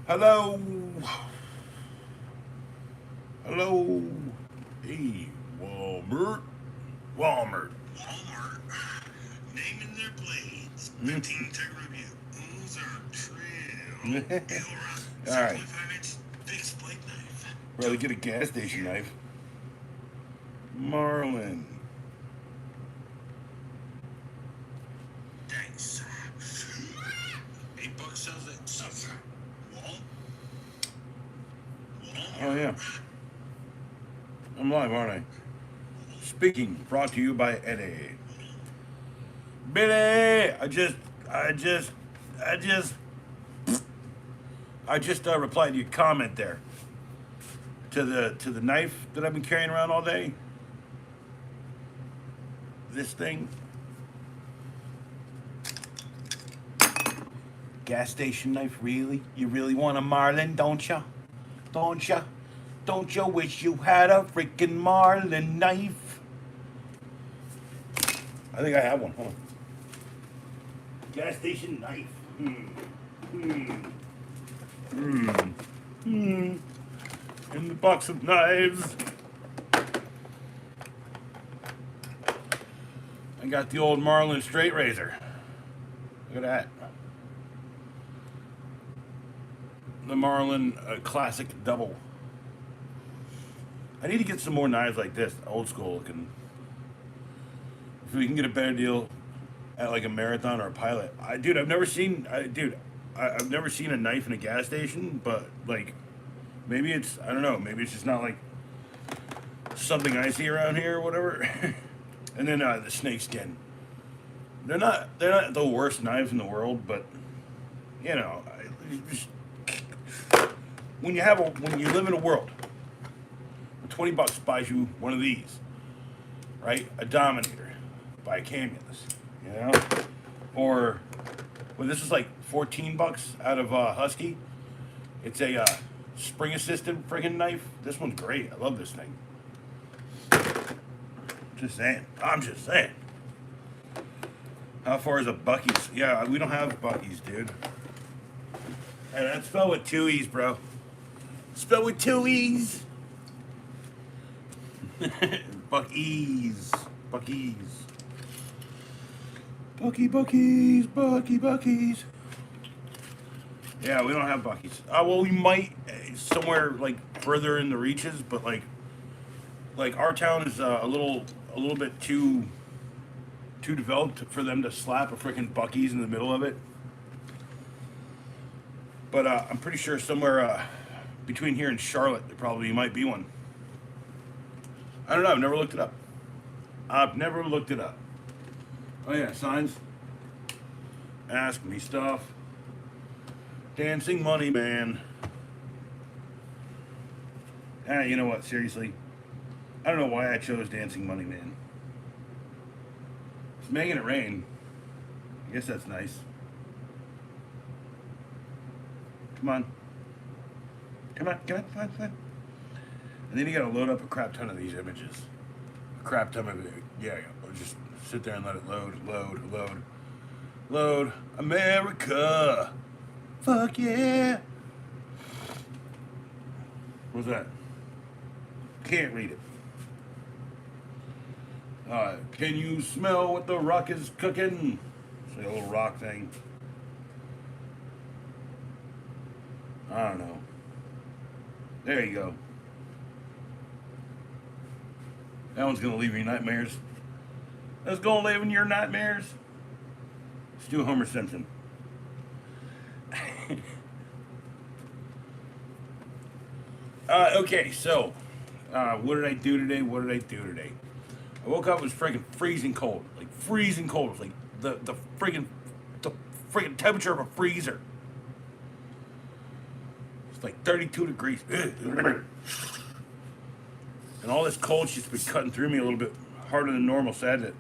Hello. Hello. Hey, Walmart. Walmart. Walmart naming their blades. Hmm? 15 tech review. Ozark Trail. Elrod. All right. 0.5-inch fixed blade knife. Rather get a gas station Here. knife. Marlin. Thanks. $8 sells it. Suffer. Oh, yeah. Walmart. I'm live, aren't I? Speaking, brought to you by Eddie. Billy! I just, I just, I just replied to your comment there. To the knife that I've been carrying around all day. This thing. Gas station knife, really? You really want a Marlin, don't ya? Don't ya? Don't you wish you had a freaking Marlin knife? I think I have one. Hold on. Gas station knife. In the box of knives. I got the old Marlin straight razor. Look at that. The Marlin classic double. I need to get some more knives like this, old school looking. If we can get a better deal at like a Marathon or a Pilot, dude, I've never seen a knife in a gas station. But like, maybe it's, I don't know, maybe it's just not like something I see around here or whatever. And then the snake skin. They're not the worst knives in the world, but you know, when you live in a world, 20 bucks buys you one of these, right? A Dominator by Camulus, you know? Or, well, this is like 14 bucks out of Husky. It's a spring assisted friggin' knife. This one's great. I love this thing. Just saying. I'm just saying. How far is a Bucky's? Yeah, we don't have Bucky's, dude. And that's spelled with two E's, bro. Spelled with two E's. Bucky's. Bucky's. Bucky's. Yeah, we don't have Bucky's. Well, we might somewhere like further in the reaches, but like our town is a little bit too developed for them to slap a freaking Bucky's in the middle of it. But I'm pretty sure somewhere between here and Charlotte, there probably might be one. I don't know. I've never looked it up. Oh yeah, signs. Ask me stuff. Dancing Money Man. You know what? Seriously, I don't know why I chose Dancing Money Man. It's making it rain. I guess that's nice. Come on. Come on. And then you gotta load up a crap ton of these images. A crap ton of it. Yeah. Just sit there and let it load. America. Fuck yeah. What's that? Can't read it. Can you smell what the rock is cooking? It's like a little rock thing. I don't know. There you go. That one's gonna leave you nightmares. That's gonna live in your nightmares. Let's do Homer Simpson. Okay, so what did I do today? I woke up, it was freaking freezing cold. Like freezing cold. It was like the freaking temperature of a freezer. It's like 32 degrees. And all this cold's just been cutting through me a little bit harder than normal. So I had to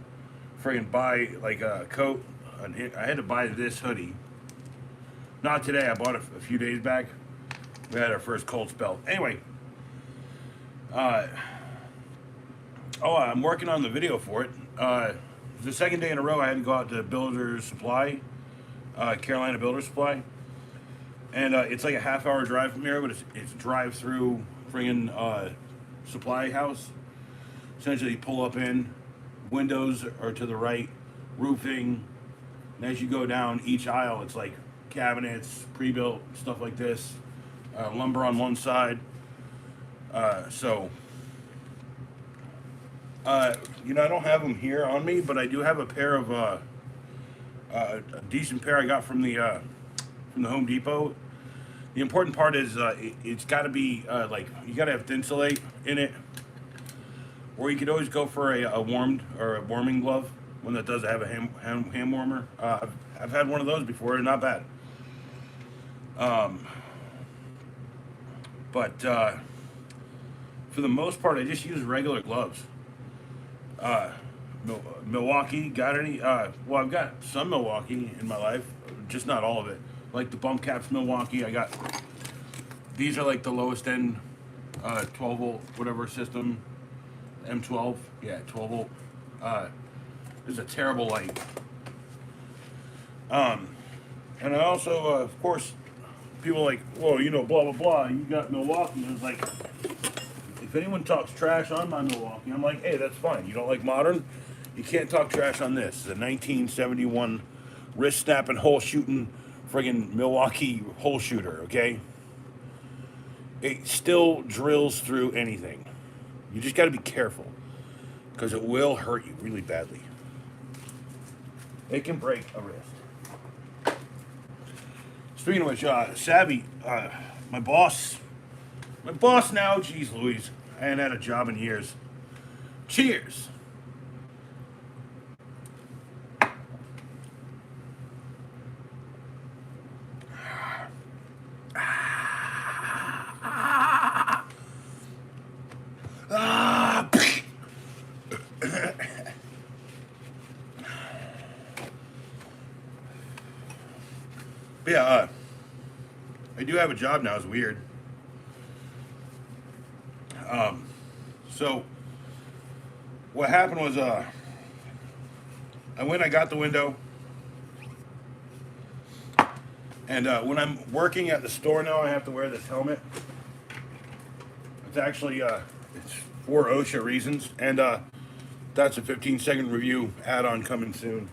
friggin' buy like a coat. I had to buy this hoodie. Not today. I bought it a few days back. We had our first cold spell. Anyway, I'm working on the video for it. The second day in a row I had to go out to Builder's Supply, Carolina Builder's Supply. and it's like a half-hour drive from here, but it's drive-through friggin' supply house. Essentially, you pull up in, windows are to the right, roofing, and as you go down each aisle, it's like cabinets, pre-built stuff like this, lumber on one side. So, I don't have them here on me, but I do have a pair of a decent pair I got from the Home Depot. The important part is it's got to be like you got to have Thinsulate in it, or you could always go for a warmed or a warming glove, one that does have a hand warmer. I've had one of those before, they're not bad. Um, but for the most part, I just use regular gloves. Uh, Milwaukee, got any? Well, I've got some Milwaukee in my life, just not all of it. Like the bump caps Milwaukee, I got. These are like the lowest end, 12 volt whatever system, M12. Yeah, 12 volt. This is a terrible light. Um, and I also, of course, people are like, well, blah blah blah. You got Milwaukee. And it's like, if anyone talks trash on my Milwaukee, I'm like, hey, that's fine. You don't like modern? You can't talk trash on this. It's a 1971 wrist snapping, hole shooting, friggin' Milwaukee hole shooter, okay? It still drills through anything. You just got to be careful because it will hurt you really badly. It can break a wrist. Speaking of which, Savvy, my boss now, geez Louise, I hadn't had a job in years. Cheers. Ah, but yeah, I do have a job now. It's weird. So what happened was, I got the window, and when I'm working at the store now, I have to wear this helmet. It's actually it's for OSHA reasons, and that's a 15-second review add-on coming soon.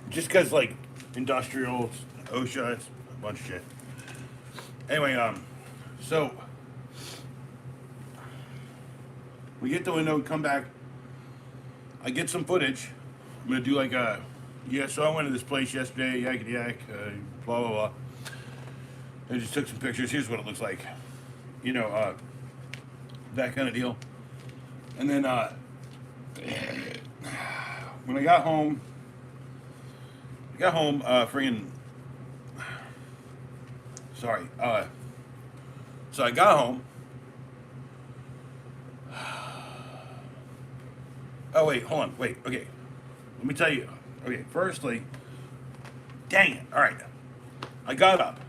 Just because like industrial, OSHA, it's a bunch of shit. Anyway, so we get the window, come back. I get some footage. I'm gonna do like a so I went to this place yesterday, yakety yak, blah blah blah. I just took some pictures. Here's what it looks like, that kind of deal. And then when I got home, friggin' sorry. So I got home. Oh wait, hold on, wait, okay. Let me tell you. Okay, firstly, dang it. All right, I got up.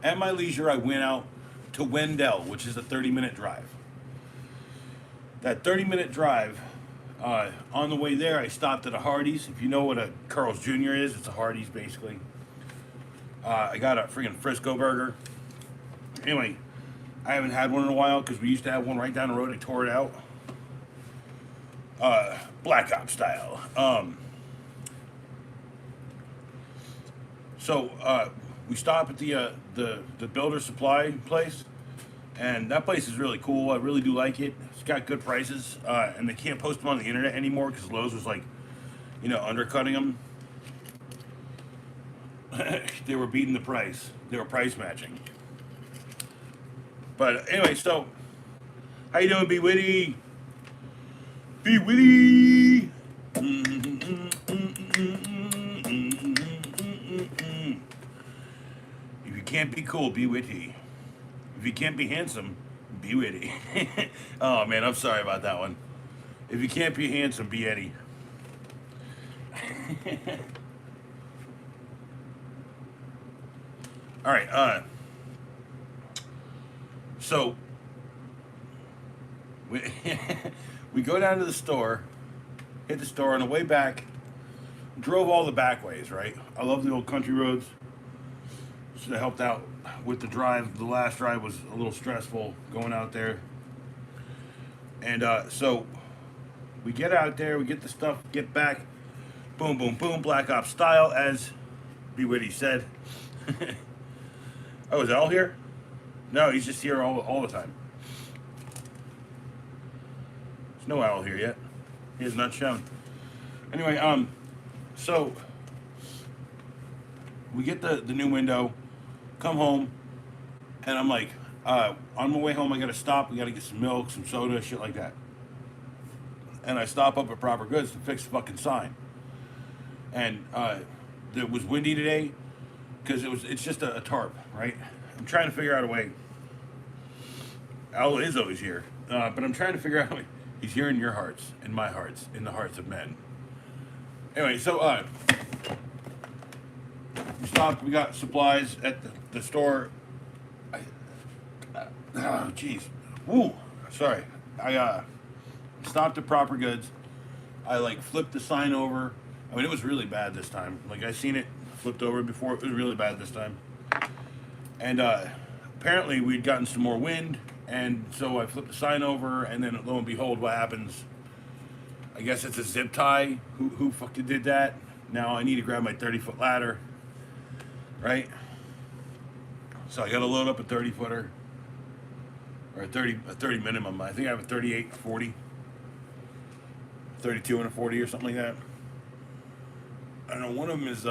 At my leisure, I went out to Wendell, which is a 30-minute drive. That 30-minute drive, on the way there, I stopped at a Hardee's. If you know what a Carl's Jr. is, it's a Hardee's basically. I got a freaking Frisco burger. Anyway, I haven't had one in a while because we used to have one right down the road. I tore it out. Black Ops style. So we stop at the builder supply place, and that place is really cool. I really do like it. It's got good prices, and they can't post them on the internet anymore because Lowe's was like, undercutting them. They were beating the price. They were price matching. But anyway, so how you doing, Be Witty? Be Witty. If you can't be cool, be witty. If you can't be handsome, be witty. Oh man, I'm sorry about that one. If you can't be handsome, be Eddie. All right. So we we go down to the store, hit the store on the way back. drove all the back ways, right? I love the old country roads. Should have helped out with the drive. The last drive was a little stressful going out there. And so we get out there, we get the stuff, get back, boom, boom, boom, Black Ops style, as B. Witty said. Oh, is Al here? No, he's just here all the time. There's no Al here yet. He has not shown. Anyway, so we get the new window, come home, and I'm like, on my way home, I gotta stop. We gotta get some milk, some soda, shit like that. And I stop up at Proper Goods to fix the fucking sign. And it was windy today because it's just a tarp, right? I'm trying to figure out a way. Al is always here, but I'm trying to figure out. He's here in your hearts, in my hearts, in the hearts of men. Anyway, so we stopped. We got supplies at the store. Oh, jeez. Woo. Sorry. I stopped at Proper Goods. I like flipped the sign over. I mean, it was really bad this time. Like I seen it flipped over before. It was really bad this time. And apparently we'd gotten some more wind, and so I flipped the sign over, and then lo and behold, what happens? I guess it's a zip tie. Who fucking did that? Now I need to grab my 30-foot ladder, right? So I got to load up a 30-footer, or a 30 minimum. I think I have a 38, 40, 32 and a 40 or something like that. I don't know. One of them is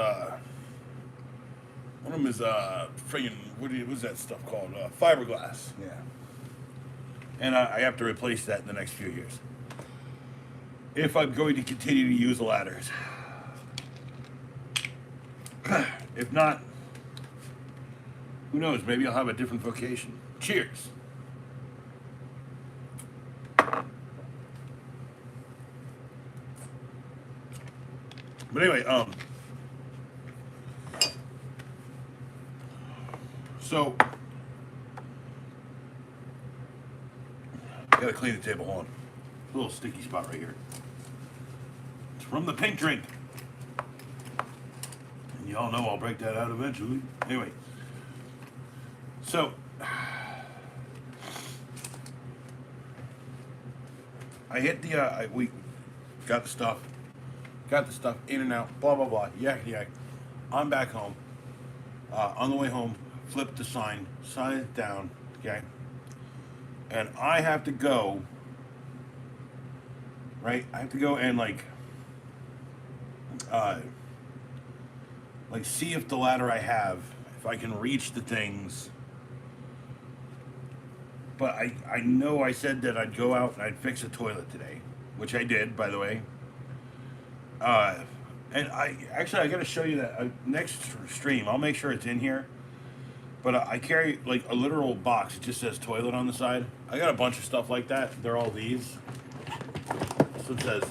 friggin' what's that stuff called? Fiberglass. Yeah. And I have to replace that in the next few years, if I'm going to continue to use the ladders. If not, who knows? Maybe I'll have a different vocation. Cheers. But anyway, so gotta clean the table. Hold on. A little sticky spot right here. It's from the pink drink. And y'all know I'll break that out eventually. Anyway, so I hit the we got the stuff in and out, blah blah blah, yak yak. I'm back home. On the way home, flip the sign it down, okay? And I have to go, right? I have to go and like see if the ladder I have, if I can reach the things. But I know I said that I'd go out and I'd fix a toilet today, which I did, by the way. And I got to show you that next stream. I'll make sure it's in here. But I carry like a literal box. It just says toilet on the side. I got a bunch of stuff like that. They're all these. This one says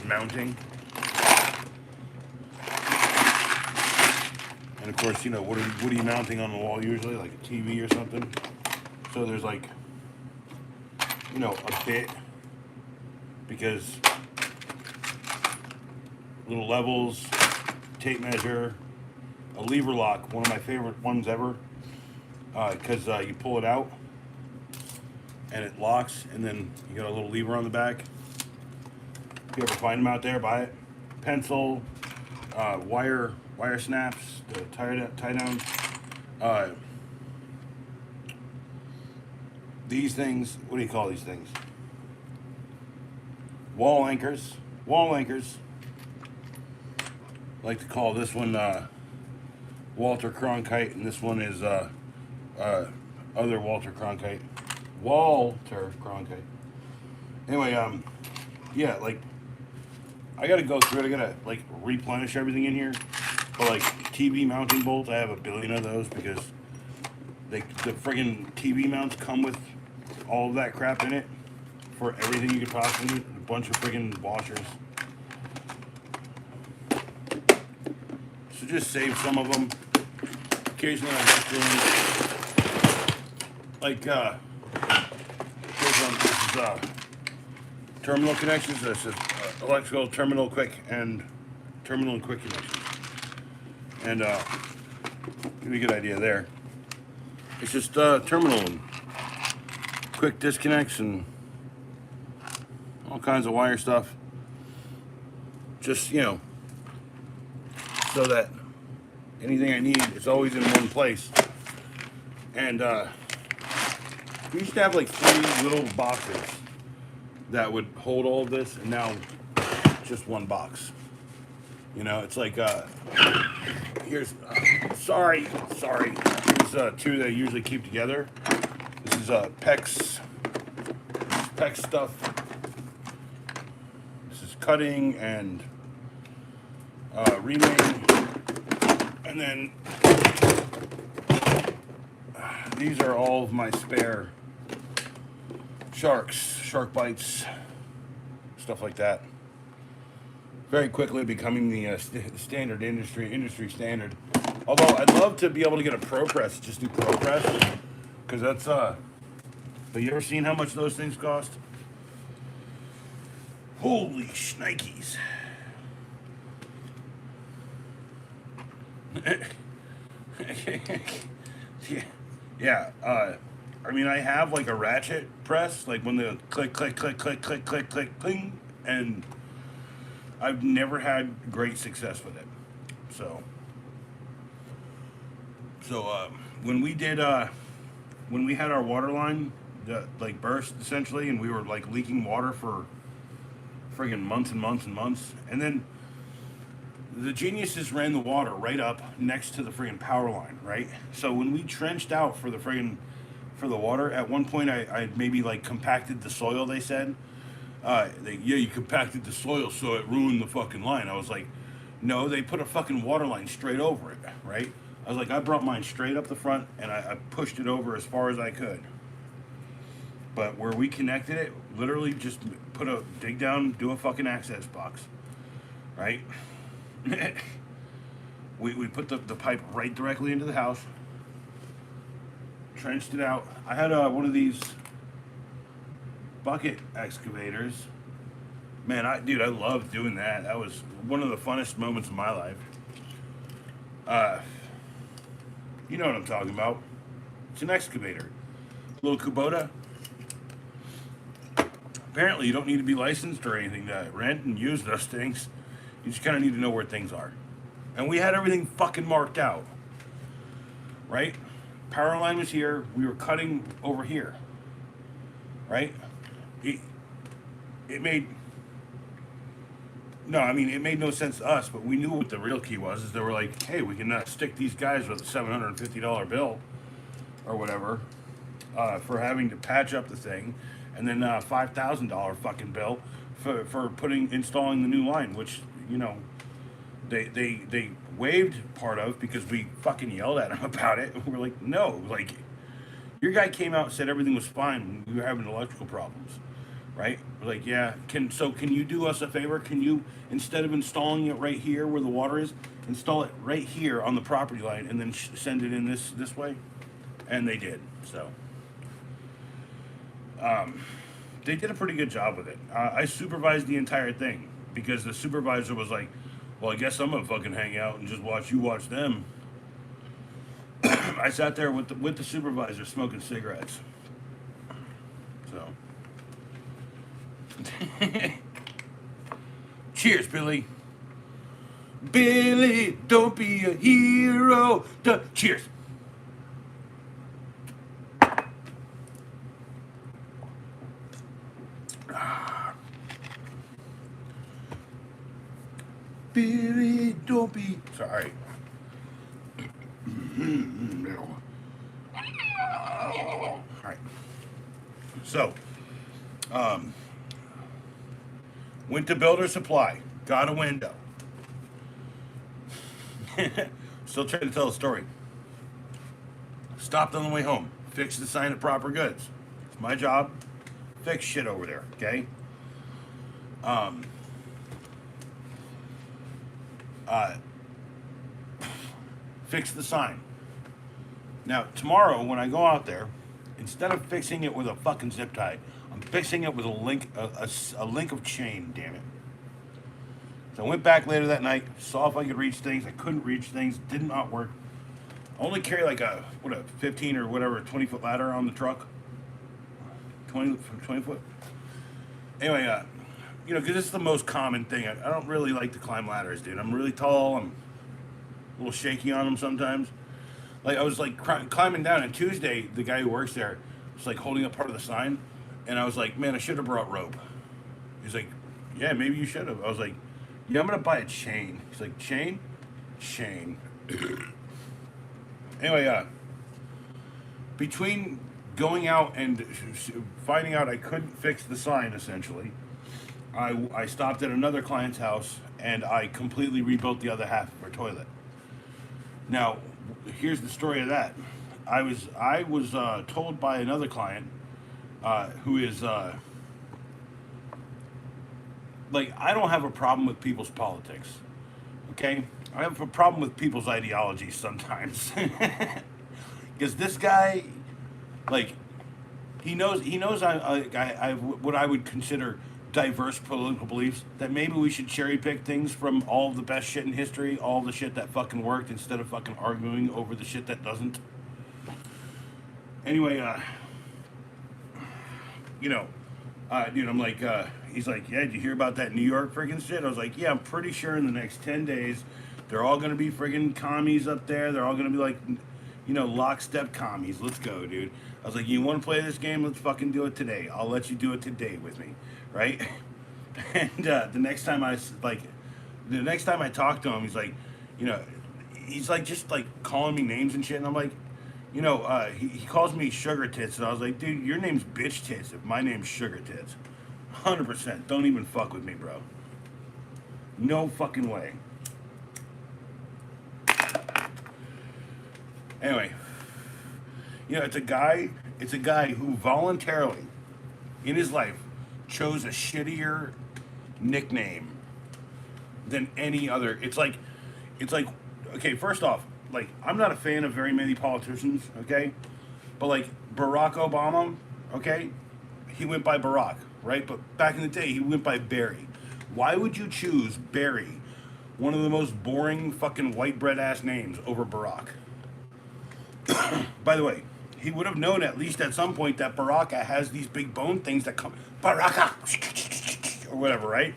mounting. And of course, you know, what are you mounting on the wall usually? Like a TV or something. So there's like, you know, a bit, because little levels, tape measure, a lever lock, one of my favorite ones ever, because you pull it out and it locks, and then you got a little lever on the back. If you ever find them out there, buy it. Pencil, wire snaps, the tie downs. These things, what do you call these things? Wall anchors. I like to call this one Walter Cronkite, and this one is other Walter Cronkite. Anyway, yeah, like I gotta go through it. I gotta like replenish everything in here. But like TV mounting bolts, I have a billion of those because the friggin' TV mounts come with all of that crap in it for everything you could possibly need. A bunch of friggin' washers. So just save some of them. Occasionally I have to, like, here's one. This is terminal connections. This is electrical terminal quick and quick connections. And give you a good idea there. It's just terminal and quick disconnects and all kinds of wire stuff. Just, so that anything I need, it's always in one place. And we used to have like 3 little boxes that would hold all of this, and now just one box. It's like here's sorry. Here's 2 that I usually keep together. This is PEX stuff. This is cutting and remaining, and then these are all of my spare shark bites, stuff like that. Very quickly becoming the standard industry standard. Although I'd love to be able to get a Pro Press, just do Pro Press, because that's Have you ever seen how much those things cost? Holy shnikes. Yeah. I mean, I have like a ratchet press, like when the click, cling, and I've never had great success with it. So when we had our water line that like burst essentially, and we were like leaking water for friggin' months and months and months, and then the geniuses ran the water right up next to the friggin' power line, right? So when we trenched out for the water, at one point I maybe like compacted the soil, they said. You compacted the soil so it ruined the fucking line. I was like, no, they put a fucking water line straight over it, right? I was like, I brought mine straight up the front and I pushed it over as far as I could. But where we connected it, literally just dig down, do a fucking access box, right? we put the pipe right directly into the house, trenched it out. I had one of these bucket excavators. Man, I loved doing that. That was one of the funnest moments of my life. You know what I'm talking about. It's an excavator. Little Kubota. Apparently, you don't need to be licensed or anything to rent and use those things. You just kind of need to know where things are. And we had everything fucking marked out. Right? Power line was here. We were cutting over here. Right? It made no sense to us, but we knew what the real key was. Is they were like, hey, we can stick these guys with a $750 bill or whatever for having to patch up the thing, and then $5,000 fucking bill for installing the new line, which they waived part of because we fucking yelled at them about it. And we're like, no, like your guy came out and said everything was fine when we were having electrical problems. Right? We're like, yeah, can you do us a favor? Can you, instead of installing it right here where the water is, install it right here on the property line and then send it in this way? And they did. So they did a pretty good job with it. I supervised the entire thing because the supervisor was like, well, I guess I'm gonna fucking hang out and just watch you watch them. I sat there with the supervisor smoking cigarettes. So cheers, Billy. Billy, don't be a hero. Cheers. Billy, don't be. Sorry. All right. So, went to Builder Supply, got a window. Still trying to tell the story. Stopped on the way home, fixed the sign at Proper Goods. It's my job. Fix shit over there, okay? Fix the sign. Now, tomorrow when I go out there, instead of fixing it with a fucking zip tie, I'm fixing it with a link of chain, damn it. So I went back later that night, saw if I could reach things. I couldn't reach things, did not work. I only carry like a 15 or whatever 20-foot ladder on the truck. 20 foot. Anyway, because this is the most common thing. I don't really like to climb ladders, dude. I'm really tall. I'm a little shaky on them sometimes. Like I was like climbing down, and Tuesday, the guy who works there was like holding up part of the sign, and I was like, man, I should have brought rope. He's like, yeah, maybe you should have. I was like, yeah, I'm gonna buy a chain. He's like, chain. Anyway, between going out and finding out I couldn't fix the sign, essentially, I stopped at another client's house and I completely rebuilt the other half of her toilet. Now, here's the story of that. I was told by another client who is like, I don't have a problem with people's politics, okay? I have a problem with people's ideologies sometimes, because this guy, like, he knows I have what I would consider diverse political beliefs, that maybe we should cherry pick things from all of the best shit in history, all the shit that fucking worked, instead of fucking arguing over the shit that doesn't. Anyway, dude, I'm like, he's like, yeah, did you hear about that New York friggin' shit? I was like, yeah, I'm pretty sure in the next 10 days, they're all gonna be friggin' commies up there. They're all gonna be like, lockstep commies. Let's go, dude. I was like, you wanna play this game? Let's fucking do it today. I'll let you do it today with me, right? And the next time I talked to him, he's like, he's like, just like calling me names and shit. And I'm like, he calls me Sugar Tits, and I was like, dude, your name's Bitch Tits if my name's Sugar Tits. 100%. Don't even fuck with me, bro. No fucking way. Anyway, it's a guy who voluntarily, in his life, chose a shittier nickname than any other. It's like, okay, first off, like, I'm not a fan of very many politicians, okay? But like Barack Obama, okay? He went by Barack, right? But back in the day, he went by Barry. Why would you choose Barry, one of the most boring fucking white bread ass names, over Barack? By the way, he would have known at least at some point that Baraka has these big bone things that come, Baraka, or whatever, right?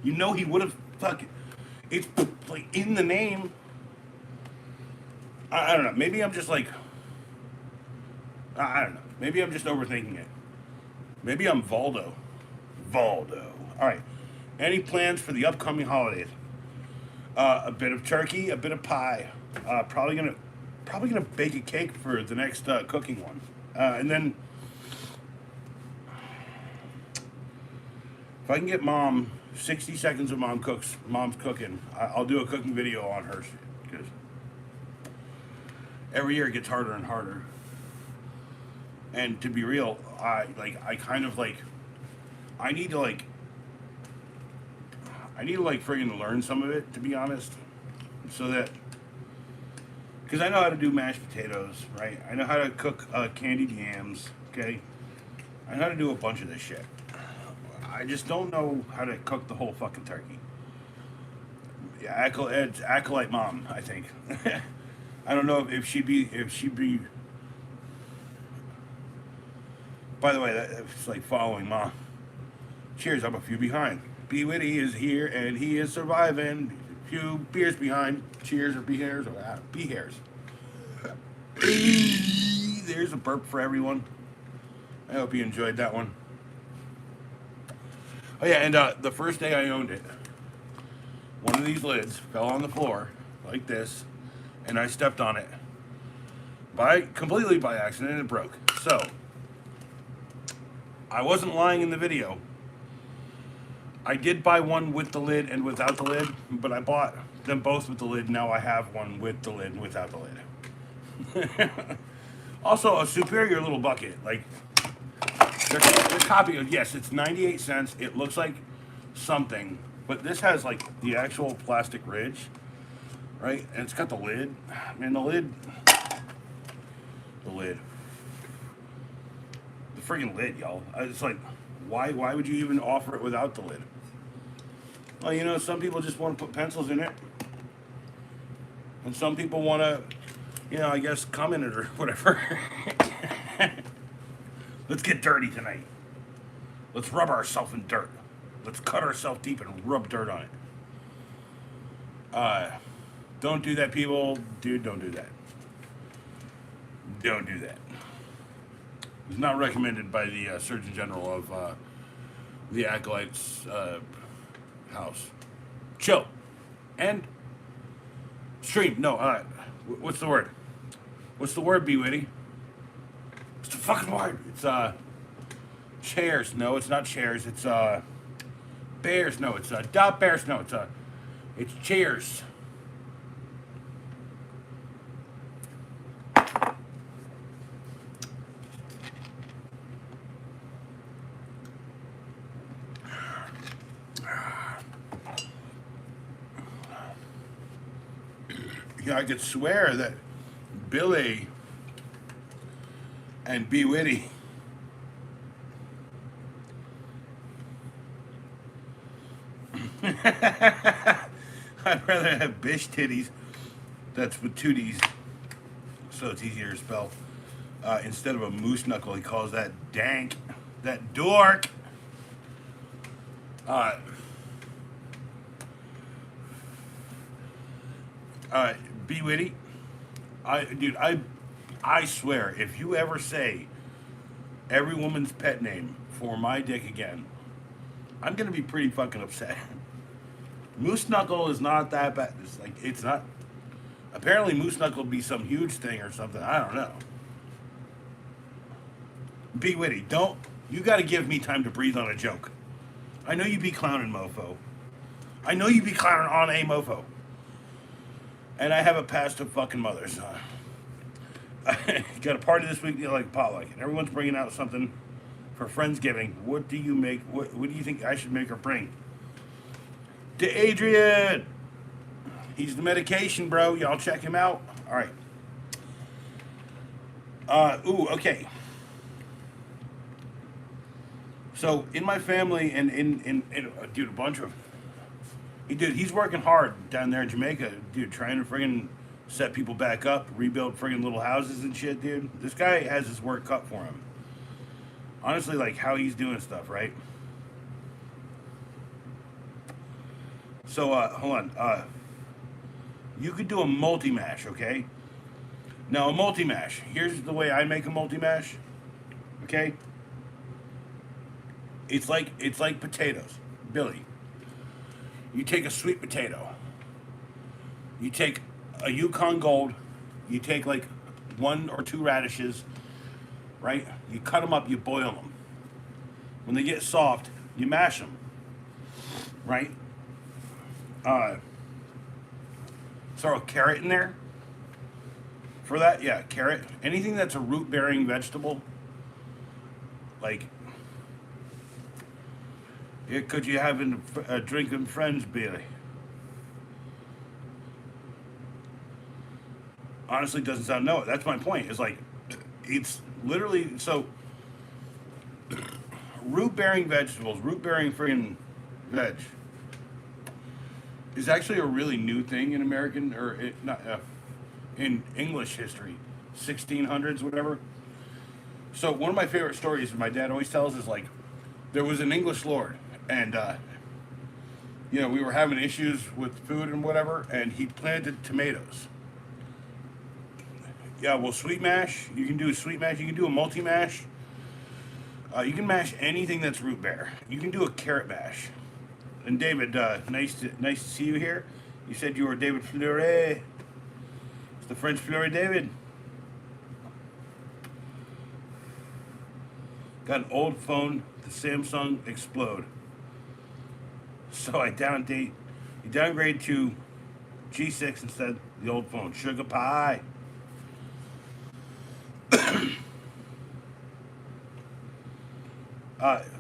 He would have fucking, it's like in the name. I don't know. Maybe I'm just like, I don't know. Maybe I'm just overthinking it. Maybe I'm Valdo. All right. Any plans for the upcoming holidays? A bit of turkey, a bit of pie. Probably gonna bake a cake for the next cooking one. And then if I can get Mom 60 seconds of Mom's cooking, I'll do a cooking video on her, because every year it gets harder and harder. And to be real, I need to friggin' learn some of it, to be honest, so that, because I know how to do mashed potatoes, right? I know how to cook candied yams, okay? I know how to do a bunch of this shit. I just don't know how to cook the whole fucking turkey. Yeah, it's Acolyte Mom, I think. I don't know if she'd be. By the way, it's like following Mom. Cheers, I'm a few behind. B Witty is here and he is surviving. Few beers behind. Cheers, or B hairs, or B hairs. There's a burp for everyone. I hope you enjoyed that one. Oh yeah, and the first day I owned it, one of these lids fell on the floor like this, and I stepped on it completely by accident, and it broke. So I wasn't lying in the video. I did buy one with the lid and without the lid, but I bought them both with the lid. Now I have one with the lid and without the lid. Also, a superior little bucket. Like, the copy of, yes, it's 98 cents. It looks like something, but this has like the actual plastic ridge, right? And it's got the lid. Man, the friggin' lid, y'all. It's like, why would you even offer it without the lid? Well, you know, some people just want to put pencils in it, and some people want to, you know, I guess come in it or whatever. Let's get dirty tonight. Let's rub ourselves in dirt. Let's cut ourselves deep and rub dirt on it. Don't do that, people. Dude, don't do that. Don't do that. It's not recommended by the Surgeon General of the Acolytes house. Chill. And stream. No, what's the word? What's the word, B Witty? What's the fucking word? It's chairs. No, it's not chairs. It's bears. No, it's dot bears. No, it's chairs. Yeah, I could swear that Billy and B Witty I'd rather have bish titties. That's with two D's, so it's easier to spell. Instead of a moose knuckle, he calls that dank, that dork. B Witty, I swear, if you ever say every woman's pet name for my dick again, I'm gonna be pretty fucking upset. Moose knuckle is not that bad. It's not. Apparently, moose knuckle would be some huge thing or something. I don't know. B Witty, don't. You got to give me time to breathe on a joke. I know you be clowning, mofo. I know you be clowning on a mofo. And I have a past of fucking mothers. Got a party this week, like potluck, and everyone's bringing out something for Friendsgiving. What do you make? What do you think I should make or bring? To Adrian. He's the medication, bro. Y'all check him out. All right. Okay. So in my family and dude, a bunch of he's working hard down there in Jamaica, dude, trying to friggin' set people back up, rebuild friggin' little houses and shit, dude. This guy has his work cut for him. Honestly, like how he's doing stuff, right? So hold on. You could do a multi-mash, okay? Now a multi-mash. Here's the way I make a multi-mash. Okay? It's like potatoes. Billy. You take a sweet potato. You take a Yukon Gold. You take like 1 or 2 radishes, right? You cut them up, you boil them. When they get soft, you mash them, right? Throw a carrot in there. For that, yeah, carrot. Anything that's a root-bearing vegetable, like, could you have a drink and friends, Billy? Honestly, doesn't sound no. That's my point. It's like, it's literally so. Root-bearing vegetables, root-bearing friggin' veg, is actually a really new thing in American in English history, 1600s, whatever. So one of my favorite stories my dad always tells is like, there was an English lord, and we were having issues with food and whatever, and he planted tomatoes. Yeah, well, sweet mash, you can do a sweet mash, you can do a multi mash. You can mash anything that's root bear. You can do a carrot mash. And David, nice to see you here. You said you were David Fleury. It's the French Fleury, David. Got an old phone, the Samsung Explode. So I downgrade to G6 instead of the old phone. Sugar pie.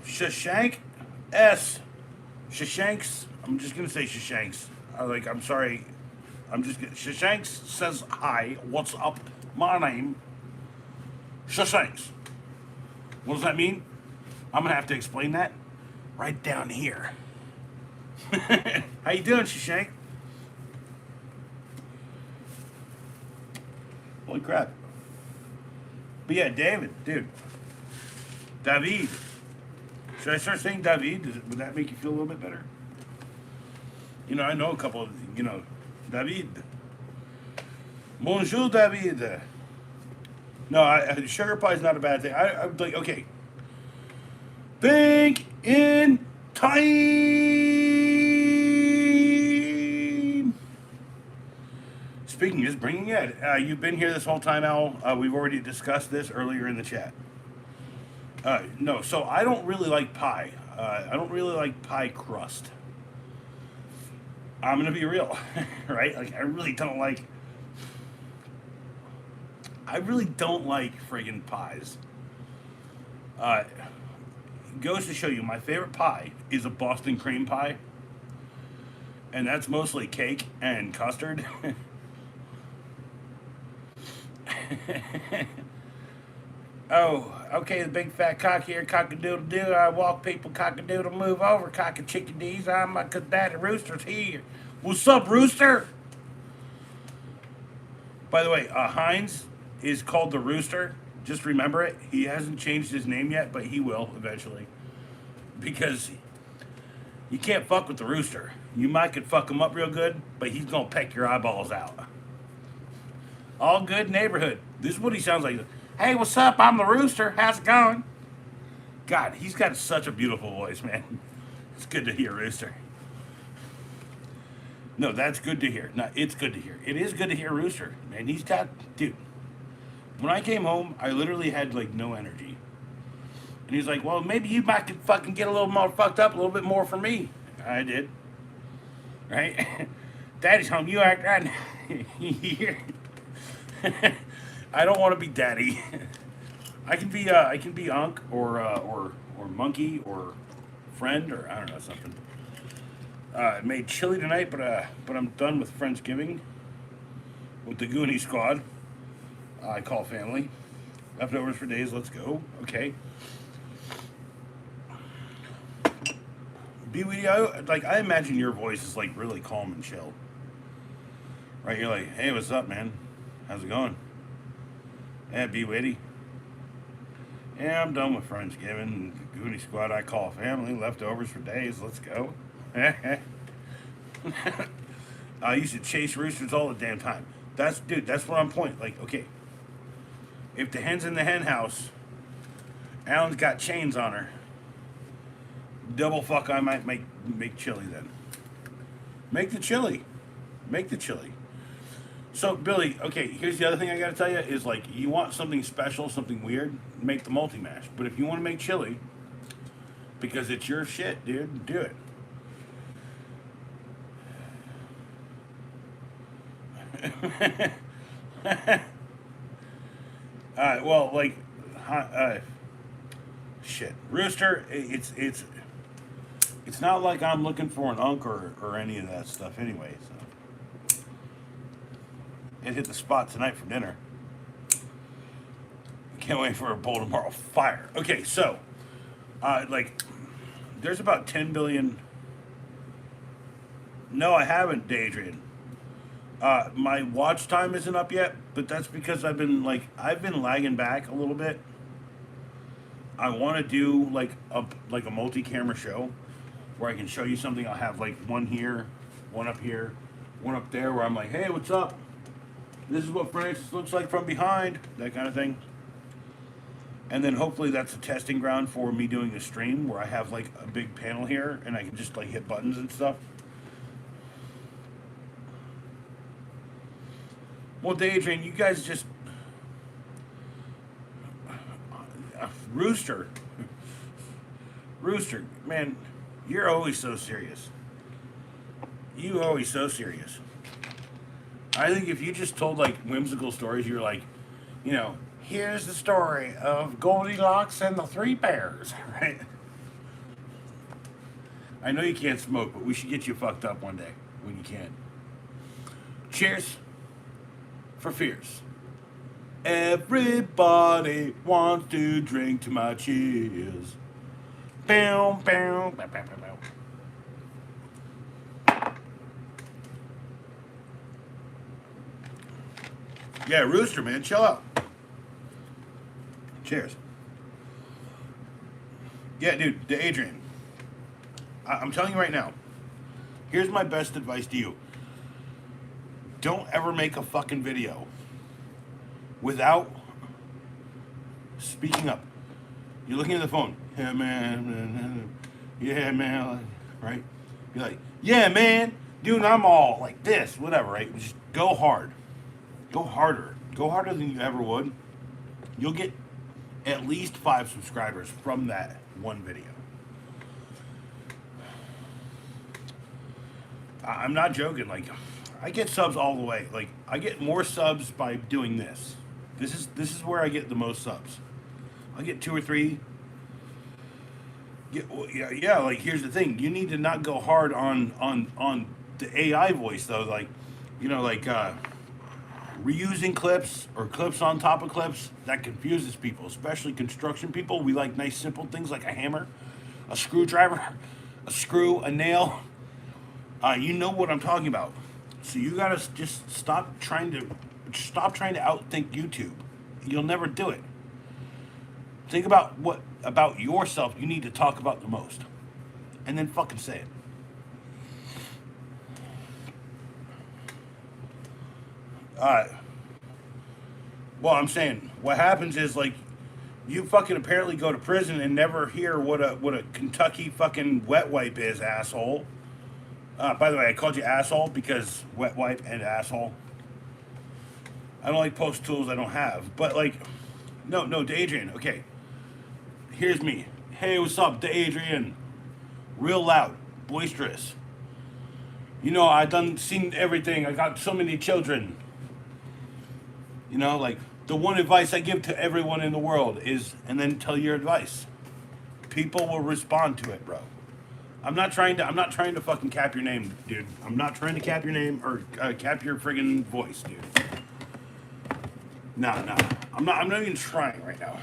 Shashank S. Shashanks. I'm just gonna say Shashanks. I'm sorry. Shashanks says hi. What's up? My name. Shashanks. What does that mean? I'm gonna have to explain that right down here. How you doing, Shashank? Holy crap. But yeah, David, dude. David. Should I start saying David? Would that make you feel a little bit better? I know a couple of, David. Bonjour, David. No, sugar pie is not a bad thing. I'm like, okay. Think in time. Speaking is bringing it. You've been here this whole time, Al. We've already discussed this earlier in the chat. No, so I don't really like pie. I don't really like pie crust. I'm gonna be real, right? Like I really don't like friggin' pies. Goes to show you, my favorite pie is a Boston cream pie, and that's mostly cake and custard. Oh, okay, the big fat cock here, cock-a-doodle-doo. I walk people, cock-a-doodle, move over, cock-a-chicken-dees. I'm cause Daddy Rooster's here. What's up, Rooster? By the way, Heinz is called the Rooster. Just remember it. He hasn't changed his name yet, but he will eventually. Because you can't fuck with the Rooster. You might could fuck him up real good, but he's gonna peck your eyeballs out. All good neighborhood. This is what he sounds like. Hey, what's up? I'm the Rooster. How's it going? God, he's got such a beautiful voice, man. It's good to hear, Rooster. No, that's good to hear. No, it's good to hear. It is good to hear Rooster. Man, he's got, dude. When I came home, I literally had like no energy. And he's like, well, maybe you might could fucking get a little more fucked up, a little bit more for me. I did. Right? Daddy's home. You act right here. I don't want to be daddy. I can be Unc or monkey or friend or I don't know something. I made chili tonight, but I'm done with Friendsgiving with the Goonie squad. I call family. Leftovers for days. Let's go. Okay. I imagine your voice is like really calm and chill. Right? You're like, hey, what's up, man? How's it going? Yeah, be witty. Yeah, I'm done with Friendsgiving. Goonie squad, I call family. Leftovers for days. Let's go. I used to chase roosters all the damn time. That's what I'm pointing. Like, okay, if the hen's in the hen house, Alan's got chains on her. Double fuck, I might make chili then. Make the chili. So, Billy, okay, here's the other thing I gotta tell you is like, you want something special, something weird, make the multi-mash. But if you want to make chili, because it's your shit, dude, do it. Well, like, shit, Rooster. It's not like I'm looking for an Unc or any of that stuff anyway. So, it hit the spot tonight for dinner. Can't wait for a bowl tomorrow. Fire. Okay, so, like, there's about 10 billion. No, I haven't, Daydream. My watch time isn't up yet, but that's because I've been lagging back a little bit. I want to do like a multi-camera show where I can show you something. I'll have like one here, one up here, one up there where I'm like, hey, what's up? This is what Francis looks like from behind, that kind of thing. And then hopefully that's a testing ground for me doing a stream where I have like a big panel here and I can just like hit buttons and stuff. Well, Daydream, you guys just... Rooster, man, you're always so serious. You always so serious. I think if you just told like whimsical stories, you're like, here's the story of Goldilocks and the Three Bears, right? I know you can't smoke, but we should get you fucked up one day when you can. Cheers for fears. Everybody wants to drink to my cheers. Bow, bow, bow, bow, bow. Yeah, Rooster, man, chill out. Cheers. Yeah, dude, to Adrian. I'm telling you right now. Here's my best advice to you. Don't ever make a fucking video without speaking up. You're looking at the phone. Yeah, man. Yeah, man. Right? You're like, yeah, man. Dude, I'm all like this, whatever, right? Just go hard. Go harder. Go harder than you ever would. You'll get at least 5 subscribers from that one video. I'm not joking. Like, I get subs all the way. Like, I get more subs by doing this. This is where I get the most subs. I get 2 or 3. Yeah. Like, here's the thing: you need to not go hard on the AI voice though. Like, reusing clips or clips on top of clips that confuses people, especially construction people. We like nice simple things like a hammer, a screwdriver, a screw, a nail. You know what I'm talking about. So you gotta just stop trying to outthink YouTube. You'll never do it. Think about what about yourself you need to talk about the most, and then fucking say it. Well, I'm saying what happens is like you fucking apparently go to prison and never hear what a Kentucky fucking wet wipe is, asshole. By the way, I called you asshole because wet wipe and asshole. I don't like post tools I don't have, but like, no, Adrian. Okay, here's me. Hey, what's up, Adrian? Real loud, boisterous. You know, I done seen everything. I got so many children. You know, like the one advice I give to everyone in the world is, and then tell your advice. People will respond to it, bro. I'm not trying to fucking cap your name, dude. I'm not trying to cap your name or cap your friggin' voice, dude. No. I'm not even trying right now.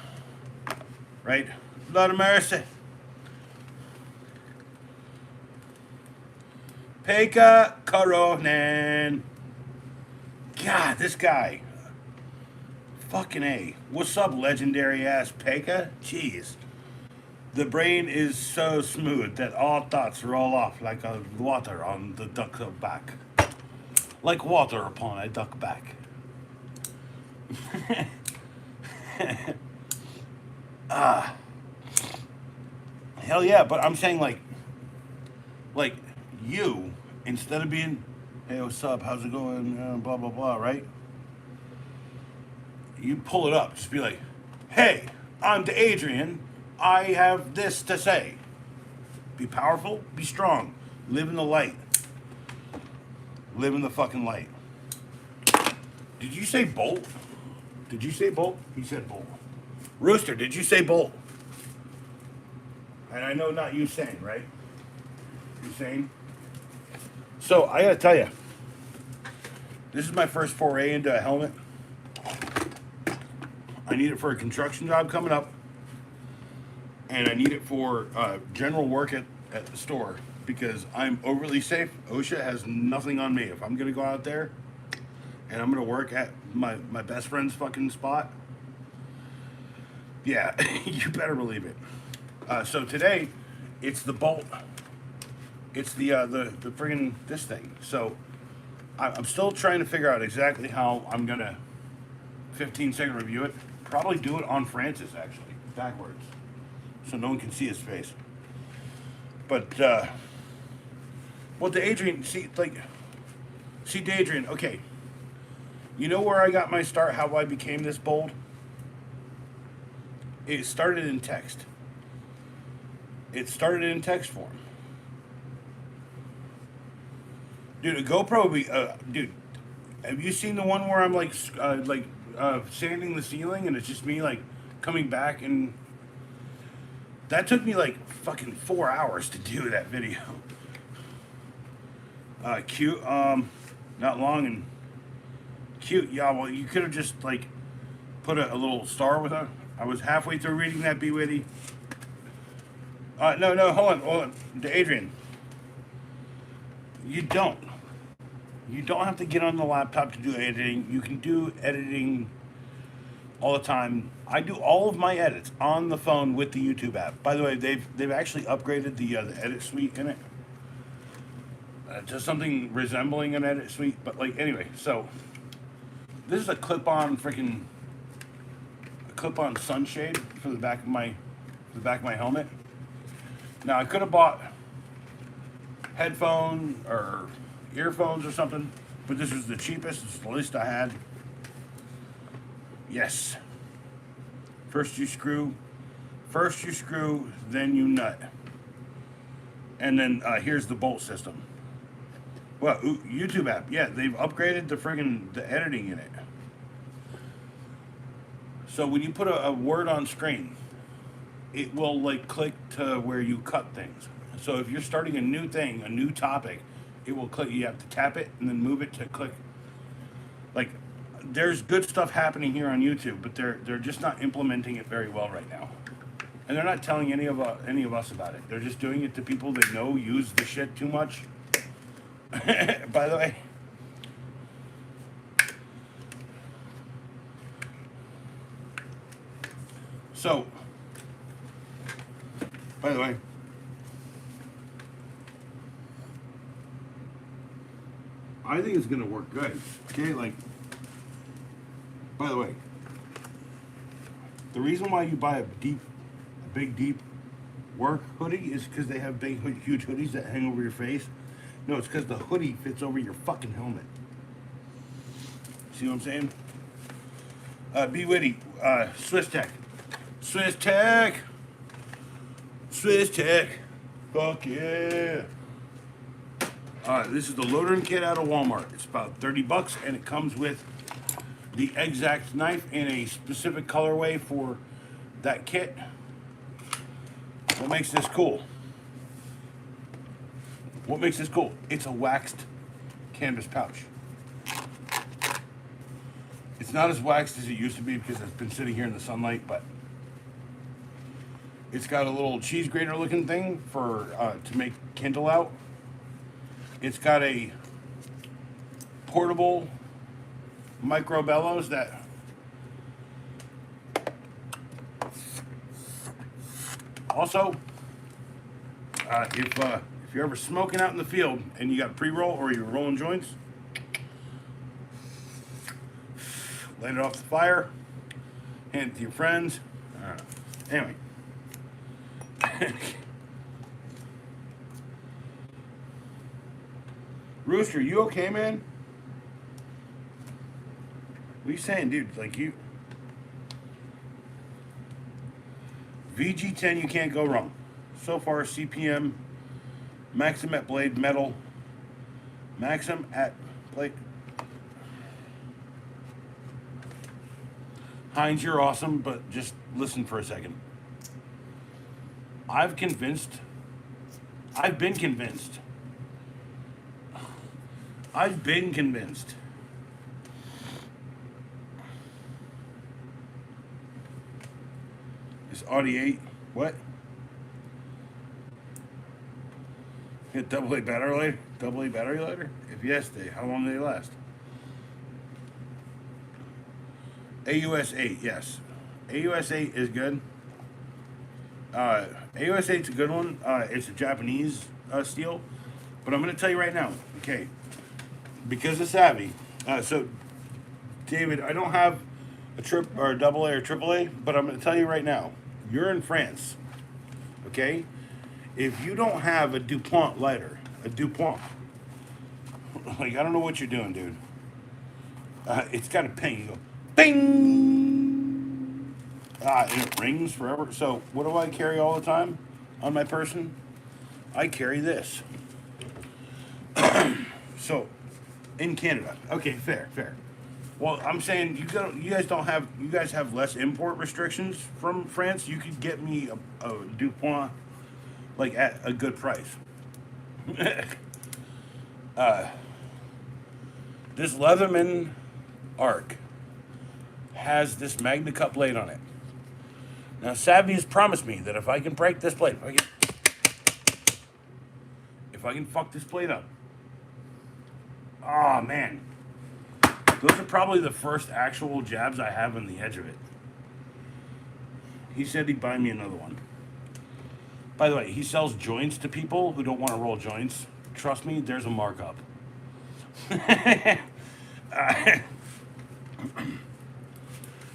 Right? Lord of mercy. Pekka Koronen. God, this guy. Fucking A. What's up, legendary ass Pekka? Jeez. The brain is so smooth that all thoughts roll off like a water on the duck's back. Like water upon a duck back. Hell yeah, but I'm saying like you, instead of being, hey, what's up, how's it going, blah, blah, blah, right? You pull it up, just be like, hey, I'm the Adrian. I have this to say. Be powerful, be strong, live in the light. Live in the fucking light. Did you say bolt? Did you say bolt? He said bolt. Rooster, did you say bolt? And I know not you saying, right? You saying? So I gotta tell you, this is my first foray into a helmet. I need it for a construction job coming up. And I need it for general work at the store because I'm overly safe. OSHA has nothing on me. If I'm going to go out there and I'm going to work at my best friend's fucking spot, yeah, you better believe it. So today, it's the bolt. It's the friggin' this thing. So I'm still trying to figure out exactly how I'm going to 15-second review it. Probably do it on Francis, actually, backwards. So no one can see his face. But, well, to Adrian, see, to Adrian, okay. You know where I got my start, how I became this bold? It started in text. It started in text form. Dude, a GoPro would be, dude, have you seen the one where I'm sanding the ceiling and it's just me, coming back and... That took me fucking 4 hours to do that video. Cute, not long and cute. Yeah, well, you could have just put a little star with her. I was halfway through reading that, Be Witty. No, hold on, to Adrian. You don't. You don't have to get on the laptop to do editing. You can do editing all the time. I do all of my edits on the phone with the YouTube app. By the way, they've actually upgraded the edit suite in it to something resembling an edit suite. But like anyway, so this is a clip-on sunshade for the back of my helmet. Now I could have bought headphones or earphones or something, but this was the cheapest. It's the least I had. Yes. First you screw, then you nut. And then here's the bolt system. Well, YouTube app, yeah, they've upgraded the editing in it. So when you put a word on screen, it will like click to where you cut things. So if you're starting a new thing, a new topic, it will click. You have to tap it and then move it to click. Like, there's good stuff happening here on YouTube, but they're just not implementing it very well right now, and they're not telling any of us about it. They're just doing it to people they know use the shit too much. By the way. So, by the way, I think it's gonna work good. Okay, like, by the way, the reason why you buy a big deep work hoodie is because they have big huge hoodies that hang over your face. No, it's because the hoodie fits over your fucking helmet. See what I'm saying? Be witty. Swiss Tech. Fuck yeah. This is the loader and kit out of Walmart. It's about $30 and it comes with the exact knife in a specific colorway for that kit. What makes this cool? It's a waxed canvas pouch. It's not as waxed as it used to be because it's been sitting here in the sunlight, but it's got a little cheese grater looking thing for to make Kindle out. It's got a portable micro bellows that also, if you're ever smoking out in the field and you got pre-roll or you're rolling joints, light it off the fire, hand it to your friends. Anyway. Rooster, you okay, man? What are you saying, dude? Like you... VG10, you can't go wrong. So far, CPM, Maxim at blade metal, Maxim at blade. Heinz, you're awesome, but just listen for a second. I've been convinced. This Audi 8, what? Hit AA battery lighter? If yes, how long do they last? AUS 8, yes. AUS 8 is good. AUS 8's a good one. It's a Japanese steel. But I'm going to tell you right now, okay, because of Savvy. So, David, I don't have a double A or triple A, but I'm going to tell you right now, you're in France, okay? If you don't have a DuPont lighter, like, I don't know what you're doing, dude. It's got a ping. You go, bing! And it rings forever. So, what do I carry all the time on my person? I carry this. So, in Canada. Okay, fair. Well, I'm saying you guys have less import restrictions from France. You could get me a DuPont like at a good price. This Leatherman Arc has this Magna Cut blade on it. Now, Savvy has promised me that if I can break this blade, if I can fuck this blade up, Oh man, those are probably the first actual jabs I have on the edge of it. He said he'd buy me another one. By the way, he sells joints to people who don't want to roll joints. Trust me, there's a markup.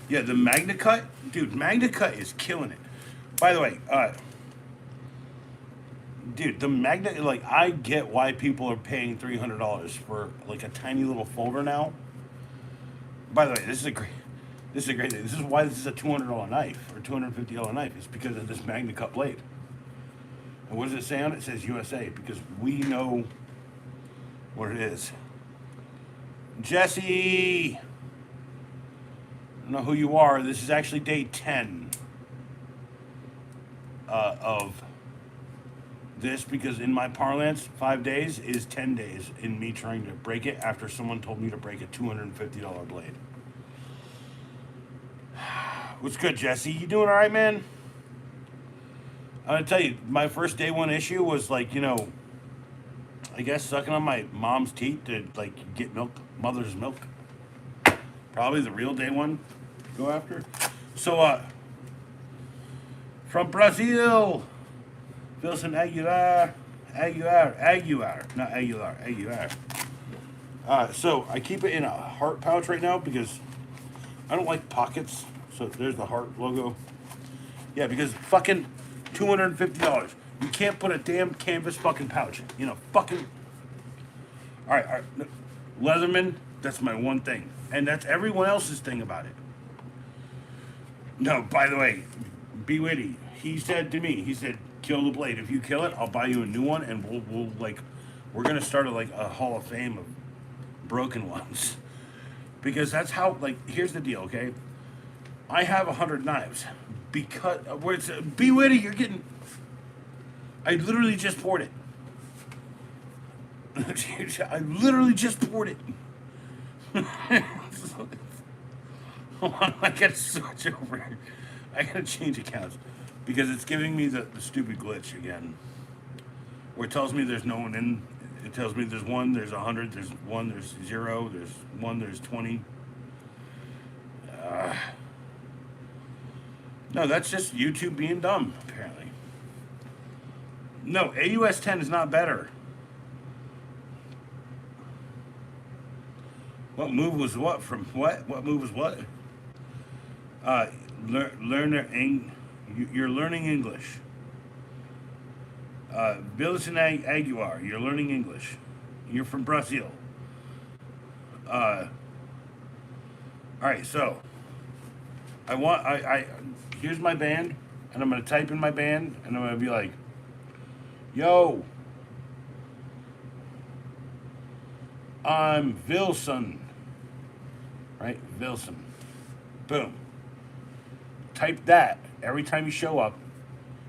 Yeah, the Magna Cut, dude. Magna Cut is killing it. By the way, dude, the Magna, like, I get why people are paying $300 for like a tiny little folder now. By the way, this is a great thing. This is why this is a $200 knife or $250 knife. It's because of this Magna Cut blade. And what does it say on it? It says USA because we know what it is. Jesse, I don't know who you are. This is actually day 10 of this because in my parlance, 5 days is 10 days in me trying to break it after someone told me to break a $250 blade. What's good, Jesse? You doing all right, man? I'm gonna tell you, my first day one issue was like, I guess sucking on my mom's teeth to like get milk, mother's milk. Probably the real day one to go after. So, from Brazil, Wilson Aguilar, not Aguilar. So I keep it in a heart pouch right now because I don't like pockets. So there's the heart logo. Yeah, because fucking $250. You can't put a damn canvas fucking pouch. Fucking. All right. Leatherman, that's my one thing. And that's everyone else's thing about it. No, by the way, B. Witty, he said to me, kill the blade. If you kill it, I'll buy you a new one and we're going to start a hall of fame of broken ones. Because that's how, here's the deal, okay? I have 100 knives. Because, where it's, B. Witty, you're getting, I literally just poured it. I literally just poured it. I got switch over. I gotta change accounts because it's giving me the stupid glitch again, where it tells me there's no one in. It tells me there's 1, there's 100, there's 1, there's 0, there's 1, there's 20. No, that's just YouTube being dumb, apparently. No, AUS 10 is not better. What move was what from what? What move was what? You're learning English. Bilson Aguilar, you're learning English. You're from Brazil. All right, so I here's my band, and I'm gonna type in my band, and I'm gonna be like, "Yo, I'm Wilson." Right, Wilson. Boom. Type that every time you show up.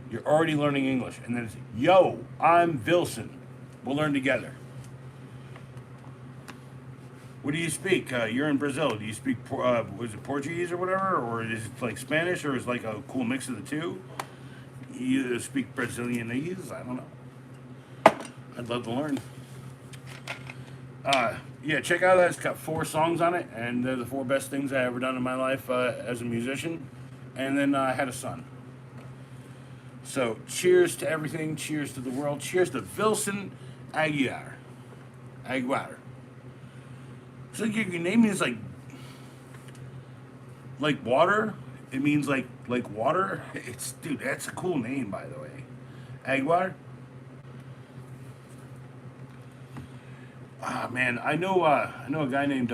You're already learning English, and then it's, "Yo, I'm Wilson. We'll learn together." What do you speak? You're in Brazil. Do you speak, was it Portuguese or whatever? Or is it like Spanish? Or is it like a cool mix of the two? You speak Brazilianese? I don't know. I'd love to learn. Yeah, check out that. It's got 4 songs on it, and they're the 4 best things I ever done in my life as a musician. And then I had a son. So, cheers to everything. Cheers to the world. Cheers to Wilson Aguilar. So your name is like water. It means like water. It's, dude, that's a cool name, by the way. Aguilar. Ah, man, I know a guy named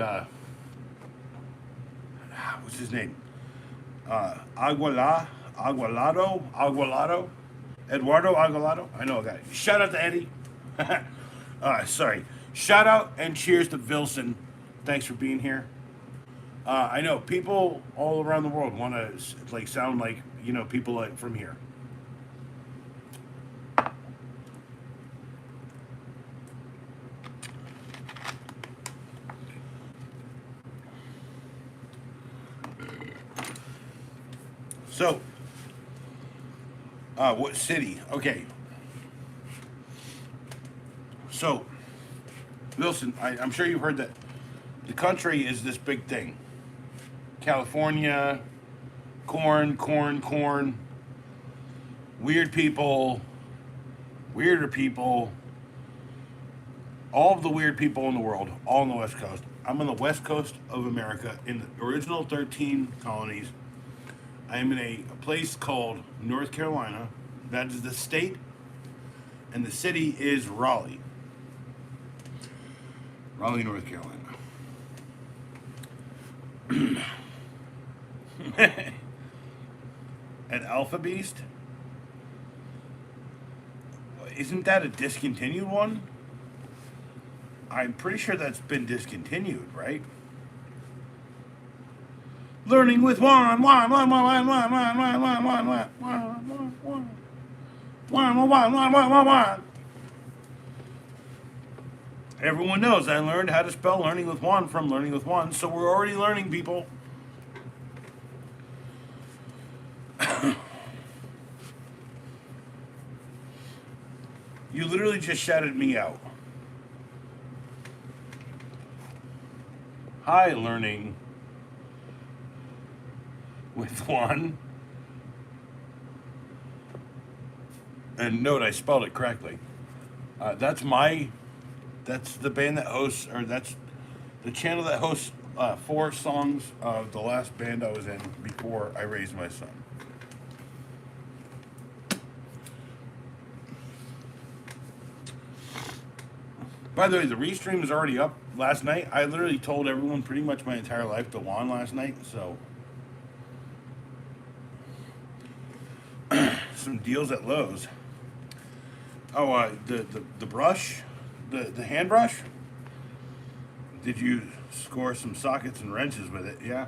what's his name? Agualado, Eduardo Agualado. I know a guy. Shout out to Eddie. Sorry. Shout out and cheers to Wilson. Thanks for being here. I know people all around the world want to sound like people from here. So, what city? Okay. So, Listen, I'm sure you've heard that the country is this big thing. California, corn, corn, corn, weird people, weirder people, all of the weird people in the world, all on the West Coast. I'm on the West Coast of America in the original 13 colonies. I am in a place called North Carolina. That is the state, and the city is Raleigh. Raleigh, North Carolina. An Alpha Beast? Isn't that a discontinued one? I'm pretty sure that's been discontinued, right? Learning with one. Everyone knows I learned how to spell learning with one from learning with one, so we're already learning, people. You literally just shouted me out. Hi, learning with one. And note, I spelled it correctly. That's the band that hosts, or that's the channel that hosts 4 songs of the last band I was in before I raised my son. By the way, the restream is already up. Last night, I literally told everyone pretty much my entire life to won last night, so some deals at Lowe's. Oh, the brush, the hand brush. Did you score some sockets and wrenches with it? Yeah.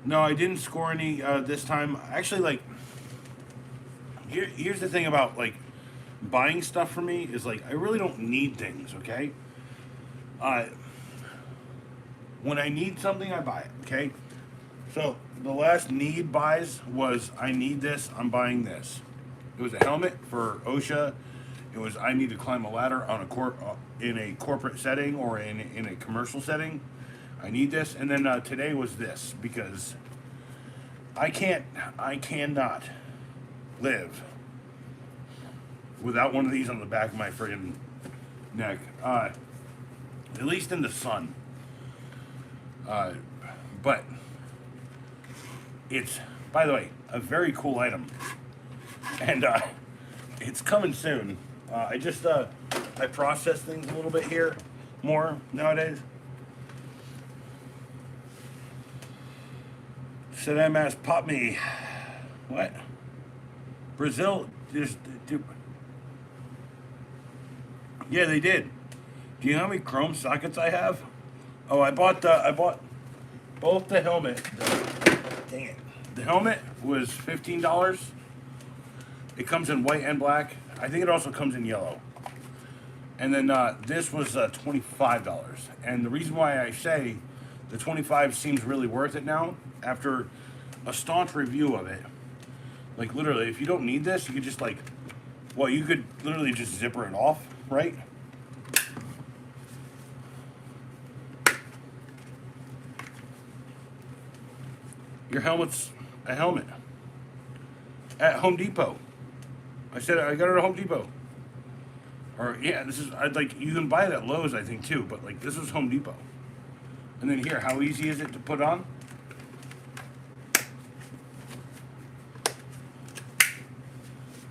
No, I didn't score any this time. Actually, like, here's the thing about like buying stuff for me is like I really don't need things. Okay. When I need something, I buy it. Okay. So the last need buys was I need this. I'm buying this. It was a helmet for OSHA. It was I need to climb a ladder on in a corporate setting or in a commercial setting. I need this, and then today was this because I cannot live without one of these on the back of my friggin' neck. At least in the sun. But it's, by the way, a very cool item, and it's coming soon. I process things a little bit here more nowadays. Saddam ass pop me. What? Brazil just. Yeah, they did. Do you know how many chrome sockets I have? Oh, I bought both the helmet. Dang it. The helmet was $15. It comes in white and black. I think it also comes in yellow. And then this was $25. And the reason why I say the $25 seems really worth it now, after a staunch review of it, like literally, if you don't need this, you could just like, well, you could literally just zipper it off, right? Your helmet's a helmet at Home Depot. I said I got it at Home Depot. Or yeah, this is I'd like you can buy it at Lowe's I think too, but like this was Home Depot. And then here, how easy is it to put on?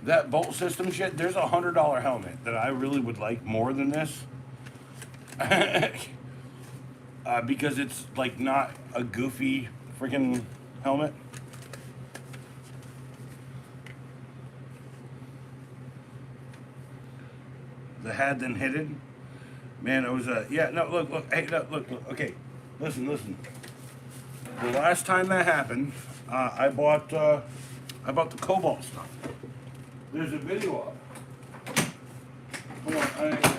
That bolt system shit, there's $100 helmet that I really would like more than this. Because it's like not a goofy freaking helmet. The had then hidden. Man, it was a yeah. No, look. Hey, no, look. Okay, listen. The last time that happened, I bought the Cobalt stuff. There's a video of it. Hold on,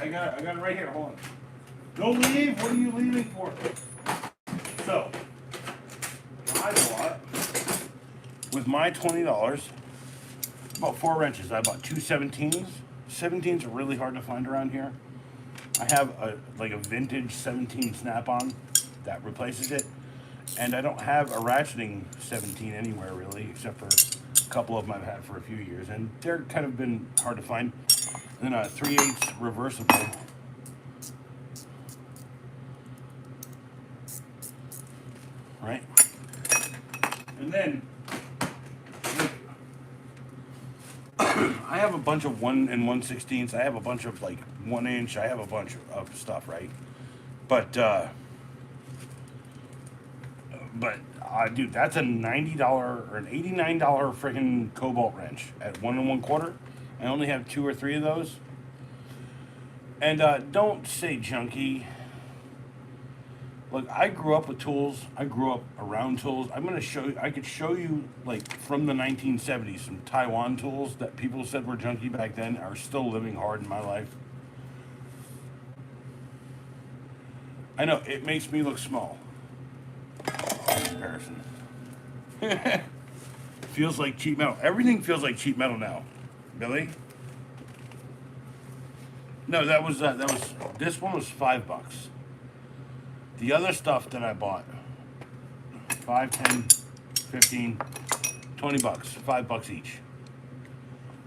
I got it right here. Hold on. Don't leave. What are you leaving for? So, I bought with my $20 about 4 wrenches. I bought 2 17s. 17s are really hard to find around here. I have a vintage 17 Snap-on that replaces it, and I don't have a ratcheting 17 anywhere really, except for a couple of them I've had for a few years, and they're kind of been hard to find. And then a 3/8 reversible. Right? And then I have a bunch of 1 and 1/16. I have a bunch of like 1 inch. I have a bunch of stuff, right? But dude, that's a $90 or an $89 freaking cobalt wrench at 1 1/4. I only have 2 or 3 of those. And don't say junky. Look, I grew up with tools. I grew up around tools. I'm gonna show you. I could show you like from the 1970s some Taiwan tools that people said were junky back then are still living hard in my life. I know it makes me look small. In comparison, feels like cheap metal. Everything feels like cheap metal now, Billy. No, that was this one was $5. The other stuff that I bought, 5, 10, 15, 20 bucks, $5 each.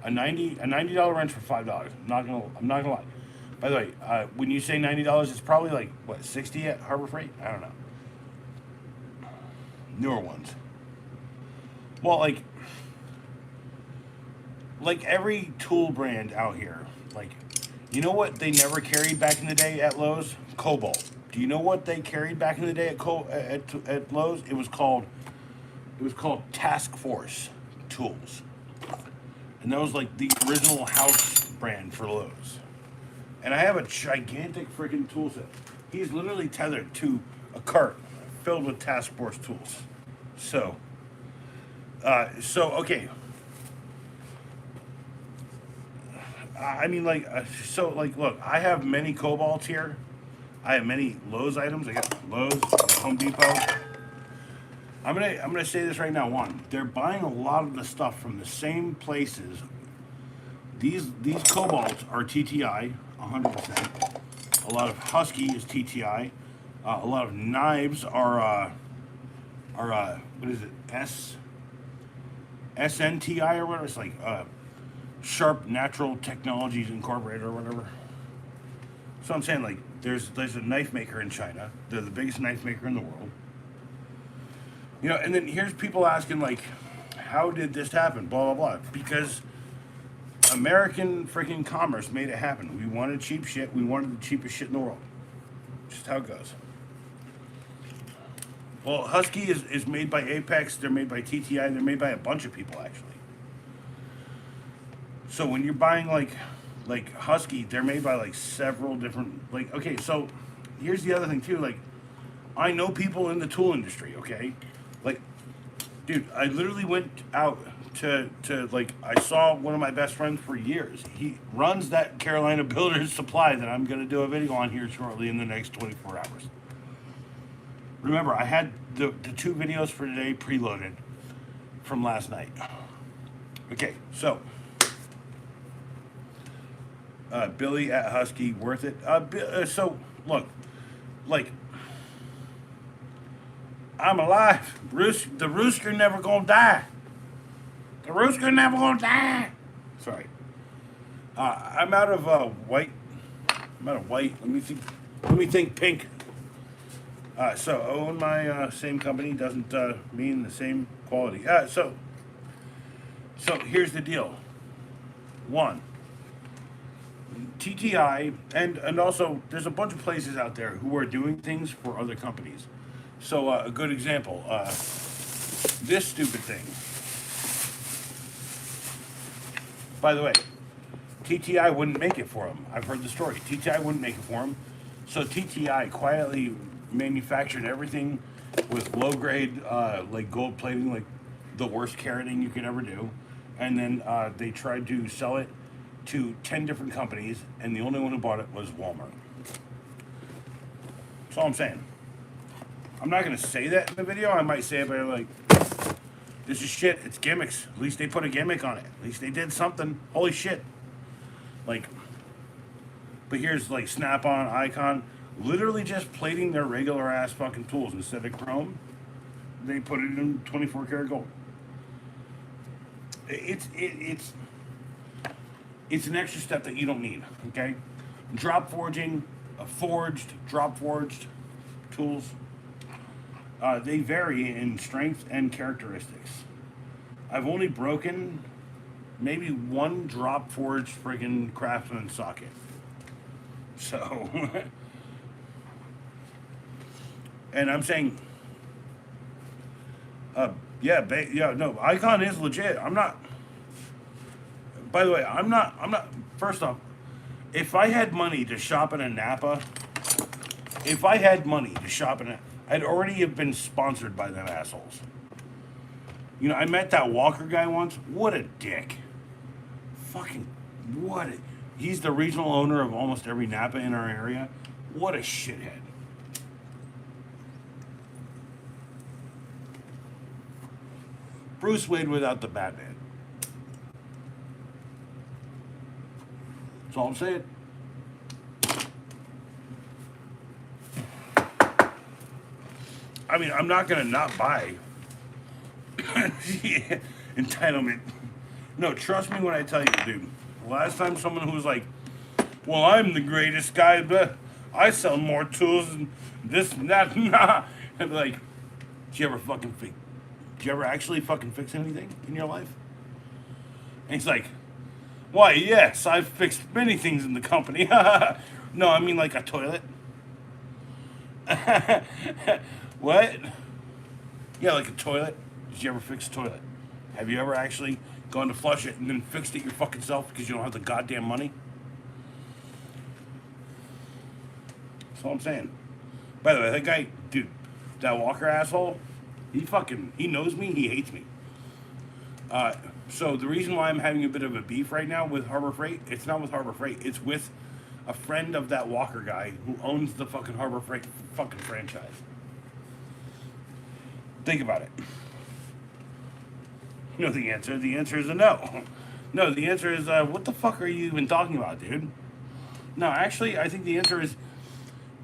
A $90 wrench for $5. I'm not gonna lie. By the way, when you say $90, it's probably like what 60 at Harbor Freight. I don't know. Newer ones. Well, like every tool brand out here, like, you know what they never carried back in the day at Lowe's? Cobalt. Do you know what they carried back in the day at Lowe's? It was called Task Force tools, and that was like the original house brand for Lowe's. And I have a gigantic freaking tool set. He's literally tethered to a cart filled with Task Force tools. So okay. I mean, look, I have many Cobalts here. I have many Lowe's items. I got Lowe's, I got Home Depot. I'm gonna say this right now. One, they're buying a lot of the stuff from the same places. These Cobalts are TTI, 100%. A lot of Husky is TTI. A lot of knives are what is it? SNTI or whatever. It's like Sharp Natural Technologies Incorporated or whatever. So I'm saying, like, there's a knife maker in China. They're the biggest knife maker in the world. You know, and then here's people asking, like, how did this happen? Blah, blah, blah. Because American freaking commerce made it happen. We wanted cheap shit. We wanted the cheapest shit in the world. Just how it goes. Well, Husky is made by Apex. They're made by TTI. They're made by a bunch of people, actually. So when you're buying, like Husky, they're made by like several different, like, okay, so here's the other thing too, like, I know people in the tool industry, okay? Like, dude, I literally went out to like, I saw one of my best friends for years. He runs that Carolina Builders Supply that I'm gonna do a video on here shortly in the next 24 hours. Remember, I had the 2 videos for today preloaded from last night. Okay, so Billy at Husky, worth it. So look, like, I'm alive. The rooster never gonna die. The rooster never gonna die. Sorry. I'm out of white. I'm out of white. Let me think pink. So own my same company doesn't mean the same quality. So here's the deal. One, TTI, and also there's a bunch of places out there who are doing things for other companies. So a good example, this stupid thing. By the way, TTI wouldn't make it for him. I've heard the story. TTI wouldn't make it for him. So TTI quietly manufactured everything with low grade, like gold plating, like the worst carroting you could ever do. And then they tried to sell it to 10 different companies, and the only one who bought it was Walmart. That's all I'm saying. I'm not going to say that in the video. I might say it, but like, this is shit. It's gimmicks. At least they put a gimmick on it. At least they did something. Holy shit. Like, But here's like Snap-on, Icon, literally just plating their regular ass fucking tools instead of chrome. They put it in 24 karat gold. It's an extra step that you don't need. Okay, drop forging, drop forged tools. They vary in strength and characteristics. I've only broken maybe one drop forged friggin' craftsman socket. So, and I'm saying, yeah, no, Icon is legit. I'm not. By the way, I'm not. First off, if I had money to shop in a Napa, if I had money to shop in a, I'd already have been sponsored by them assholes. You know, I met that Walker guy once. What a dick. Fucking, what a, he's the regional owner of almost every Napa in our area. What a shithead. Bruce Wayne without the Batman. That's all I'm saying. I mean, I'm not gonna not buy entitlement. No, trust me when I tell you, dude. Last time someone who was like, "Well, I'm the greatest guy, but I sell more tools and this and that," nah. I'd be like, "Did you ever fucking fix? Did you ever actually fucking fix anything in your life?" And he's like, "Why, yes, I've fixed many things in the company." No, I mean like a toilet. What? Yeah, like a toilet. Did you ever fix a toilet? Have you ever actually gone to flush it and then fixed it your fucking self because you don't have the goddamn money? That's all I'm saying. By the way, that guy, dude, that Walker asshole, he knows me, he hates me. So the reason why I'm having a bit of a beef right now with Harbor Freight, it's not with Harbor Freight, it's with a friend of that Walker guy who owns the fucking Harbor Freight fucking franchise. Think about it. You know the answer. The answer is a no. No, the answer is, what the fuck are you even talking about, dude? No, actually, I think the answer is,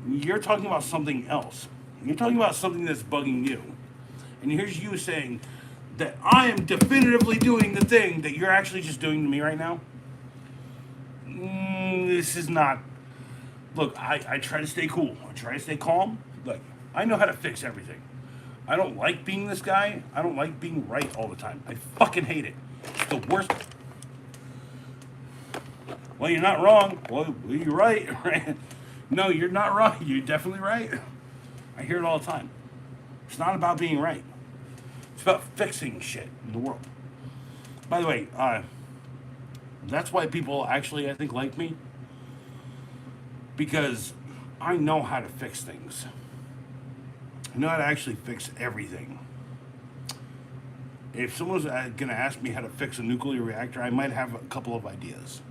you're talking about something else. You're talking about something that's bugging you. And here's you saying that I am definitively doing the thing that you're actually just doing to me right now. This is not. Look, I try to stay cool. I try to stay calm. Like, I know how to fix everything. I don't like being this guy. I don't like being right all the time. I fucking hate it. It's the worst. Well, you're not wrong. Well, you're right. Right? No, you're not wrong. You're definitely right. I hear it all the time. It's not about being right. It's about fixing shit in the world. By the way, that's why people actually, I think, like me. Because I know how to fix things. I know how to actually fix everything. If someone's going to ask me how to fix a nuclear reactor, I might have a couple of ideas.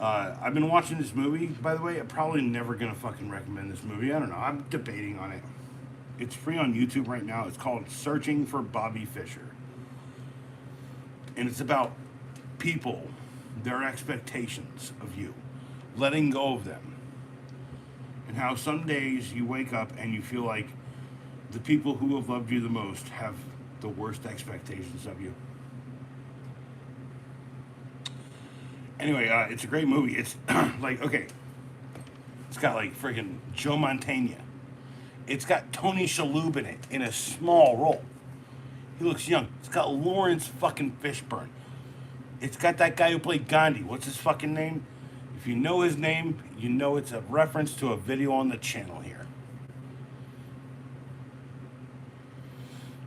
I've been watching this movie, by the way. I'm probably never going to fucking recommend this movie. I don't know. I'm debating on it. It's free on YouTube right now. It's called Searching for Bobby Fischer. And it's about people, their expectations of you, letting go of them. And how some days you wake up and you feel like the people who have loved you the most have the worst expectations of you. Anyway, it's a great movie. It's like, okay, it's got like friggin' Joe Mantegna. It's got Tony Shalhoub in it in a small role. He looks young. It's got Lawrence fucking Fishburne. It's got that guy who played Gandhi. What's his fucking name? If you know his name, you know it's a reference to a video on the channel here.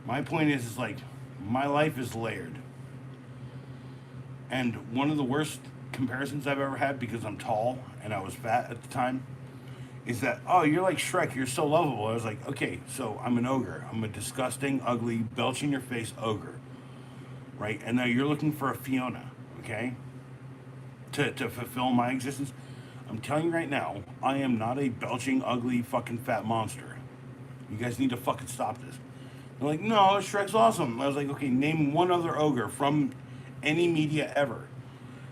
My point is like, my life is layered. And one of the worst comparisons I've ever had, because I'm tall and I was fat at the time, is that, oh, you're like Shrek, you're so lovable. I was like, okay, so I'm an ogre. I'm a disgusting, ugly, belch in your face ogre. Right? And now you're looking for a Fiona, okay? To fulfill my existence. I'm telling you right now, I am not a belching, ugly, fucking fat monster. You guys need to fucking stop this. They're like, no, Shrek's awesome. I was like, okay, name one other ogre from any media ever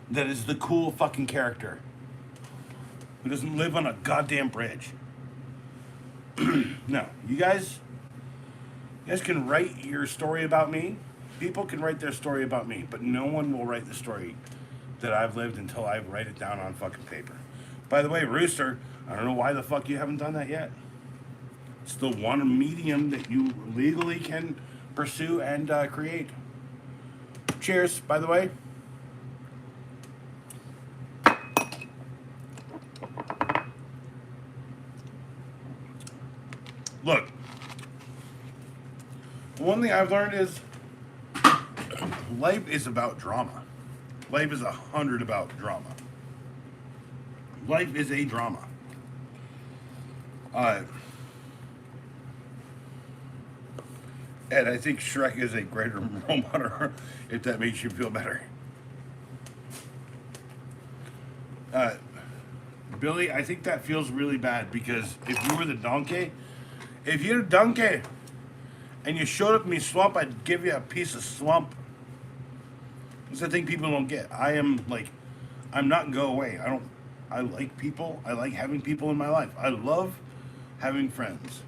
that is the cool fucking character. who doesn't live on a goddamn bridge. No, you guys can write your story about me. People can write their story about me, but no one will write the story that I've lived until I write it down on fucking paper. By the way, Rooster, I don't know why the fuck you haven't done that yet. It's the one medium that you legally can pursue and create. Cheers, by the way. Look, one thing I've learned is life is about drama. Life is 100 about drama. Life is a drama. Ed, I think Shrek is a greater role model, if that makes you feel better. Billy, I think that feels really bad because if you were the donkey, if you're a donkey and you showed up in me swamp, I'd give you a piece of swamp. That's the thing people don't get. I'm not go away. I like people. I like having people in my life. I love having friends.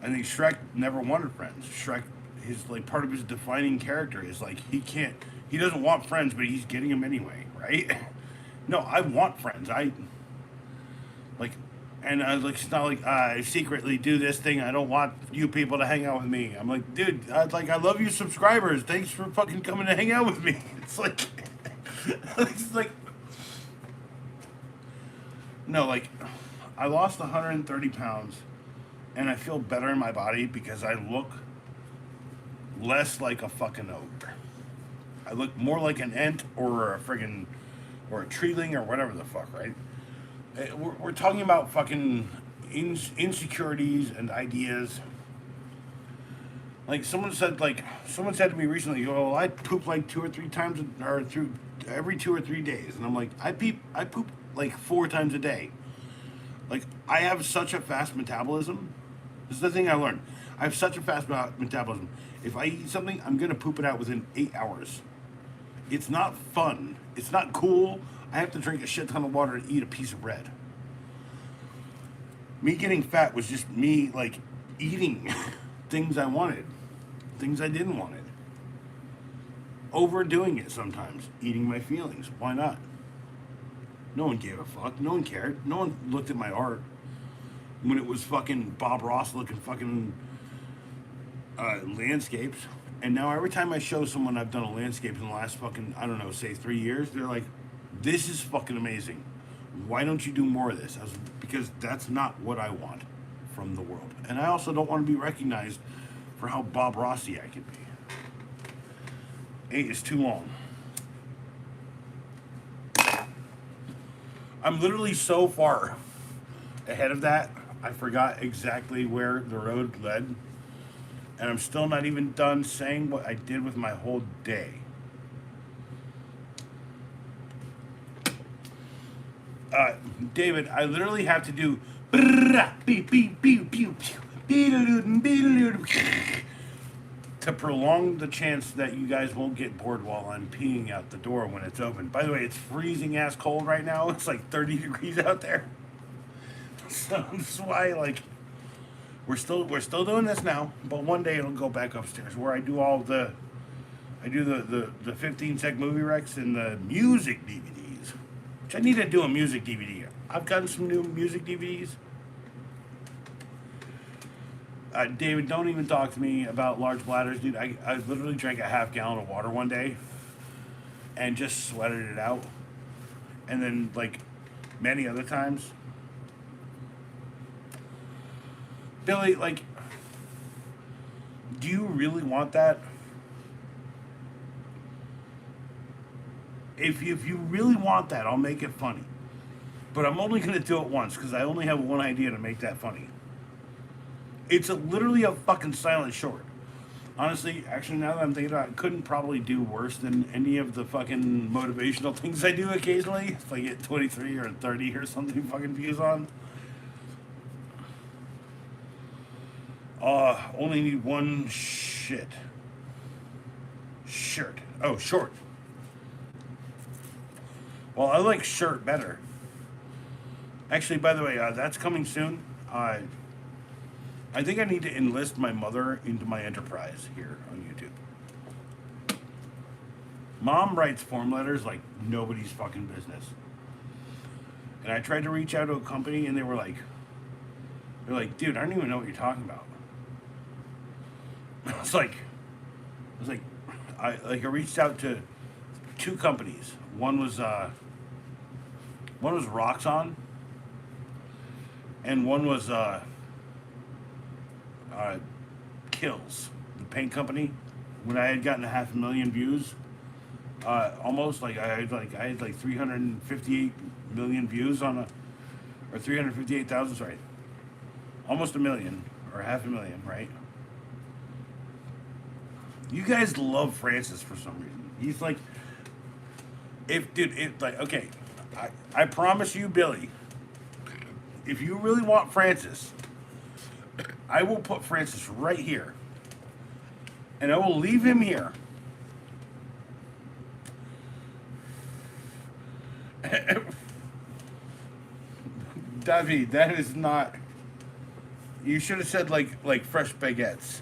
I think Shrek never wanted friends. Shrek, his like part of his defining character is like he doesn't want friends, but he's getting them anyway, right? No, I want friends. It's not like I secretly do this thing. I don't want you people to hang out with me. I'm like, dude, I love you subscribers. Thanks for fucking coming to hang out with me. It's like, it's like, no, like, I lost 130 pounds, and I feel better in my body because I look less like a fucking ogre. I look more like an ant or a friggin' or a treeling or whatever the fuck, right? We're talking about fucking insecurities and ideas. Like someone said to me recently, well, I poop like 2 or 3 times or through every 2 or 3 days, and I'm like, I poop like 4 times a day. Like I have such a fast metabolism. This is the thing I learned. I have such a fast metabolism. If I eat something, I'm gonna poop it out within 8 hours. It's not fun. It's not cool. I have to drink a shit ton of water and eat a piece of bread. Me getting fat was just me like eating things I wanted, things I didn't want. Overdoing it sometimes, eating my feelings. Why not? No one gave a fuck. No one cared. No one looked at my art when it was fucking Bob Ross looking fucking landscapes. And now every time I show someone I've done a landscape in the last fucking, I don't know, say 3 years, they're like, this is fucking amazing. Why don't you do more of this? Because that's not what I want from the world. And I also don't want to be recognized for how Bob Rossy I can be. 8 is too long. I'm literally so far ahead of that, I forgot exactly where the road led. And I'm still not even done saying what I did with my whole day. David, I literally have to do to prolong the chance that you guys won't get bored while I'm peeing out the door when it's open. By the way, it's freezing ass cold right now. It's like 30 degrees out there. So this is why, like, we're still doing this now, but one day it'll go back upstairs where I do the 15-sec movie recs and the music DVDs. Which I need to do a music DVD. I've gotten some new music DVDs. David, don't even talk to me about large bladders, dude. I literally drank a half gallon of water one day and just sweated it out. And then, like, many other times. Billy, like, do you really want that? If you really want that, I'll make it funny. But I'm only going to do it once because I only have one idea to make that funny. It's literally a fucking silent short. Honestly, actually, now that I'm thinking about it, I couldn't probably do worse than any of the fucking motivational things I do occasionally. If I get 23 or 30 or something fucking views on. Only need one shirt. Oh, short. Well, I like shirt better. Actually, by the way, that's coming soon. I think I need to enlist my mother into my enterprise here on YouTube. Mom writes form letters like nobody's fucking business. And I tried to reach out to a company, and they're like, dude, I don't even know what you're talking about. I reached out to two companies. One was Roxxon, and one was Kills, the paint company. When I had gotten 500,000 views, almost I had like 358 million views on or 358,000, sorry, almost a million or 500,000, right? You guys love Francis for some reason. He's like, okay, I promise you, Billy, if you really want Francis, I will put Francis right here, and I will leave him here. David, that is not. You should have said like fresh baguettes.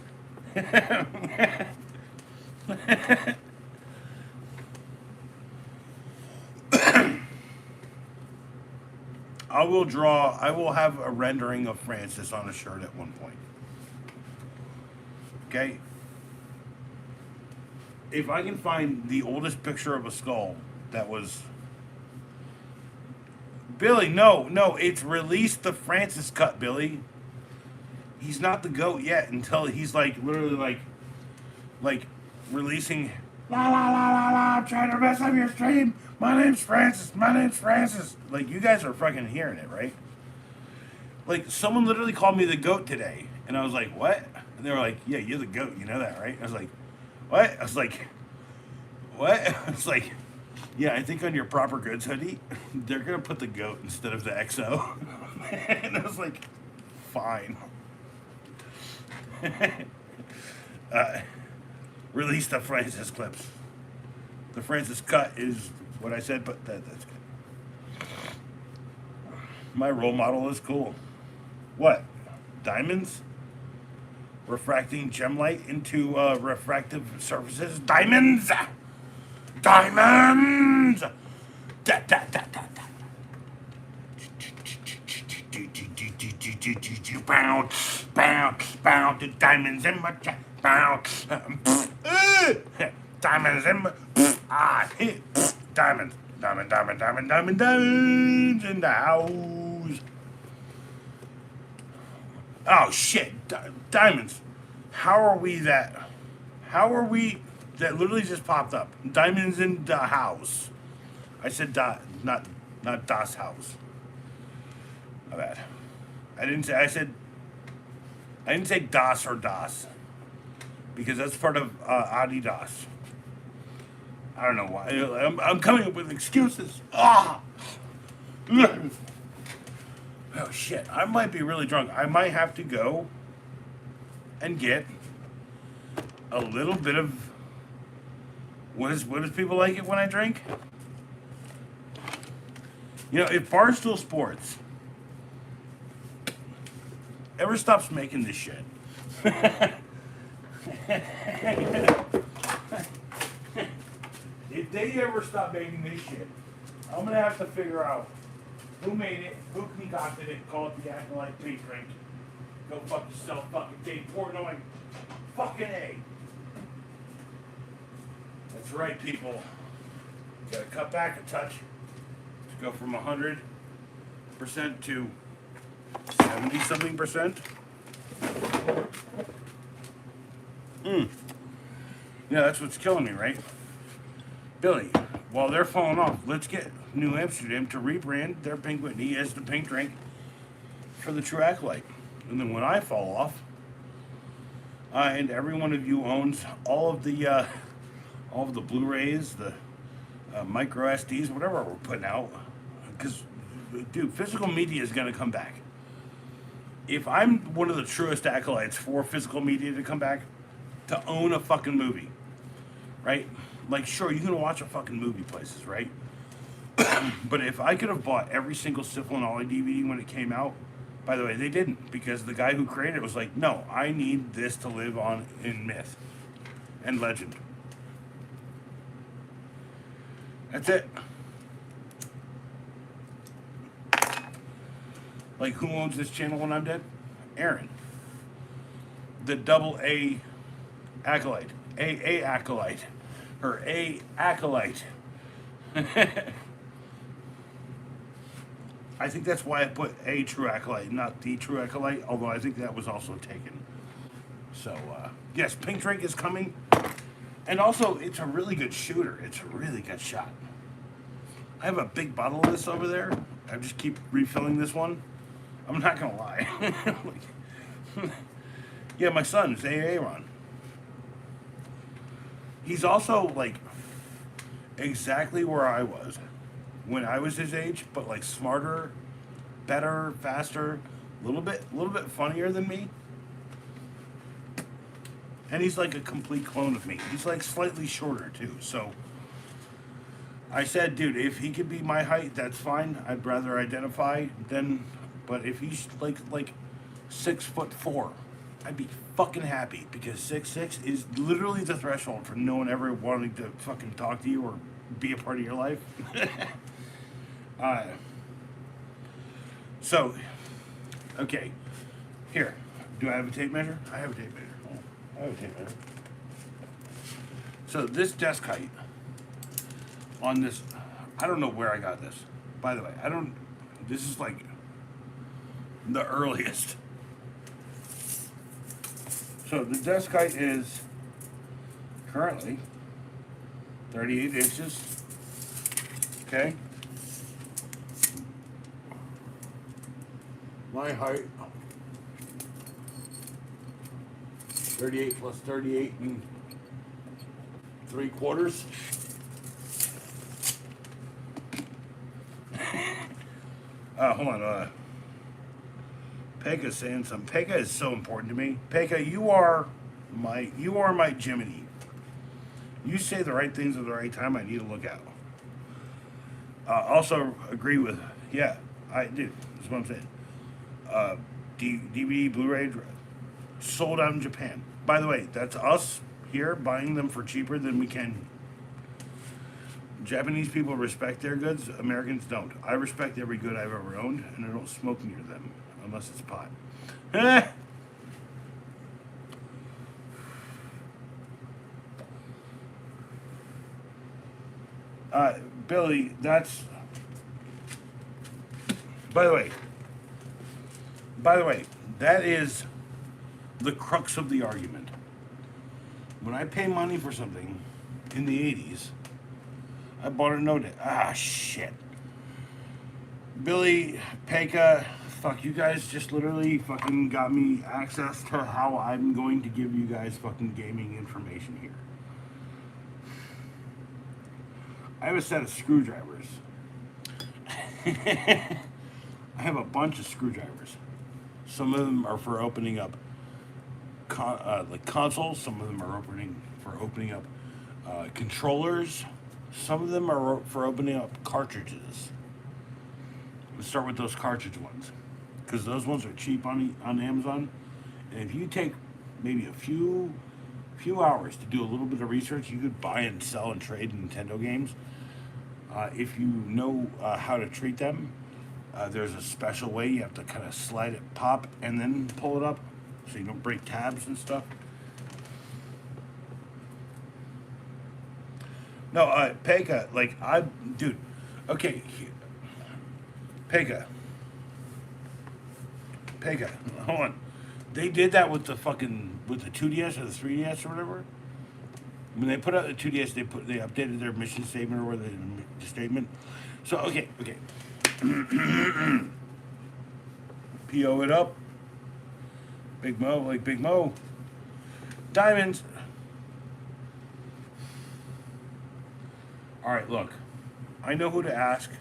I will have a rendering of Francis on a shirt at one point. Okay? If I can find the oldest picture of a skull that was. Billy, no, it's release the Francis cut, Billy. He's not the GOAT yet until he's literally releasing. La la la la la, I'm trying to mess up your stream. My name's Francis. Like, you guys are fucking hearing it, right? Like, someone literally called me the GOAT today. And I was like, what? And they were like, yeah, you're the GOAT. You know that, right? I was like, what? I was like, what? I was like, yeah, I think on your proper goods hoodie, they're going to put the GOAT instead of the XO. And I was like, fine. Release the Francis clips. The Francis cut is what I said, but that's good. My role model is cool. What? Diamonds? Refracting gem light into refractive surfaces? Diamonds! Diamonds! Da, da, da, da, da. Bounce, bounce, bounce, diamonds in my jacket. Bounce, diamonds in my diamonds, diamonds in the house. Oh shit, diamonds. How are we that literally just popped up? Diamonds in the house. I said not Das house. My bad. I didn't say Das or Das, because that's part of Adidas. I don't know why. I'm coming up with excuses. Ah! Oh shit! I might be really drunk. I might have to go and get a little bit of what does people like it when I drink? You know, if Barstool Sports ever stops making this shit. If they ever stop making this shit, I'm gonna have to figure out who made it, who concocted it, call it the Acolyte Pink Drink. Go fuck yourself, fucking Dave Portnoy. Fucking A. That's right, people. Gotta cut back a touch to go from 100% to 70-something%. Yeah, that's what's killing me, right? Billy, while they're falling off, let's get New Amsterdam to rebrand their Pink Whitney as the pink drink for the True Acolyte. And then when I fall off, and every one of you owns all of the Blu-rays, the micro SDs, whatever we're putting out, because, dude, physical media is going to come back. If I'm one of the truest acolytes for physical media to come back, to own a fucking movie, right? Like, sure, you can watch a fucking movie places, right? But if I could have bought every single Syphil and Ollie DVD when it came out, by the way, they didn't, because the guy who created it was like, no, I need this to live on in myth and legend. That's it. Like, who owns this channel when I'm dead? Aaron. The double A acolyte. A acolyte. Or A acolyte. I think that's why I put A true acolyte, not the true acolyte, although I think that was also taken. So, yes, Pink Drink is coming. And also, it's a really good shooter. It's a really good shot. I have a big bottle of this over there. I just keep refilling this one. I'm not gonna lie. Yeah, my son is Aaron. He's also like exactly where I was when I was his age, but like smarter, better, faster, a little bit funnier than me. And he's like a complete clone of me. He's like slightly shorter too. So I said, dude, if he could be my height, that's fine. I'd rather identify than, but if he's like 6'4", I'd be fucking happy, because 6'6" is literally the threshold for no one ever wanting to fucking talk to you or be a part of your life. So, okay, here. Do I have a tape measure? I have a tape measure. I have a tape measure. So this desk height on this, I don't know where I got this. By the way, this is like the earliest. So the desk height is currently 38 inches. Okay. My height, 38 plus 38 and 3/4. Hold on. Pekka's saying something. Pekka is so important to me. Pekka, you are my Jiminy. You say the right things at the right time. I need to look out. Also agree with, yeah, I do. That's what I'm saying. DVD, Blu-ray, sold out in Japan. By the way, that's us here buying them for cheaper than we can. Japanese people respect their goods. Americans don't. I respect every good I've ever owned, and I don't smoke near them unless it's pot. Billy, that's. By the way, that is the crux of the argument. When I pay money for something in the 80s, I bought a note. Shit. Billy, Pekka, fuck, you guys just literally fucking got me access to how I'm going to give you guys fucking gaming information here. I have a set of screwdrivers. I have a bunch of screwdrivers. Some of them are for opening up like consoles. Some of them are for opening up controllers. Some of them are for opening up cartridges. Let's start with those cartridge ones, because those ones are cheap on Amazon. And if you take maybe a few hours to do a little bit of research, you could buy and sell and trade Nintendo games. If you know how to treat them, there's a special way. You have to kind of slide it, pop, and then pull it up, so you don't break tabs and stuff. No, Pekka, dude, okay, Pekka, hold on. They did that with the 2DS or the 3DS or whatever. When they put out the 2DS, they updated their mission statement or the statement. So okay. PO it up. Big Mo, like Big Mo. Diamonds. All right, look. I know who to ask.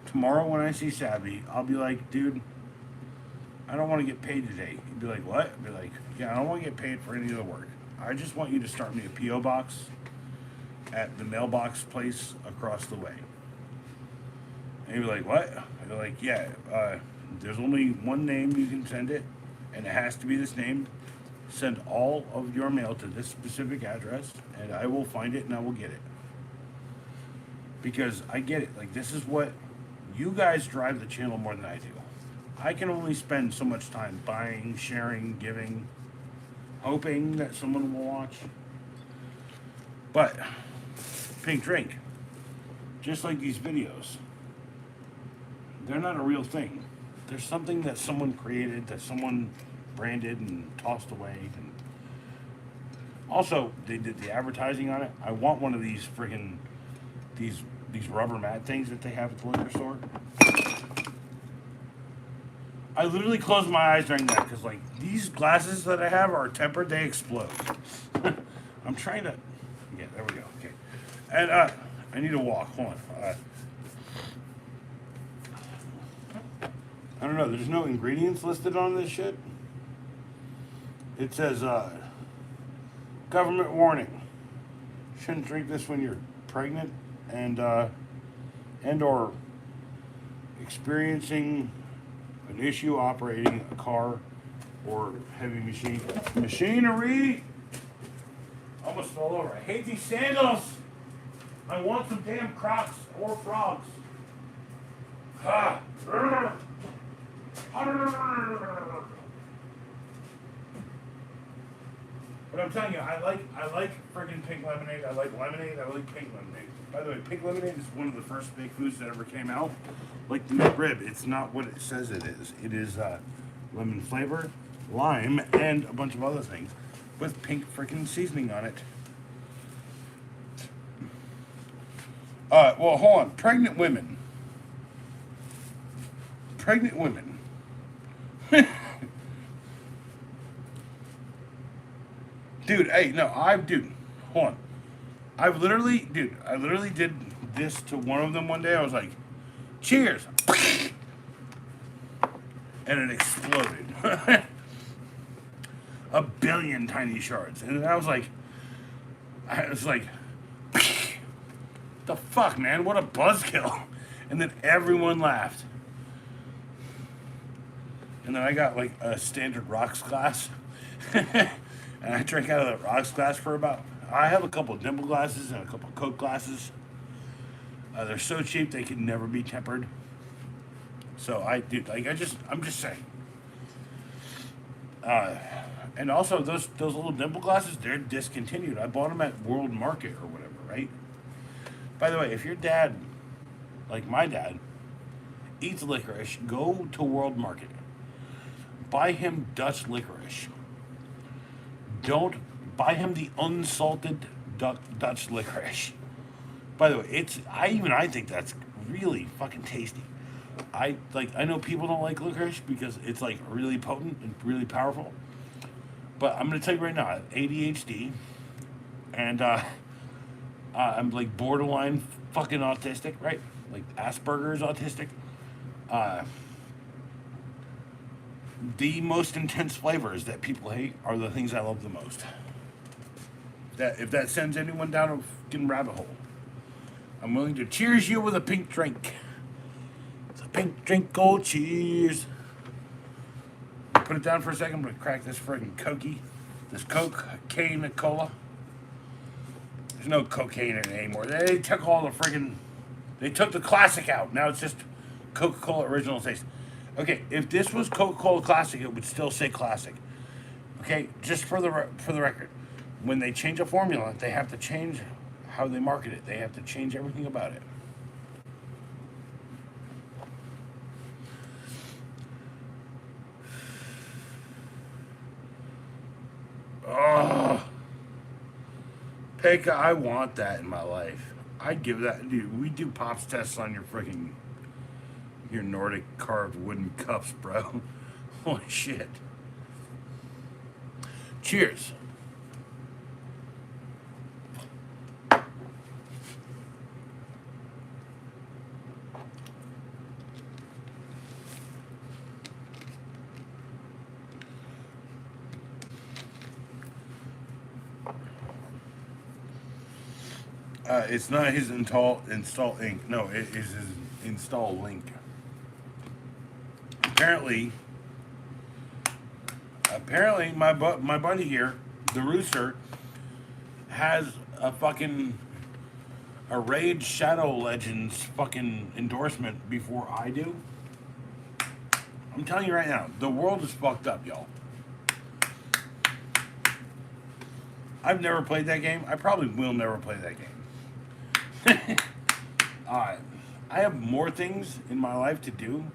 Tomorrow when I see Savvy, I'll be like, dude, I don't want to get paid today. He'd be like, what? I'd be like, yeah, I don't want to get paid for any of the work. I just want you to start me a P.O. box at the mailbox place across the way. And you're like, what? They're like, yeah, there's only one name you can send it, and it has to be this name. Send all of your mail to this specific address, and I will find it and I will get it. Because I get it. Like, this is what you guys drive the channel more than I do. I can only spend so much time buying, sharing, giving, hoping that someone will watch. But, Pink Drink, just like these videos, they're not a real thing. There's something that someone created, that someone branded and tossed away. And also, they did the advertising on it. I want one of these friggin' these rubber mat things that they have at the liquor store. I literally close my eyes during that because, like, these glasses that I have are tempered; they explode. I'm trying to. Yeah, there we go. Okay, and I need to walk. Hold on. I don't know. There's no ingredients listed on this shit. It says, government warning. Shouldn't drink this when you're pregnant and or experiencing an issue operating a car or heavy machinery. Almost fell over. I hate these sandals. I want some damn Crocs or frogs. Ah. But I'm telling you, I like friggin' pink lemonade. I like lemonade. I like pink lemonade. By the way, pink lemonade is one of the first baked foods that ever came out. Like the McRib, it's not what it says it is. It is lemon flavor, lime, and a bunch of other things with pink freaking seasoning on it. Well, hold on. Pregnant women. Dude, hey, no, hold on. I literally did this to one of them one day. I was like, cheers. And it exploded. A billion tiny shards. And I was like, the fuck, man? What a buzzkill. And then everyone laughed. And then I got like a standard rocks glass. And I drank out of that rocks glass for about. I have a couple of dimple glasses and a couple of Coke glasses. They're so cheap they can never be tempered. So I'm just saying. And also those little dimple glasses, they're discontinued. I bought them at World Market or whatever, right? By the way, if your dad, like my dad, eats licorice, go to World Market. Buy him Dutch licorice. Don't buy him the unsalted Dutch licorice. By the way, I think that's really fucking tasty. I know people don't like licorice because it's like really potent and really powerful. But I'm gonna tell you right now, I have ADHD, and I'm like borderline fucking autistic, right? Like Asperger's autistic. The most intense flavors that people hate are the things I love the most. If that sends anyone down a fucking rabbit hole, I'm willing to cheers you with a pink drink. It's a pink drink, gold cheers. Put it down for a second. I'm gonna crack this friggin' Cokey. This cocaine cola. There's no cocaine in it anymore. They took all the friggin'. They took the classic out. Now it's just Coca-Cola original taste. Okay, if this was Coca-Cola Classic, it would still say Classic. Okay, just for the record, when they change a formula, they have to change how they market it. They have to change everything about it. Oh, Pekka, I want that in my life. I'd give that, dude. We do pops tests on your Nordic carved wooden cups, bro. Holy shit. Cheers. It's not his install ink. No, it is his install link. Apparently, my buddy here, the Rooster, has a Raid Shadow Legends fucking endorsement before I do. I'm telling you right now, the world is fucked up, y'all. I've never played that game. I probably will never play that game. I have more things in my life to do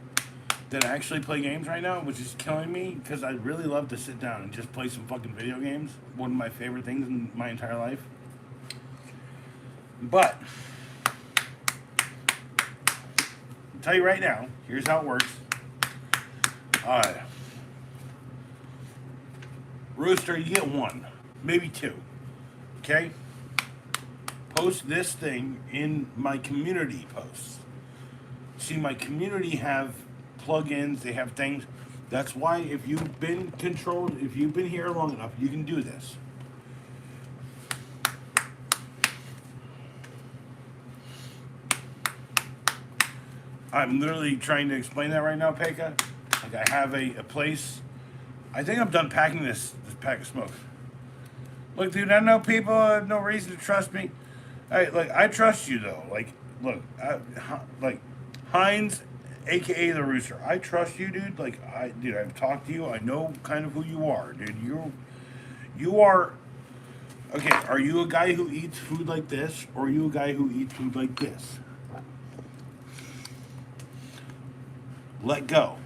than actually play games right now, which is killing me because I'd really love to sit down and just play some fucking video games. One of my favorite things in my entire life. But I'll tell you right now, here's how it works. Rooster, you get one, maybe two. Okay? Post this thing in my community posts. See, my community have plugins, they have things. That's why if you've been here long enough, you can do this. I'm literally trying to explain that right now, Pekka. Like I have a place. I think I'm done packing this pack of smokes. Look, dude, I know people have no reason to trust me. I trust you though. Like Heinz, aka the Rooster. I trust you, dude. I've talked to you. I know kind of who you are, dude. You are. Okay, are you a guy who eats food like this, or are you a guy who eats food like this? Let go.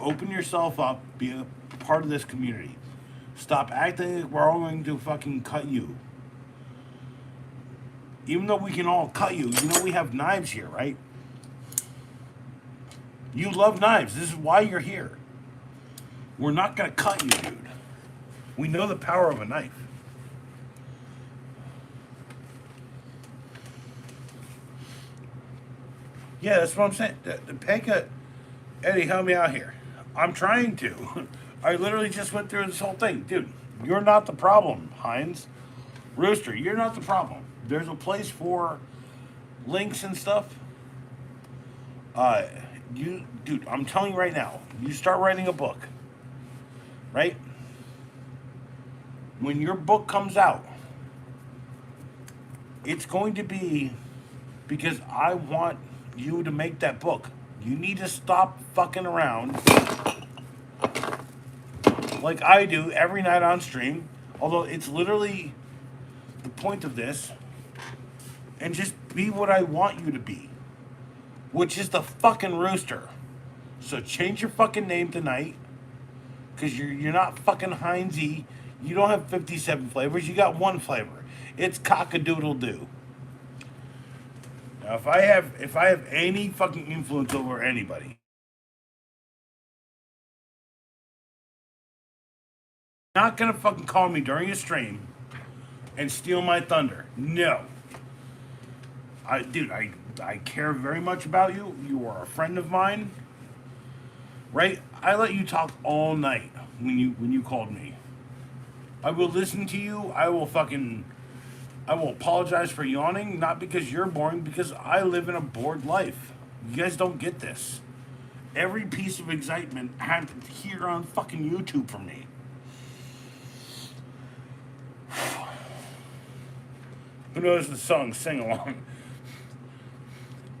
Open yourself up. Be a part of this community. Stop acting like we're all going to fucking cut you. Even though we can all cut you, you know we have knives here, right? You love knives. This is why you're here. We're not going to cut you, dude. We know the power of a knife. Yeah, that's what I'm saying. Pekka, Eddie, help me out here. I'm trying to. I literally just went through this whole thing. Dude, you're not the problem, Heinz. Rooster, you're not the problem. There's a place for links and stuff. Dude, I'm telling you right now, you start writing a book, right? When your book comes out, it's going to be because I want you to make that book. You need to stop fucking around like I do every night on stream, although it's literally the point of this, and just be what I want you to be, which is the fucking Rooster. So change your fucking name tonight, because you're not fucking Heinzy. You don't have 57 flavors. You got one flavor. It's cock-a-doodle-doo. Now, if I have any fucking influence over anybody, not gonna fucking call me during a stream and steal my thunder. No. I care very much about you. You are a friend of mine. Right? I let you talk all night when you called me. I will listen to you. I will apologize for yawning, not because you're boring, because I live in a bored life. You guys don't get this. Every piece of excitement happened here on fucking YouTube for me. Who knows the song? Sing along.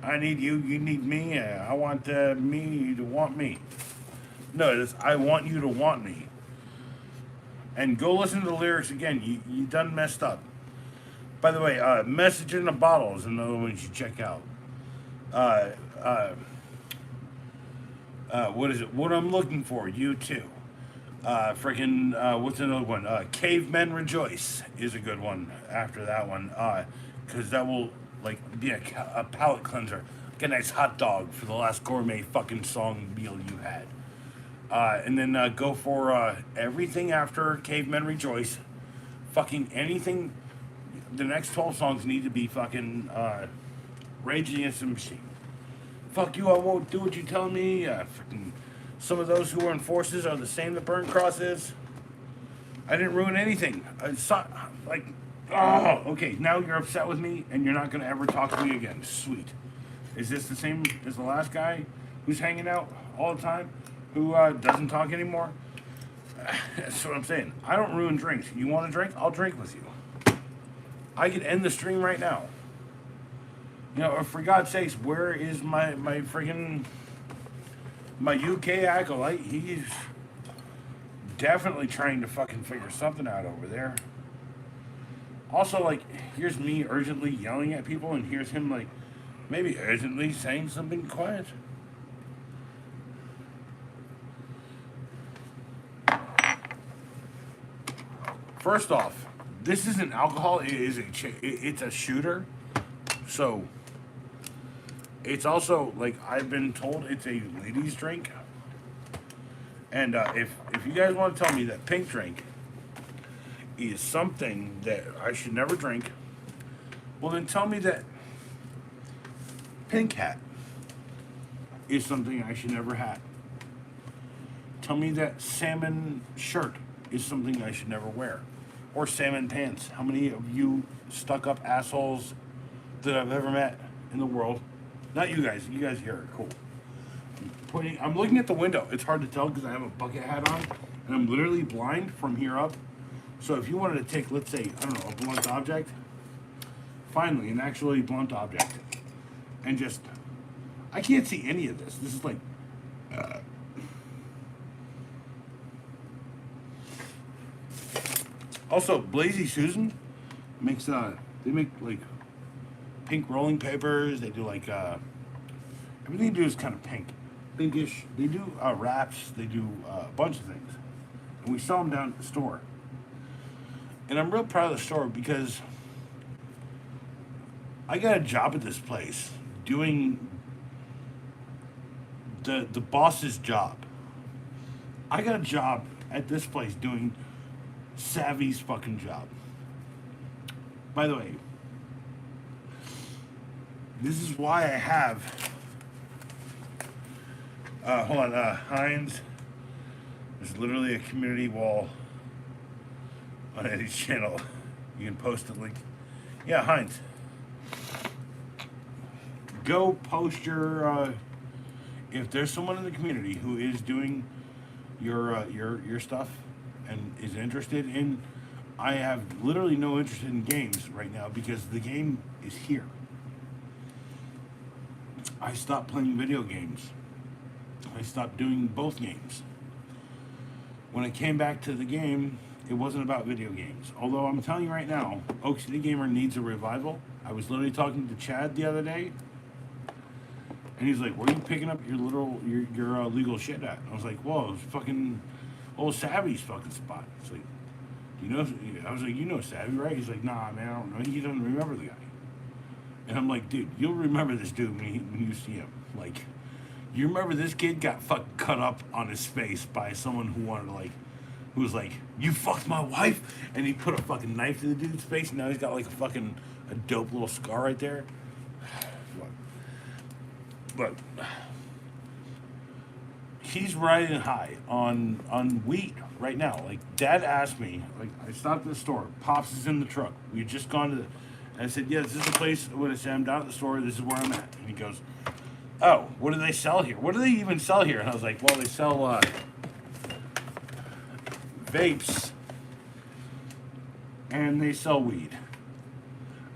I need you, you need me. I want me to want me. No, it's I want you to want me. And go listen to the lyrics again. You done messed up. By the way, Message in a Bottle is another one you should check out. What is it? What I'm Looking For, You Too. What's another one? Cavemen Rejoice is a good one after that one. Because that will, be a palate cleanser. Like a nice hot dog for the last gourmet fucking song meal you had. And then go for everything after Cavemen Rejoice. Fucking anything. The next 12 songs need to be fucking Rage Against the Machine. Fuck you, I won't do what you tell me. Freaking some of those who are in forces are the same that Burn Cross is. I didn't ruin anything. I saw, okay, now you're upset with me and you're not going to ever talk to me again. Sweet. Is this the same as the last guy who's hanging out all the time, who doesn't talk anymore? That's what I'm saying. I don't ruin drinks. You want a drink? I'll drink with you. I could end the stream right now. You know, for God's sakes, where is my freaking my UK acolyte? He's definitely trying to fucking figure something out over there. Also, like, here's me urgently yelling at people, and here's him, like, maybe urgently saying something quiet. First off, this isn't alcohol. It is it's a shooter. So, it's also, like, I've been told it's a ladies' drink. And if you guys want to tell me that pink drink is something that I should never drink, well, then tell me that pink hat is something I should never have. Tell me that salmon shirt is something I should never wear. Or salmon pants. How many of you stuck-up assholes that I've ever met in the world? Not you guys. You guys here are cool. I'm looking at the window. It's hard to tell because I have a bucket hat on, and I'm literally blind from here up. So if you wanted to take, let's say, I don't know, a blunt object, finally, an actually blunt object, and just, I can't see any of this. This is like, also, Blazy Susan makes, they make like pink rolling papers. They do like, everything they do is kind of pink. Pinkish. They do wraps. They do a bunch of things. And we saw them down at the store. And I'm real proud of the store because I got a job at this place doing the boss's job. I got a job at this place doing Savvy's fucking job. By the way, this is why I have hold on, Heinz. There's literally a community wall on Eddie's channel. You can post a link. Yeah, Heinz. Go post your if there's someone in the community who is doing your stuff and is interested in. I have literally no interest in games right now because the game is here. I stopped playing video games. I stopped doing both games. When I came back to the game, it wasn't about video games. Although I'm telling you right now, Oak City Gamer needs a revival. I was literally talking to Chad the other day, and he's like, "Where are you picking up your legal shit at?" I was like, "Whoa, it's fucking old Savvy's fucking spot." It's like, "Do you know?" I was like, "You know Savvy, right?" He's like, "Nah, man, I don't know. He doesn't remember the guy." And I'm like, "Dude, you'll remember this dude when you see him. Like, you remember this kid got fucking cut up on his face by someone who wanted to, like, who was like, 'You fucked my wife,' and he put a fucking knife to the dude's face, and now he's got like a dope little scar right there." But he's riding high on weed right now. Like, Dad asked me, like, I stopped at the store. Pops is in the truck. We had just gone to and I said, "Yeah, this is the place." When I said, "I'm down at the store. This is where I'm at." And he goes, "Oh, what do they sell here? What do they even sell here?" And I was like, "Well, they sell vapes and they sell weed."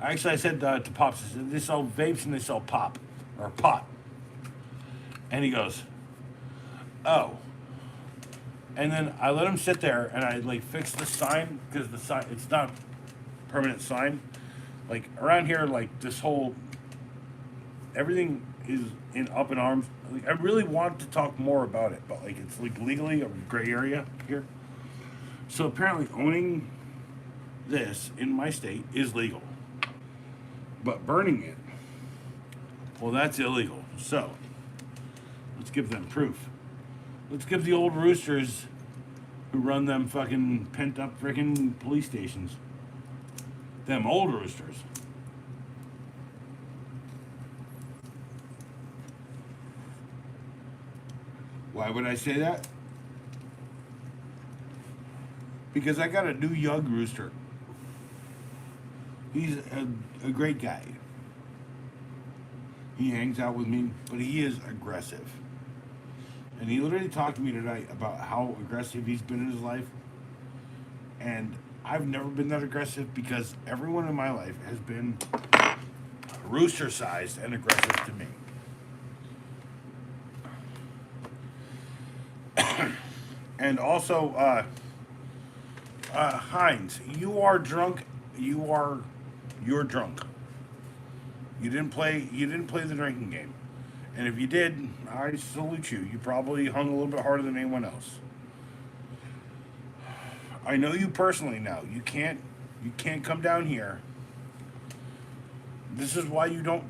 Actually, I said to Pops, I said, "They sell vapes and they sell pop or pot." And he goes, "Oh." And then I let him sit there and I like fixed the sign because the sign, it's not a permanent sign. Like around here, like this whole everything is up in arms. Like, I really want to talk more about it, but like it's like legally a gray area here. So apparently owning this in my state is legal. But burning it, well, that's illegal. So let's give them proof. Let's give the old roosters who run them fucking pent up freaking police stations. Them old roosters. Why would I say that? Because I got a new young rooster. He's a great guy. He hangs out with me, but he is aggressive. And he literally talked to me tonight about how aggressive he's been in his life. And I've never been that aggressive because everyone in my life has been rooster sized and aggressive to me. And also, Heinz, you are drunk. You're drunk. You didn't play. You didn't play the drinking game. And if you did, I salute you. You probably hung a little bit harder than anyone else. I know you personally now. You can't come down here. This is why you don't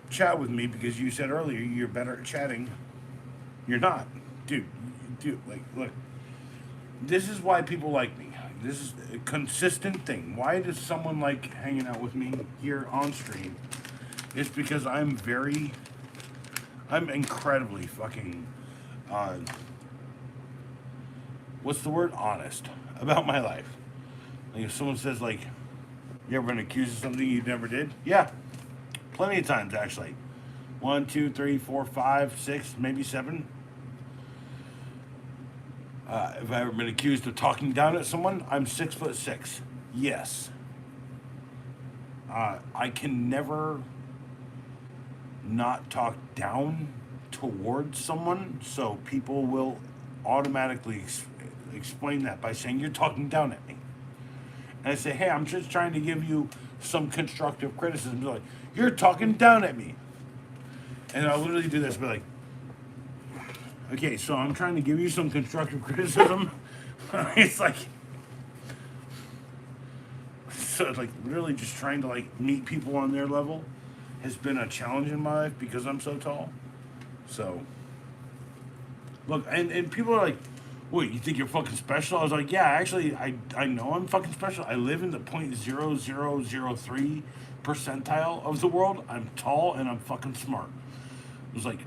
chat with me because you said earlier you're better at chatting. You're not. Dude, like look. This is why people like me. This is a consistent thing. Why does someone like hanging out with me here on stream? It's because I'm incredibly fucking, what's the word? Honest about my life. Like if someone says like, you ever been accused of something you never did? Yeah, plenty of times actually. 1, 2, 3, 4, 5, 6, maybe 7. Have I ever been accused of talking down at someone? I'm 6'6". Yes. I can never not talk down towards someone, so people will automatically explain that by saying you're talking down at me. And I say, hey, I'm just trying to give you some constructive criticism. They're like, you're talking down at me. And I'll literally do this, be like, okay, so I'm trying to give you some constructive criticism. It's like, so it's like really just trying to like meet people on their level has been a challenge in my life because I'm so tall. So, look, and people are like, wait, you think you're fucking special? I was like, yeah, actually, I know I'm fucking special. I live in the 0.0003 percentile of the world. I'm tall and I'm fucking smart. It was like,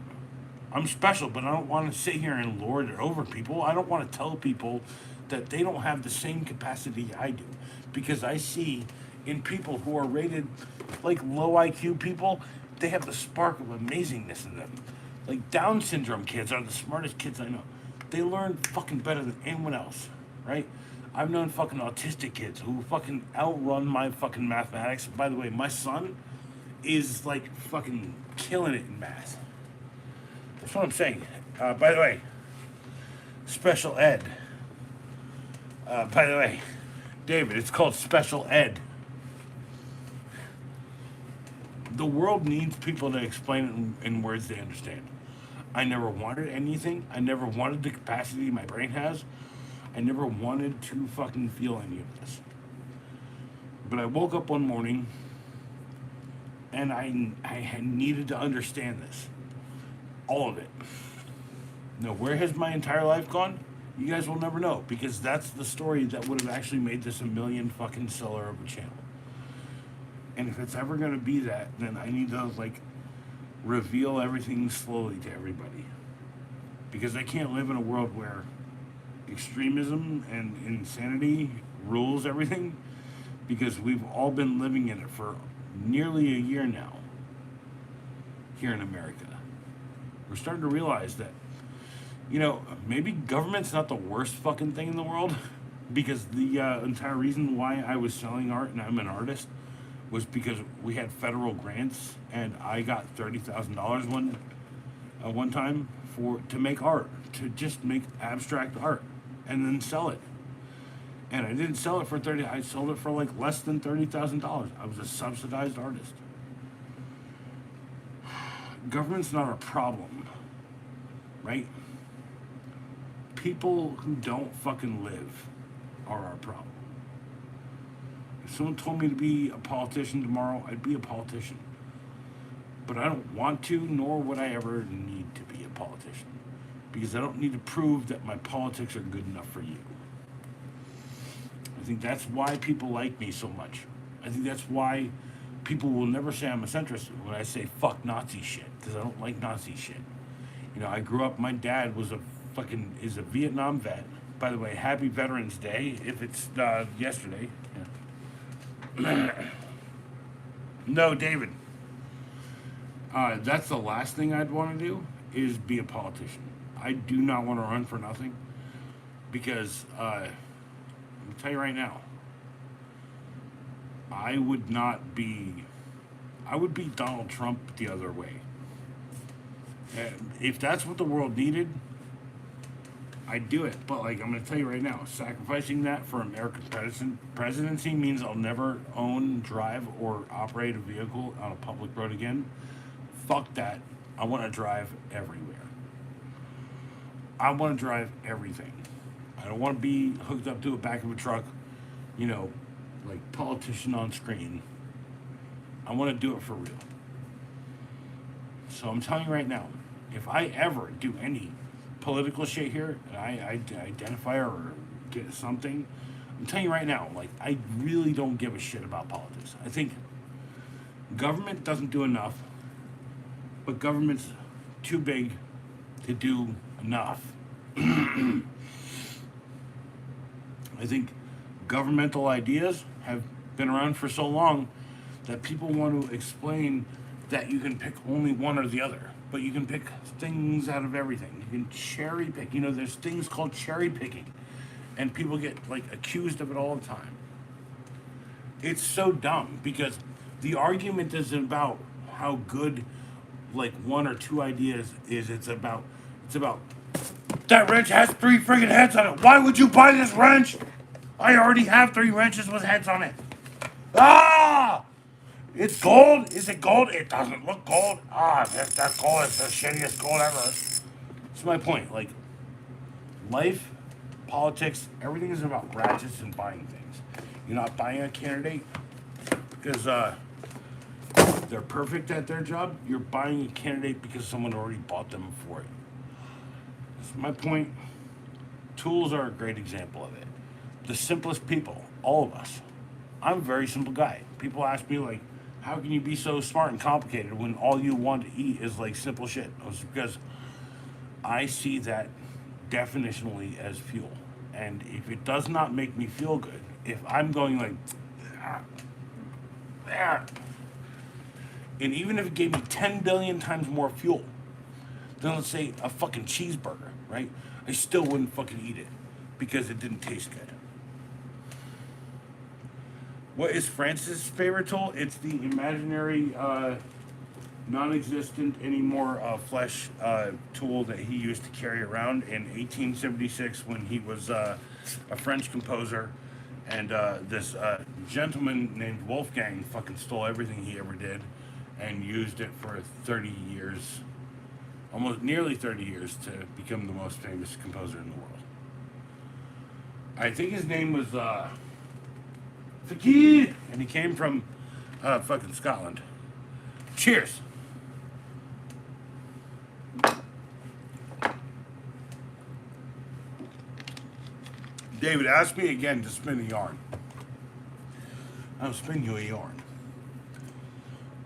I'm special, but I don't want to sit here and lord it over people. I don't want to tell people that they don't have the same capacity I do. Because I see in people who are rated like low IQ people, they have the spark of amazingness in them. Like Down syndrome kids are the smartest kids I know. They learn fucking better than anyone else, right? I've known fucking autistic kids who fucking outrun my fucking mathematics. By the way, my son is like fucking killing it in math. That's what I'm saying. By the way, special ed. By the way, David, it's called special ed. The world needs people to explain it in words they understand. I never wanted anything. I never wanted the capacity my brain has. I never wanted to fucking feel any of this. But I woke up one morning and I had needed to understand this. All of it. Now, where has my entire life gone? You guys will never know because that's the story that would have actually made this a million fucking seller of a channel. And if it's ever going to be that, then I need to like reveal everything slowly to everybody. Because I can't live in a world where extremism and insanity rules everything because we've all been living in it for nearly a year now here in America. We're starting to realize that, you know, maybe government's not the worst fucking thing in the world because the entire reason why I was selling art and I'm an artist was because we had federal grants and I got $30,000 one time to make art, to just make abstract art and then sell it. And I didn't sell it for I sold it for like less than $30,000. I was a subsidized artist. Government's not our problem, right? People who don't fucking live are our problem. If someone told me to be a politician tomorrow, I'd be a politician. But I don't want to, nor would I ever need to be a politician. Because I don't need to prove that my politics are good enough for you. I think that's why people like me so much. I think that's why people will never say I'm a centrist when I say fuck Nazi shit, because I don't like Nazi shit. You know, I grew up, my dad is a Vietnam vet. By the way, happy Veterans Day, if it's yesterday. Yeah. No, David. That's the last thing I'd want to do is be a politician. I do not want to run for nothing because I'm gonna tell you right now, I would not be. I would be Donald Trump the other way. If that's what the world needed, I'd do it. But like I'm gonna tell you right now, sacrificing that for American presidency means I'll never own, drive, or operate a vehicle on a public road again. Fuck that. I want to drive everywhere. I want to drive everything. I don't want to be hooked up to the back of a truck, you know, like politician on screen. I want to do it for real. So I'm telling you right now, if I ever do any political shit here and I identify or get something, I'm telling you right now, like I really don't give a shit about politics. I think government doesn't do enough, but government's too big to do enough. I think governmental ideas have been around for so long that people want to explain that you can pick only one or the other, but you can pick things out of everything. You can cherry pick. You know, there's things called cherry picking, and people get like accused of it all the time. It's so dumb because the argument isn't about how good like one or two ideas is. It's about that wrench has 3 friggin' heads on it. Why would you buy this wrench? I already have 3 wrenches with heads on it. Ah! It's gold. Is it gold? It doesn't look gold. If that's gold, it's the shittiest gold ever. That's my point. Like, life, politics, everything is about ratchets and buying things. You're not buying a candidate because they're perfect at their job. You're buying a candidate because someone already bought them for it. That's my point. Tools are a great example of it. The simplest people, all of us. I'm a very simple guy. People ask me like, how can you be so smart and complicated when all you want to eat is like simple shit? It's because I see that definitionally as fuel. And if it does not make me feel good, if I'm going like, and even if it gave me 10 billion times more fuel, then let's say a fucking cheeseburger, right? I still wouldn't fucking eat it because it didn't taste good. What is Francis' favorite tool? It's the imaginary, non-existent anymore flesh tool that he used to carry around in 1876 when he was a French composer. And this gentleman named Wolfgang fucking stole everything he ever did and used it for 30 years, almost nearly 30 years, to become the most famous composer in the world. I think his name was Fakir, and he came from fucking Scotland. Cheers. David, ask me again to spin a yarn. I'll spin you a yarn.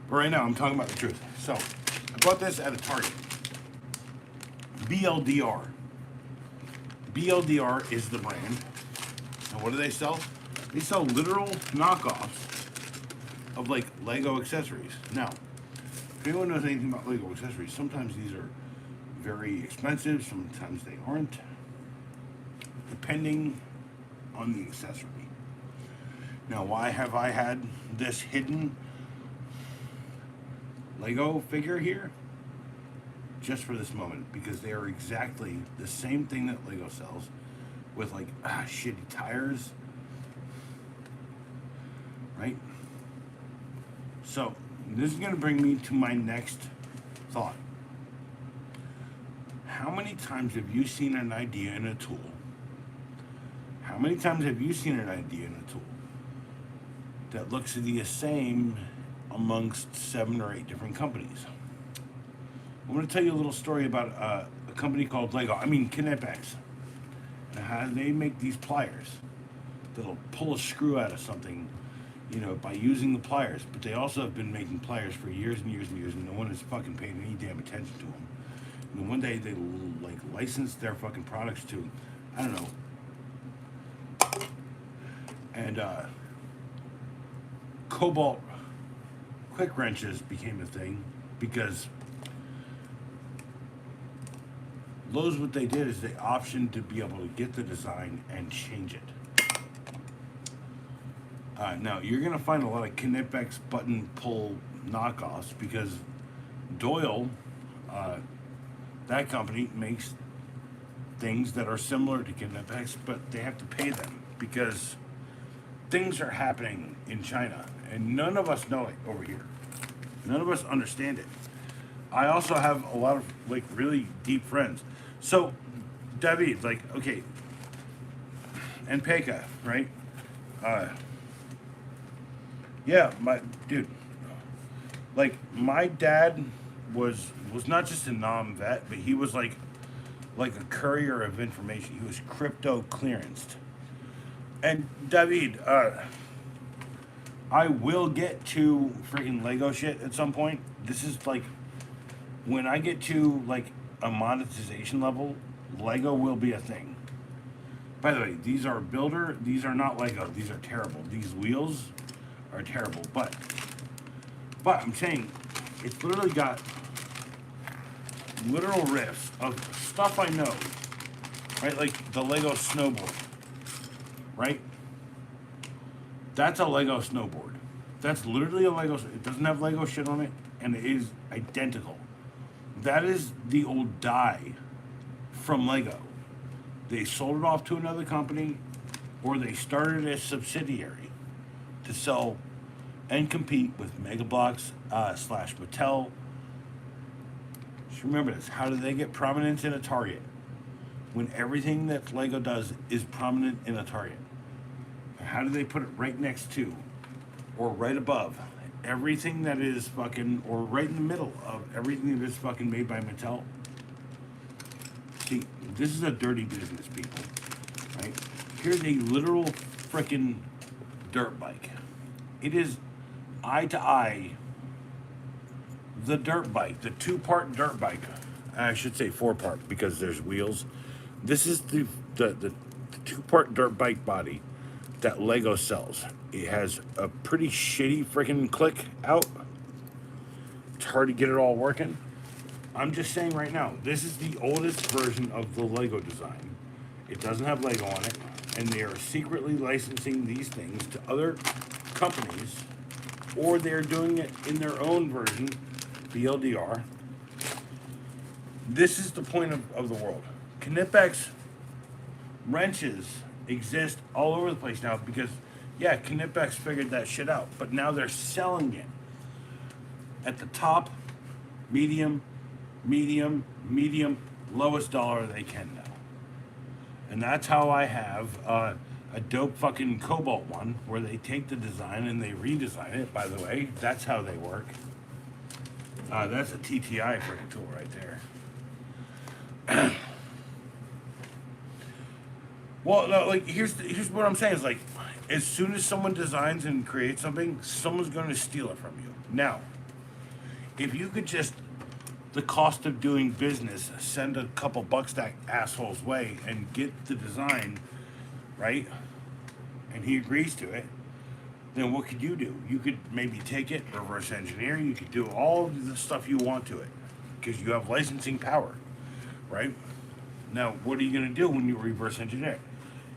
But right now, I'm talking about the truth. So, I bought this at a Target. BLDR. BLDR is the brand. And what do they sell? They sell literal knockoffs of like Lego accessories. Now, if anyone knows anything about Lego accessories, sometimes these are very expensive, sometimes they aren't, depending on the accessory. Now, why have I had this hidden Lego figure here? Just for this moment, because they are exactly the same thing that Lego sells, with like shitty tires, right? So this is going to bring me to my next thought. How many times have you seen an idea in a tool? How many times have you seen an idea in a tool that looks the same amongst 7 or 8 different companies? I'm going to tell you a little story about a company called Kinepex. And how they make these pliers that'll pull a screw out of something, you know, by using the pliers. But they also have been making pliers for years and years and years, and no one has fucking paid any damn attention to them. And then one day they like licensed their fucking products to, I don't know. And Cobalt quick wrenches became a thing. because Lowe's, what they did is they optioned to be able to get the design and change it. Now, you're going to find a lot of Knipex button pull knockoffs because Doyle, that company, makes things that are similar to Knipex, but they have to pay them because things are happening in China and none of us know it over here. None of us understand it. I also have a lot of like really deep friends. So, David, like, okay, and Pekka, right? Yeah, my dude. Like, my dad was not just a vet, but he was like a courier of information. He was crypto clearanced. And David, I will get to freaking Lego shit at some point. This is like when I get to like a monetization level, Lego will be a thing. By the way, these are builder, these are not Lego, these are terrible. These wheels are terrible, but I'm saying it's literally got literal riffs of stuff I know, right? Like the Lego snowboard, right? That's a Lego snowboard. That's literally a Lego. It doesn't have Lego shit on it, and it is identical. That is the old die from Lego. They sold it off to another company, or they started a subsidiary to sell and compete with Mega Bloks / Mattel. Just remember this. How do they get prominence in a Target when everything that Lego does is prominent in a Target? How do they put it right next to or right above everything that is fucking, or right in the middle of everything that is fucking made by Mattel? See, this is a dirty business, people, right? Here's a literal freaking dirt bike. It is eye to eye the dirt bike, the 2-part dirt bike. I should say 4-part because there's wheels. This is the 2-part dirt bike body that Lego sells. It has a pretty shitty freaking click out. It's hard to get it all working. I'm just saying right now, this is the oldest version of the Lego design. It doesn't have Lego on it, and they are secretly licensing these things to other companies, or they're doing it in their own version, BLDR. This is the point of the world. Knipex wrenches exist all over the place now because, yeah, Knipex figured that shit out, but now they're selling it at the top, medium, lowest dollar they can now. And that's how I have a dope fucking Cobalt one where they take the design and they redesign it. By the way, that's how they work. That's a TTI freaking tool right there. Well, no, like here's what I'm saying is like, as soon as someone designs and creates something, someone's going to steal it from you. Now, if you could just, the cost of doing business, send a couple Buckstack assholes way and get the design, right? And he agrees to it, then what could you do? You could maybe take it, reverse engineer, you could do all of the stuff you want to it because you have licensing power, right? Now, what are you going to do when you reverse engineer it?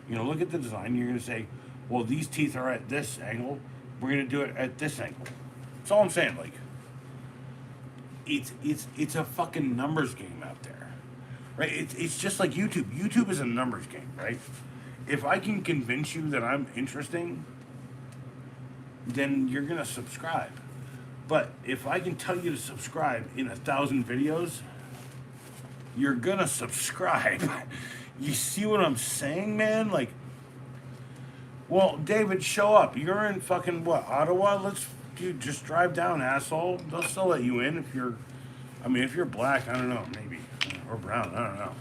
You know, look at the design, you're going to say, well, these teeth are at this angle, we're going to do it at this angle. That's all I'm saying, like, it's a fucking numbers game out there, right? It's just like YouTube. YouTube is a numbers game, right? If I can convince you that I'm interesting, then you're gonna subscribe. But if I can tell you to subscribe in 1,000 videos, you're gonna subscribe. You see what I'm saying, man? Like, well, David, show up. You're in fucking what, Ottawa? Dude, just drive down, asshole. They'll still let you in if you're, if you're black, I don't know, maybe, or brown, I don't know.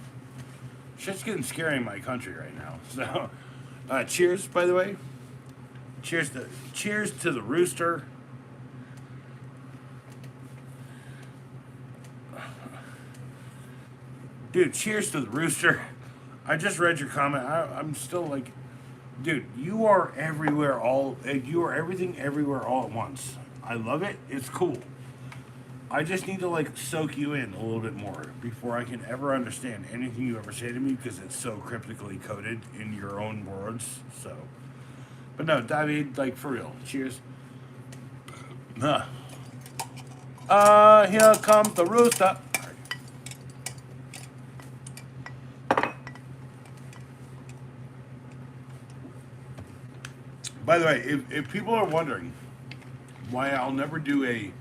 Shit's getting scary in my country right now. So, cheers, by the way. Cheers to the rooster. Dude, cheers to the rooster. I just read your comment. I'm still like, dude, you are everywhere you are everything everywhere all at once. I love it. It's cool. I just need to like soak you in a little bit more before I can ever understand anything you ever say to me because it's so cryptically coded in your own words. So, but no, David, like for real. Cheers. Huh. Here comes the rooster. By the way, if people are wondering why I'll never do a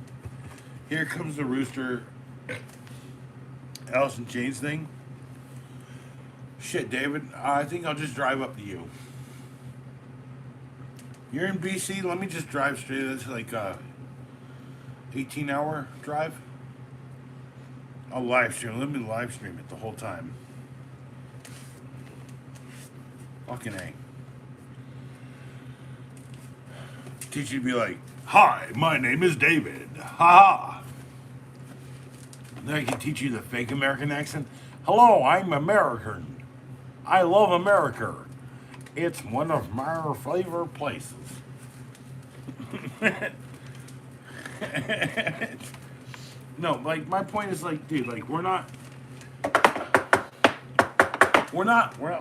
"Here Comes the Rooster" Alice in Chains thing, shit, David, I think I'll just drive up to you. You're in BC. Let me just drive straight. It's like a 18-hour drive. I'll live stream. Let me live stream it the whole time. Fucking A. Teach you to be like, "Hi, my name is David." Ha ha. Then I can teach you the fake American accent. "Hello, I'm American. I love America. It's one of my favorite places." No, like my point is like, dude, like we're not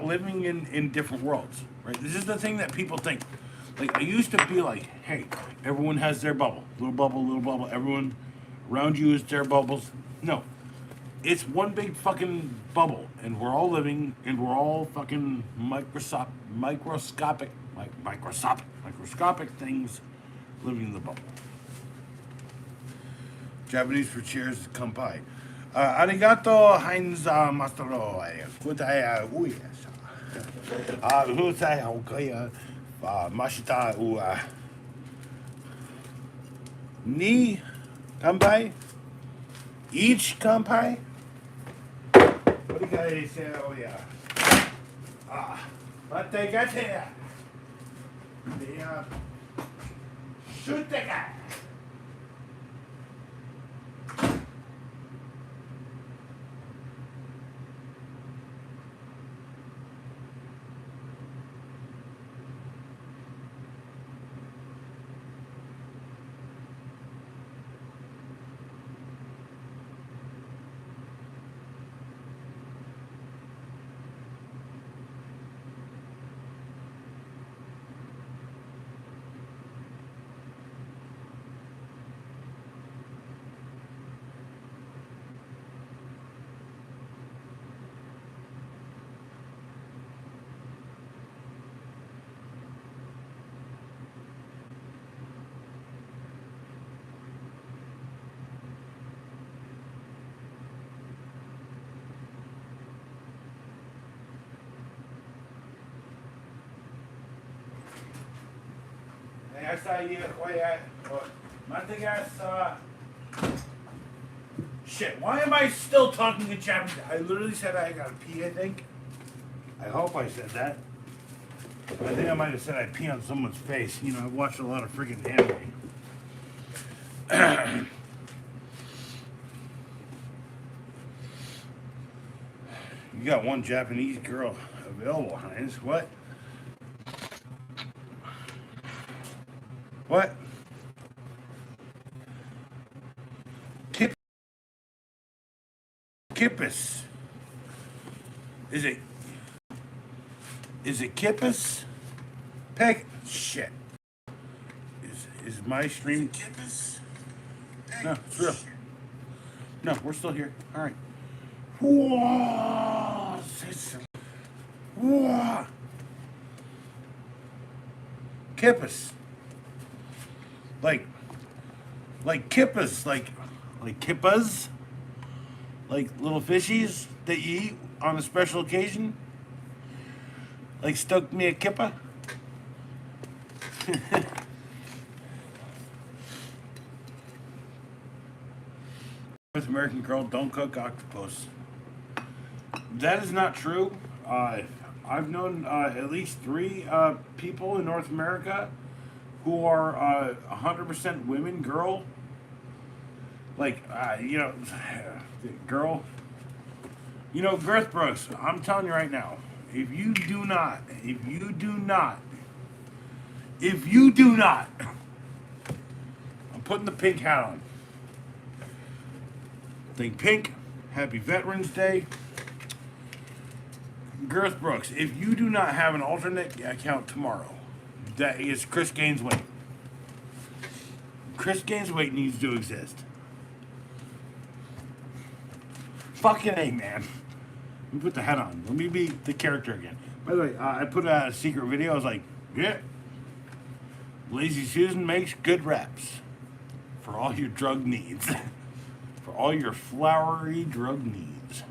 living in different worlds, right? This is the thing that people think. Like I used to be like, hey, everyone has their bubble, little bubble, little bubble. Everyone around you is their bubbles. No, it's one big fucking bubble, and we're all living, and we're all fucking microscopic things living in the bubble. Japanese for cheers is kampai. Arigato, Heinz Mastero. Kutai uyas. Husai Hokaya. Mashita u ni kampai. Each kampai. What do you guys say? Oh, yeah. What they got here? The shoot the guy. Shit, why am I still talking in Japanese? I literally said I gotta pee, I think. I hope I said that. I think I might have said I pee on someone's face. You know, I've watched a lot of freaking anime. You got one Japanese girl available, Heinz. What? What? Kippus. Is it Kippus? Peg. Shit. Is my stream Kippus? No, it's real. No, we're still here. All right. Whoa. Whoa. Kippus. Like kippas, like kippas, like little fishies that you eat on a special occasion. Like stoke me a kippa. North American girl don't cook octopus. That is not true. I've known at least 3 people in North America who are 100% women, girl. Like, girl. You know, Girth Bros, I'm telling you right now, if you do not, I'm putting the pink hat on. Think pink. Happy Veterans Day. Girth Brooks, if you do not have an alternate account tomorrow, that is Chris Gaines Weight. Chris Gaines Weight needs to exist. Fucking A, man. Let me put the head on. Let me be the character again. By the way, I put out a secret video. I was like, yeah. Lazy Susan makes good reps for all your drug needs. For all your flowery drug needs.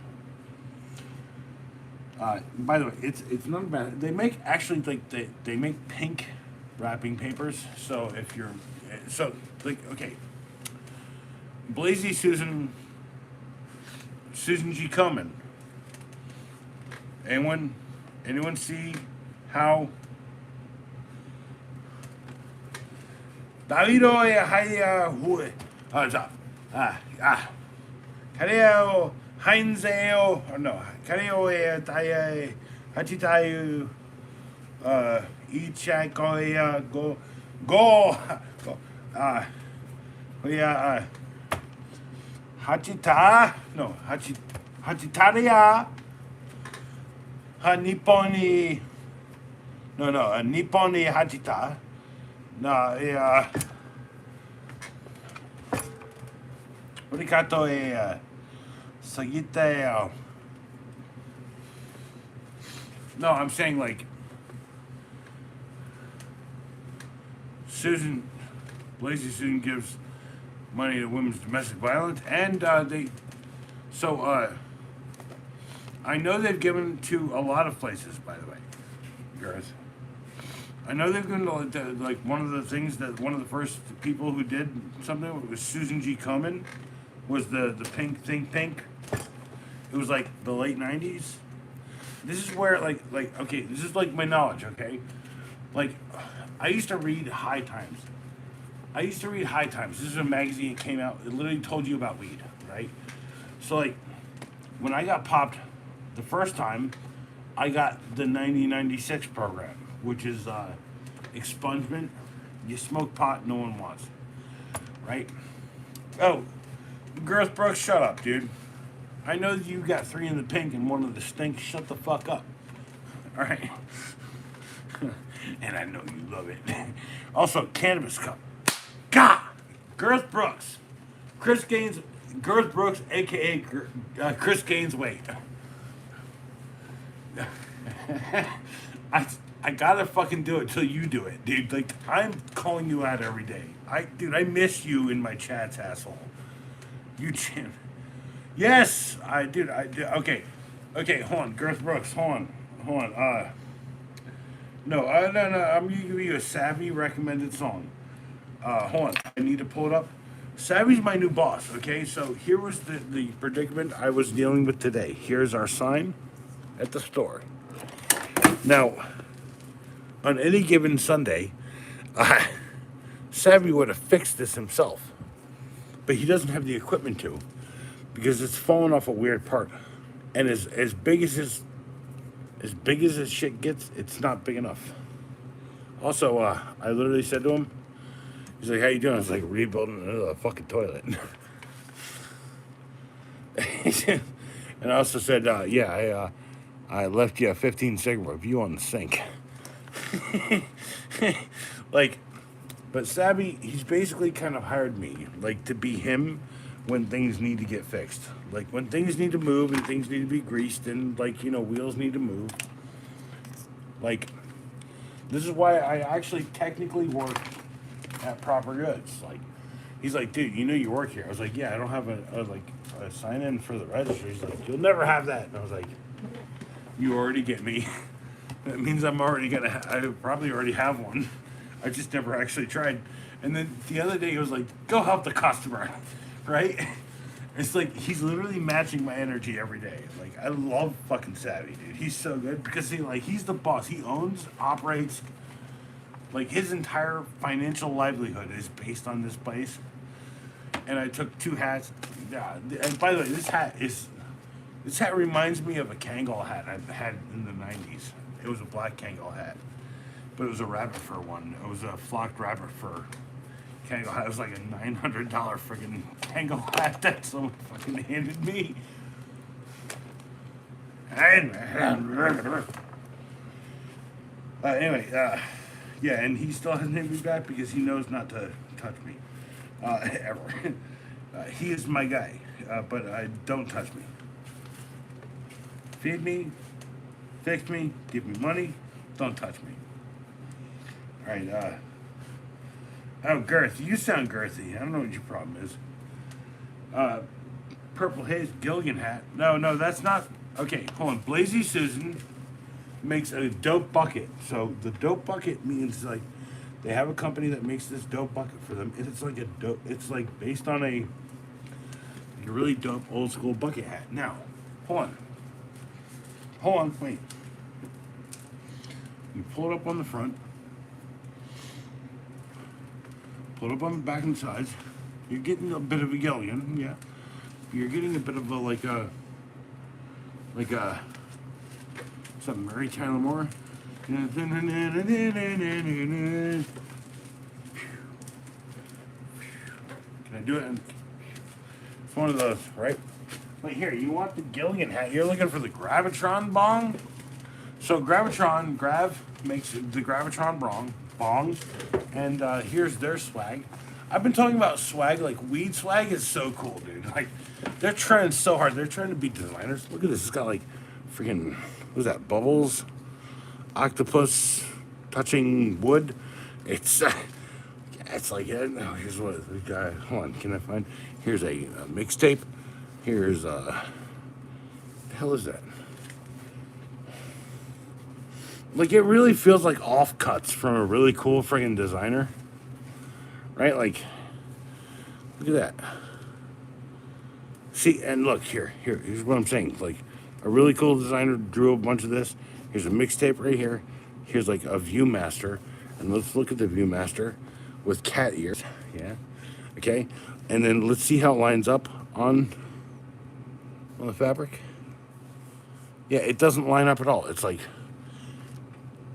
By the way, it's not bad. They make actually like they make pink wrapping papers. So if you're okay, Blazy Susan G. Cummin. Anyone see how Davido Haya Hue Kareo Heinzeo or no Kareo Taya Hachitayu Ichakoya go Hachita no Hachitaria Nipponi no Nipponi Hachita no Ricato Sagita no, I'm saying like Lazy Susan gives money to women's domestic violence, and I know they've given to a lot of places, by the way, girls. I know they've given to, like, one of the things that one of the first people who did something was Susan G. Komen, was the pink Think Pink. It was like the late 90s. This is where like okay, this is like my knowledge, okay? Like, I used to read High Times. This is a magazine that came out. It literally told you about weed, right? So, like, when I got popped the first time, I got the 1996 program, which is expungement. You smoke pot, no one wants, right? Oh, Girth Brooks, shut up, dude. I know you got 3 in the pink and 1 in the stink. Shut the fuck up. All right? And I know you love it. Also, Cannabis Cup. God! Girth Brooks. Girth Brooks, a.k.a. Chris Gaines Weight. I gotta fucking do it till you do it, dude. Like, I'm calling you out every day. I miss you in my chats, asshole. You champ. Yes, I did. Okay, hold on, Girth Brooks, hold on. No. I'm gonna give you a Savvy recommended song. Hold on, I need to pull it up. Savvy's my new boss. Okay, so here was the predicament I was dealing with today. Here's our sign at the store. Now, on any given Sunday, Savvy would have fixed this himself, but he doesn't have the equipment to, because it's fallen off a weird part, and as big as his shit gets, it's not big enough. Also, I literally said to him, he's like, "How you doing?" I was like, "Rebuilding a fucking toilet." And I also said, "Yeah, I left you a 15 second review on the sink." Like, but Savvy, he's basically kind of hired me, like, to be him when things need to get fixed. Like, when things need to move and things need to be greased and, like, wheels need to move. Like, this is why I actually technically work at Proper Goods. Like, he's like, "Dude, you work here." I was like, "Yeah, I don't have a sign in for the registry." He's like, "You'll never have that." And I was like, "You already get me." That means I'm already I probably already have one. I just never actually tried. And then the other day he was like, "Go help the customer," right? It's like he's literally matching my energy every day. Like, I love fucking Savvy, dude. He's so good because he's the boss. He owns, operates, like, his entire financial livelihood is based on this place. And I took 2 hats. Yeah, and by the way, this hat reminds me of a Kangol hat I had in the 90s. It was a black Kangol hat, but it was a rabbit fur one. It was a flocked rabbit fur Kangol hat. It was like a $900 freaking Kangol hat that someone fucking handed me. Anyway, yeah, and he still hasn't hit me back because he knows not to touch me ever. He is my guy, but don't touch me. Feed me, fix me, give me money, don't touch me. All right. Oh, girth. You sound girthy. I don't know what your problem is. Purple Haze Gilligan hat. No, that's not. Okay, hold on. Blazy Susan makes a dope bucket. So the dope bucket means like they have a company that makes this dope bucket for them. And it's like a dope. It's like based on a really dope old school bucket hat. Now, hold on, wait. You pull it up on the front. Pull it up on the back and sides. You're getting a bit of a Gilligan, yeah. You're getting a bit of a like a something Mary Tyler Moore. Can I do it? It's one of those, right? Wait, here, you want the Gilligan hat? You're looking for the Gravitron bong? So Grav makes the Gravitron bongs, and here's their swag. I've been talking about swag, like weed swag is so cool, dude. Like, they're trying so hard. They're trying to be designers. Look at this. It's got like freaking, what's that, bubbles? Octopus touching wood. It's like, no, here's what we got. Hold on, can I find? Here's a mixtape. Here's, the hell is that? Like, it really feels like offcuts from a really cool friggin' designer. Right? Like, look at that. See, and look, here's what I'm saying. Like, a really cool designer drew a bunch of this. Here's a mixtape right here. Here's like a Viewmaster. And let's look at the Viewmaster with cat ears. Yeah. Okay. And then let's see how it lines up on the fabric. Yeah, it doesn't line up at all. It's like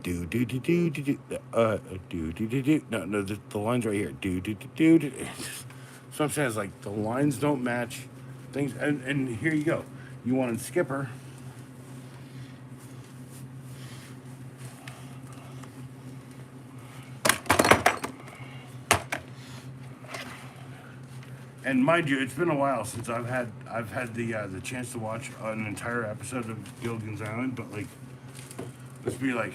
do. No, the lines right here. Do. So I'm saying is like the lines don't match things, and here you go. You wanted Skipper. And mind you, it's been a while since I've had the chance to watch an entire episode of Gilligan's Island, but like, let's be like,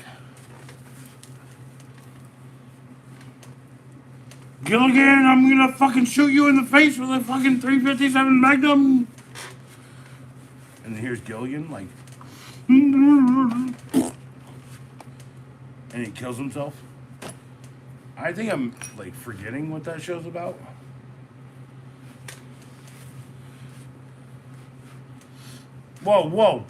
Gilligan, I'm gonna fucking shoot you in the face with a fucking 357 Magnum. And then here's Gilligan, like, and he kills himself. I think I'm like forgetting what that show's about. Whoa.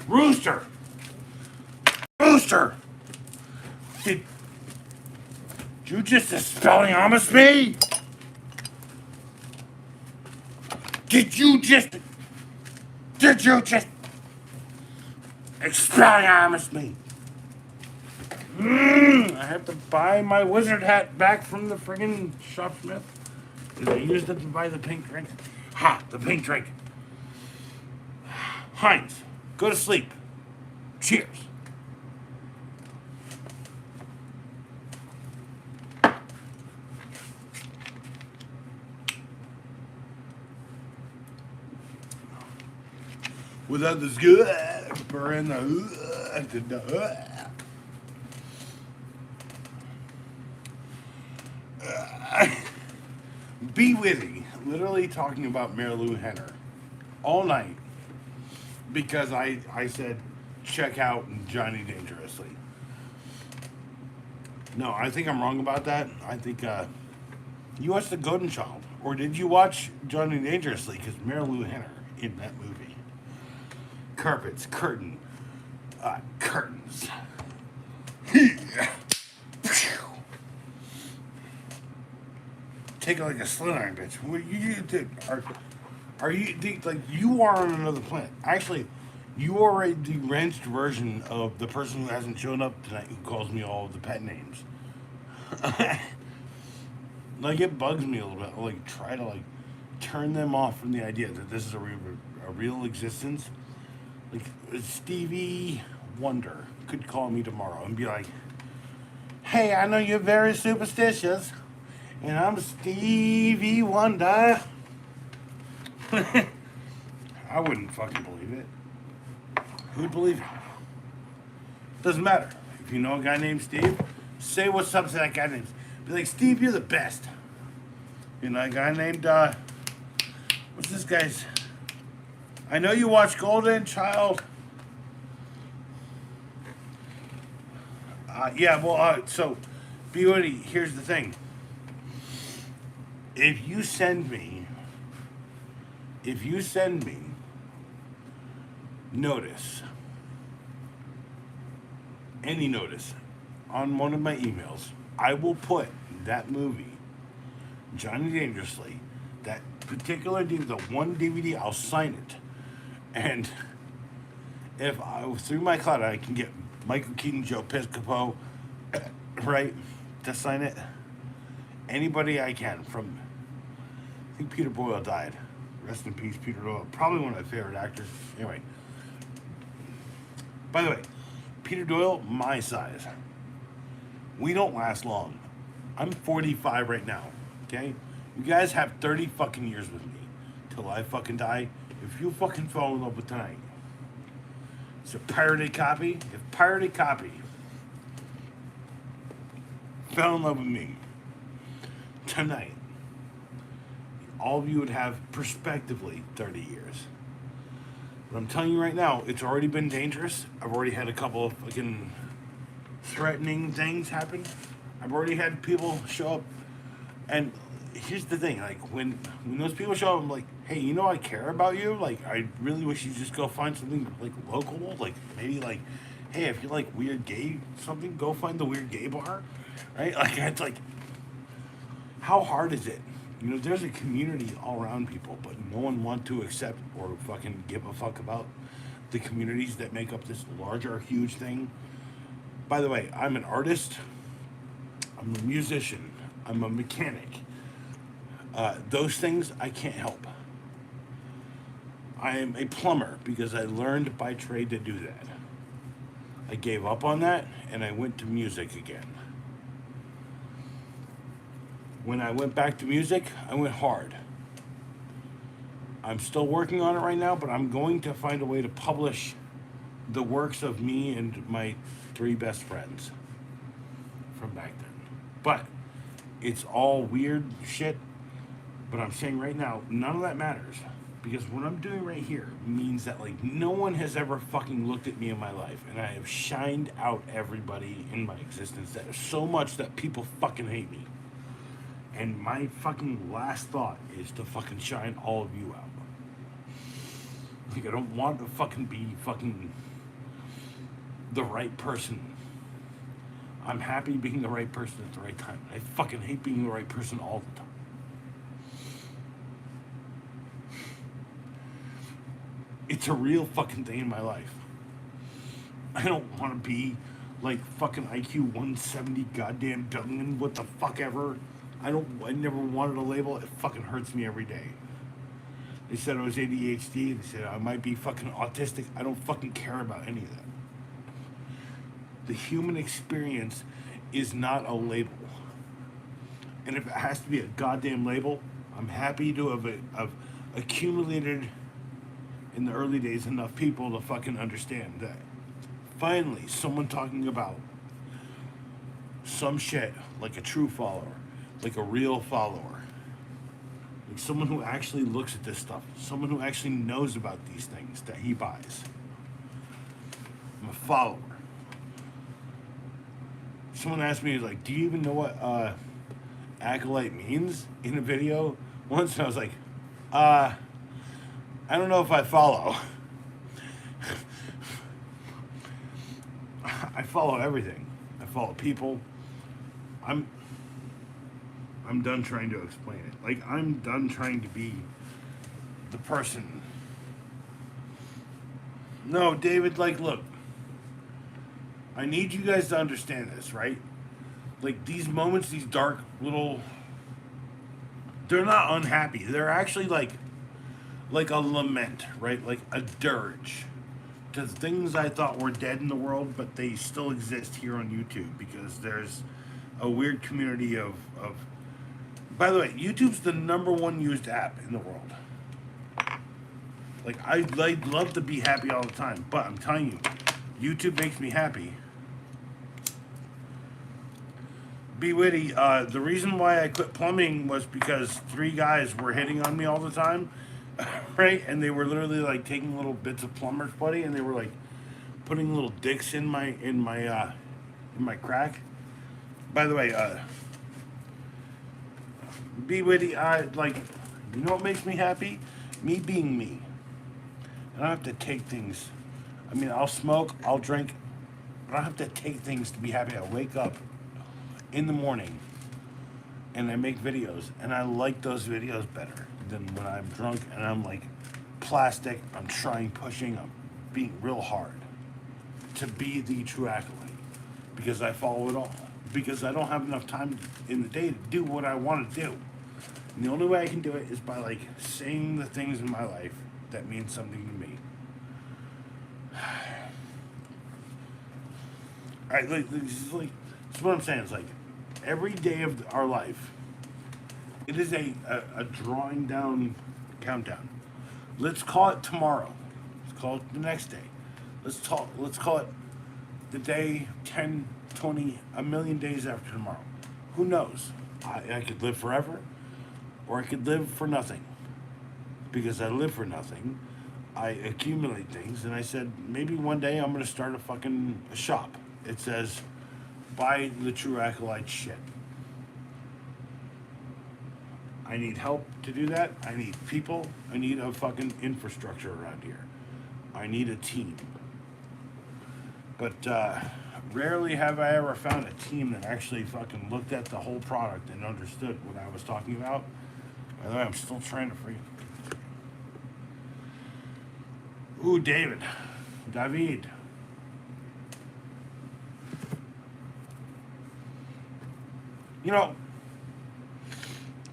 Rooster! Did you just Expelliarmus me? Did you just Expelliarmus me? I have to buy my wizard hat back from the friggin' shopsmith. I used it to buy the pink drink. Ha! The pink drink. Heinz, go to sleep. Cheers. Without this good burn Be Witty, literally talking about Mary Lou Henner all night because I said check out Johnny Dangerously. No, I think I'm wrong about that. I think you watched The Golden Child, or did you watch Johnny Dangerously? Because Mary Lou Henner in that movie. Carpets, curtains. Take it like a slit iron, bitch. Are you like you are on another planet? Actually, You are the wrenched version of the person who hasn't shown up tonight who calls me all of the pet names. Like it bugs me a little bit. I like try to like turn them off from the idea that this is a real existence. Like Stevie Wonder could call me tomorrow and be like, "Hey, I know you're very superstitious, and I'm Stevie Wonder." I wouldn't fucking believe it. Who'd believe it? Doesn't matter. If you know a guy named Steve, say what's up to that guy named. Be like, Steve, you're the best. You know a guy named what's this guy's? I know you watch Golden Child. Yeah, well, so, Beauty, here's the thing. If you send me notice, any notice, on one of my emails, I will put that movie, Johnny Dangerously, that particular DVD, the one DVD, I'll sign it. And if I, through my cloud, I can get Michael Keaton, Joe Piscopo, right, to sign it. Anybody I can, from, I think Peter Boyle died. Rest in peace, Peter Boyle. Probably one of my favorite actors. Anyway. By the way, Peter Doyle, my size. We don't last long. I'm 45 right now, okay? You guys have 30 fucking years with me till I fucking die. If you fucking fall in love with tonight, it's a pirated copy. If pirated copy fell in love with me tonight, all of you would have prospectively 30 years. But I'm telling you right now, it's already been dangerous. I've already had a couple of fucking threatening things happen. I've already had people show up. And here's the thing, like when those people show up, I'm like, hey, you know I care about you. Like I really wish you just go find something like local. Like maybe like, hey, if you like weird gay something, go find the weird gay bar. Right? Like it's like, how hard is it? You know, there's a community all around people, but no one want to accept or fucking give a fuck about the communities that make up this larger, huge thing. By the way, I'm an artist. I'm a musician. I'm a mechanic. Those things I can't help. I am a plumber because I learned by trade to do that. I gave up on that and I went to music again. When I went back to music, I went hard. I'm still working on it right now, but I'm going to find a way to publish the works of me and my 3 best friends from back then. But it's all weird shit. But I'm saying right now, none of that matters. Because what I'm doing right here means that like no one has ever fucking looked at me in my life. And I have shined out everybody in my existence that is so much that people fucking hate me. And my fucking last thought is to fucking shine all of you out. Like, I don't want to fucking be fucking the right person. I'm happy being the right person at the right time. I fucking hate being the right person all the time. It's a real fucking thing in my life. I don't want to be like fucking IQ 170 goddamn billion, what the fuck ever. I never wanted a label. It fucking hurts me every day. They said I was ADHD. They said I might be fucking autistic. I don't fucking care about any of that. The human experience is not a label. And if it has to be a goddamn label, I'm happy to have accumulated in the early days enough people to fucking understand that. Finally, someone talking about some shit like a true follower. Like a real follower. Like someone who actually looks at this stuff. Someone who actually knows about these things that he buys. I'm a follower. Someone asked me, like, do you even know what acolyte means in a video? Once, and I was like, I don't know if I follow. I follow everything. I follow people. I'm done trying to explain it. Like, I'm done trying to be the person No, David, like, look, I need you guys to understand this, right? Like, these moments, these dark little. They're not unhappy. They're actually like a lament, right? Like a dirge to things I thought were dead in the world, but they still exist here on YouTube because there's a weird community of. By the way, YouTube's the number one used app in the world. Like I'd love to be happy all the time, but I'm telling you, YouTube makes me happy. Be witty. The reason why I quit plumbing was because three guys were hitting on me all the time, right? And they were literally like taking little bits of plumber's putty, and they were like putting little dicks in my crack. By the way, be witty. Like, you know what makes me happy? Me being me. I don't have to take things. I mean, I'll smoke, I'll drink. I don't have to take things to be happy. I wake up in the morning and I make videos, and I like those videos better than when I'm drunk and I'm like plastic. I'm trying, pushing, I'm being real hard to be the true acolyte because I follow it all. Because I don't have enough time in the day to do what I want to do. And the only way I can do it is by like saying the things in my life that mean something to me. This is what I'm saying. It's like every day of our life, it is a drawing down countdown. Let's call it tomorrow. Let's call it the next day. Let's call it the day 10, 20, a million days after tomorrow. Who knows? I could live forever, or I could live for nothing. Because I live for nothing, I accumulate things, and I said maybe one day I'm gonna start a shop. It says, buy the True Acolyte shit. I need help to do that. I need people. I need a fucking infrastructure around here. I need a team. But rarely have I ever found a team that actually fucking looked at the whole product and understood what I was talking about. By the way, I'm still trying to free. Ooh, David. David. You know,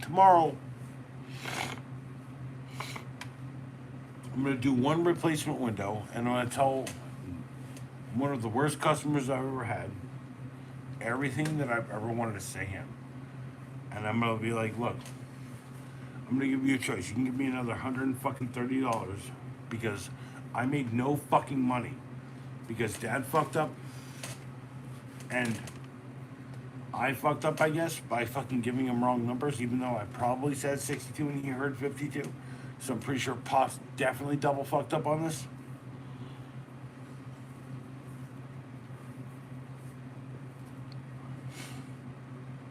tomorrow I'm going to do one replacement window, and I'm going to tell one of the worst customers I've ever had everything that I've ever wanted to say him. And I'm going to be like, look, I'm going to give you a choice. You can give me another $130 because I made no fucking money because Dad fucked up and I fucked up, I guess, by fucking giving him wrong numbers, even though I probably said 62 and he heard 52. So I'm pretty sure Pop's definitely double fucked up on this.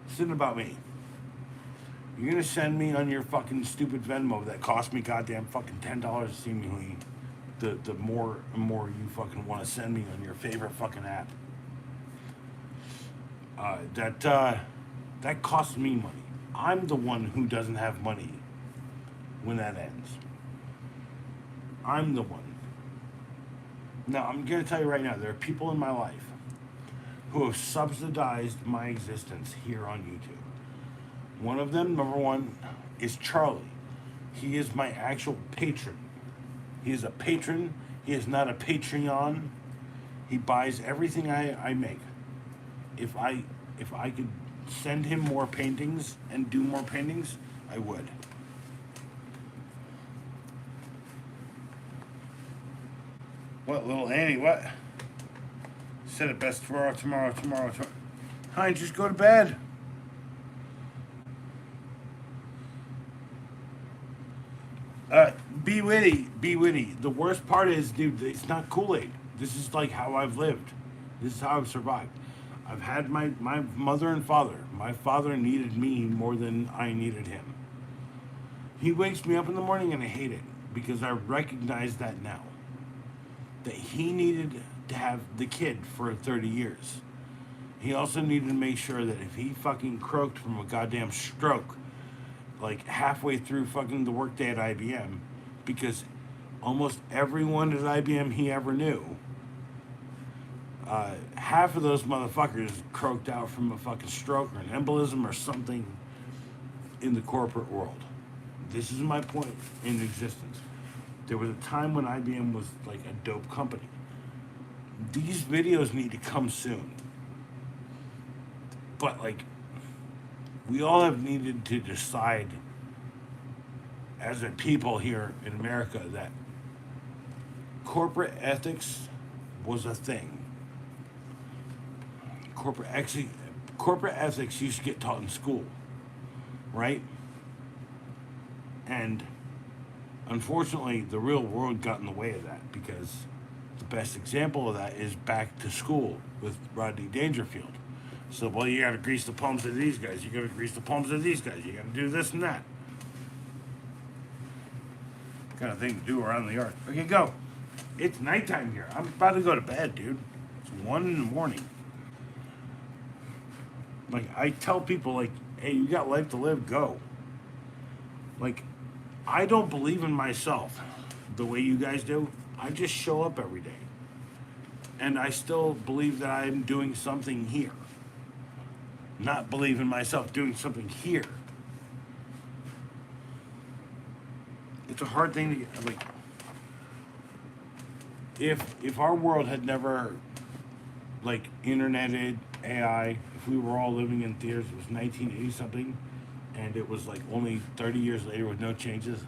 This isn't about me. You're gonna send me on your fucking stupid Venmo that cost me goddamn fucking $10 seemingly. The more and more you fucking want to send me on your favorite fucking app. That costs me money. I'm the one who doesn't have money when that ends. I'm the one. Now, I'm going to tell you right now, there are people in my life who have subsidized my existence here on YouTube. One of them, number one, is Charlie. He is my actual patron. He is a patron. He is not a Patreon. He buys everything I make. If I could send him more paintings and do more paintings, I would. What, little Annie, what? Said it best tomorrow. Heinz, just go to bed. Be witty. The worst part is, dude, it's not Kool-Aid. This is like how I've lived. This is how I've survived. I've had my mother and father. My father needed me more than I needed him. He wakes me up in the morning and I hate it because I recognize that now. That he needed to have the kid for 30 years. He also needed to make sure that if he fucking croaked from a goddamn stroke, like halfway through fucking the workday at IBM, because almost everyone at IBM he ever knew, half of those motherfuckers croaked out from a fucking stroke or an embolism or something in the corporate world. This is my point in existence. There was a time when IBM was like a dope company. These videos need to come soon. But like, we all have needed to decide as a people here in America that corporate ethics was a thing. Corporate ethics used to get taught in school, right? And unfortunately, the real world got in the way of that, because the best example of that is Back to School with Rodney Dangerfield. So, well, you gotta grease the palms of these guys, you gotta grease the palms of these guys, you gotta do this and that. Kind of thing to do around the yard. Okay, go. It's nighttime here. I'm about to go to bed, dude. It's 1 in the morning. Like, I tell people, like, hey, you got life to live, go. Like, I don't believe in myself the way you guys do. I just show up every day. And I still believe that I'm doing something here. Not believe in myself doing something here. It's a hard thing to get, like, if our world had never, like, interneted, AI, if we were all living in theaters, it was 1980 something, and it was like only 30 years later with no changes,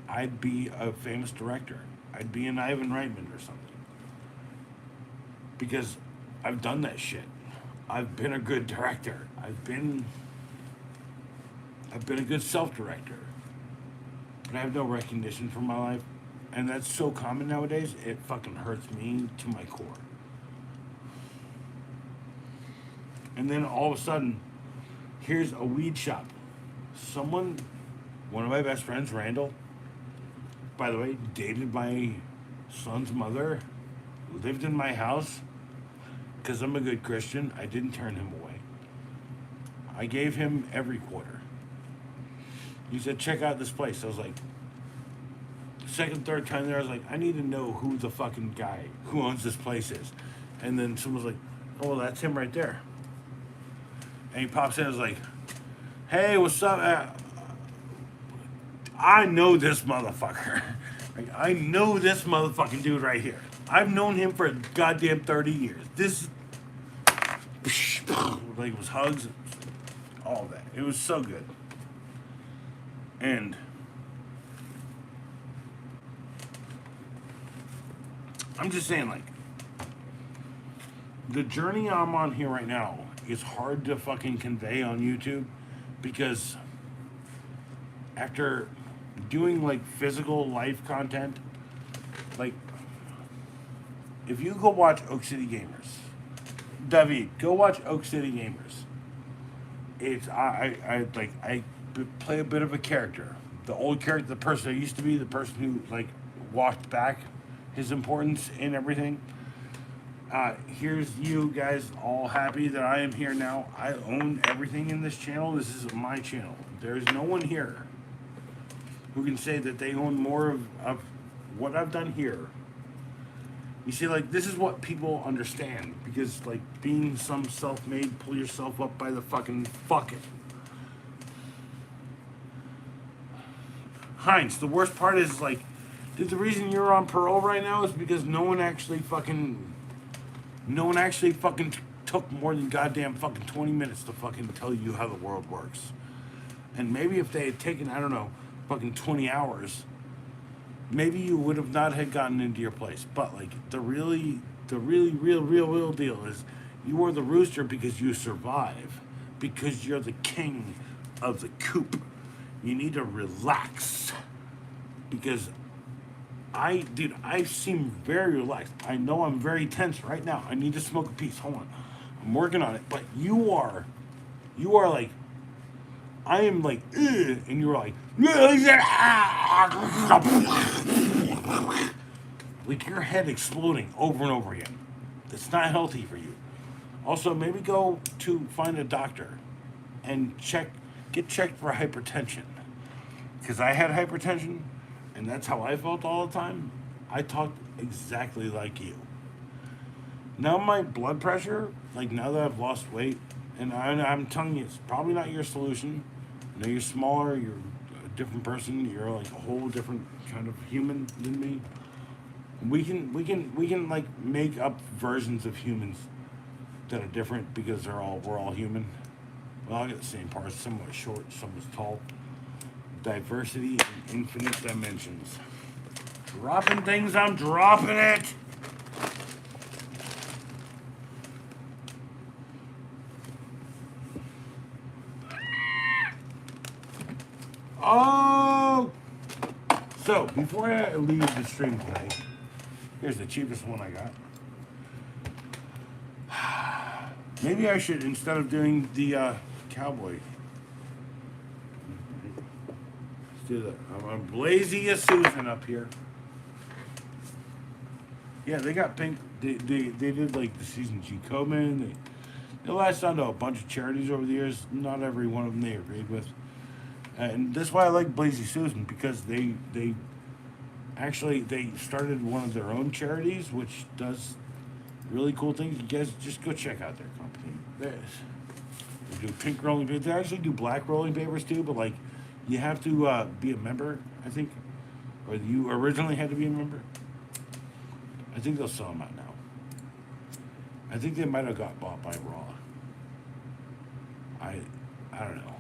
I'd be a famous director. I'd be an Ivan Reitman or something. Because I've done that shit. I've been a good director. I've been a good self-director. But I have no recognition for my life. And that's so common nowadays, it fucking hurts me to my core. And then all of a sudden, here's a weed shop. One of my best friends, Randall, by the way, dated my son's mother, lived in my house, because I'm a good Christian. I didn't turn him away. I gave him every quarter. He said, check out this place. I was like, second, third time there, I was like, I need to know who the fucking guy who owns this place is. And then someone was like, oh, well, that's him right there. And he pops in and is like, hey, what's up? I know this motherfucker. Like, I know this motherfucking dude right here. I've known him for a goddamn 30 years. This, like, it was hugs, all that. It was so good. And I'm just saying, like, the journey I'm on here right now is hard to fucking convey on YouTube, because after doing like physical life content, like, if you go watch Oak City Gamers, David, go watch Oak City Gamers. It's I play a bit of a character, the old character, the person I used to be, the person who like walked back his importance in everything. Here's you guys all happy that I am here now. I own everything in this channel. This is my channel. There's no one here who can say that they own more of what I've done here. You see, like, this is what people understand, because, like, being some self-made, pull yourself up by the fucking fuck it. Heinz, the worst part is, like, dude, the reason you're on parole right now is because no one actually fucking took more than goddamn fucking 20 minutes to fucking tell you how the world works. And maybe if they had taken, I don't know, fucking 20 hours, maybe you would have not had gotten into your place. But like, the real deal is, you are the rooster because you survive, because you're the king of the coop. You need to relax, because I seem very relaxed. I know I'm very tense right now. I need to smoke a piece. Hold on. I'm working on it. But you are like, I am like, ugh, and you're like, like your head exploding over and over again. That's not healthy for you. Also, maybe go to find a doctor and get checked for hypertension. Because I had hypertension, and that's how I felt all the time, I talked exactly like you. Now my blood pressure, like now that I've lost weight, and I'm telling you, it's probably not your solution. I know you're smaller, you're a different person, you're like a whole different kind of human than me. We can like make up versions of humans that are different because we're all human. Well, I get the same parts. Some are short, some is tall. Diversity in infinite dimensions. Dropping things, I'm dropping it. Oh, so before I leave the stream today, here's the cheapest one I got. Maybe I should, instead of doing the cowboy, let's do that. I'm Blazy a Susan up here. Yeah, they got pink. They did like the season G Komen. They latched onto a bunch of charities over the years. Not every one of them they agreed with. And that's why I like Blazy Susan, because they actually they started one of their own charities which does really cool things. You guys just go check out their company. They do pink rolling papers. They actually do black rolling papers too, but like you have to be a member, I think, or you originally had to be a member. I think they'll sell them out now. I think they might have got bought by Raw. I don't know.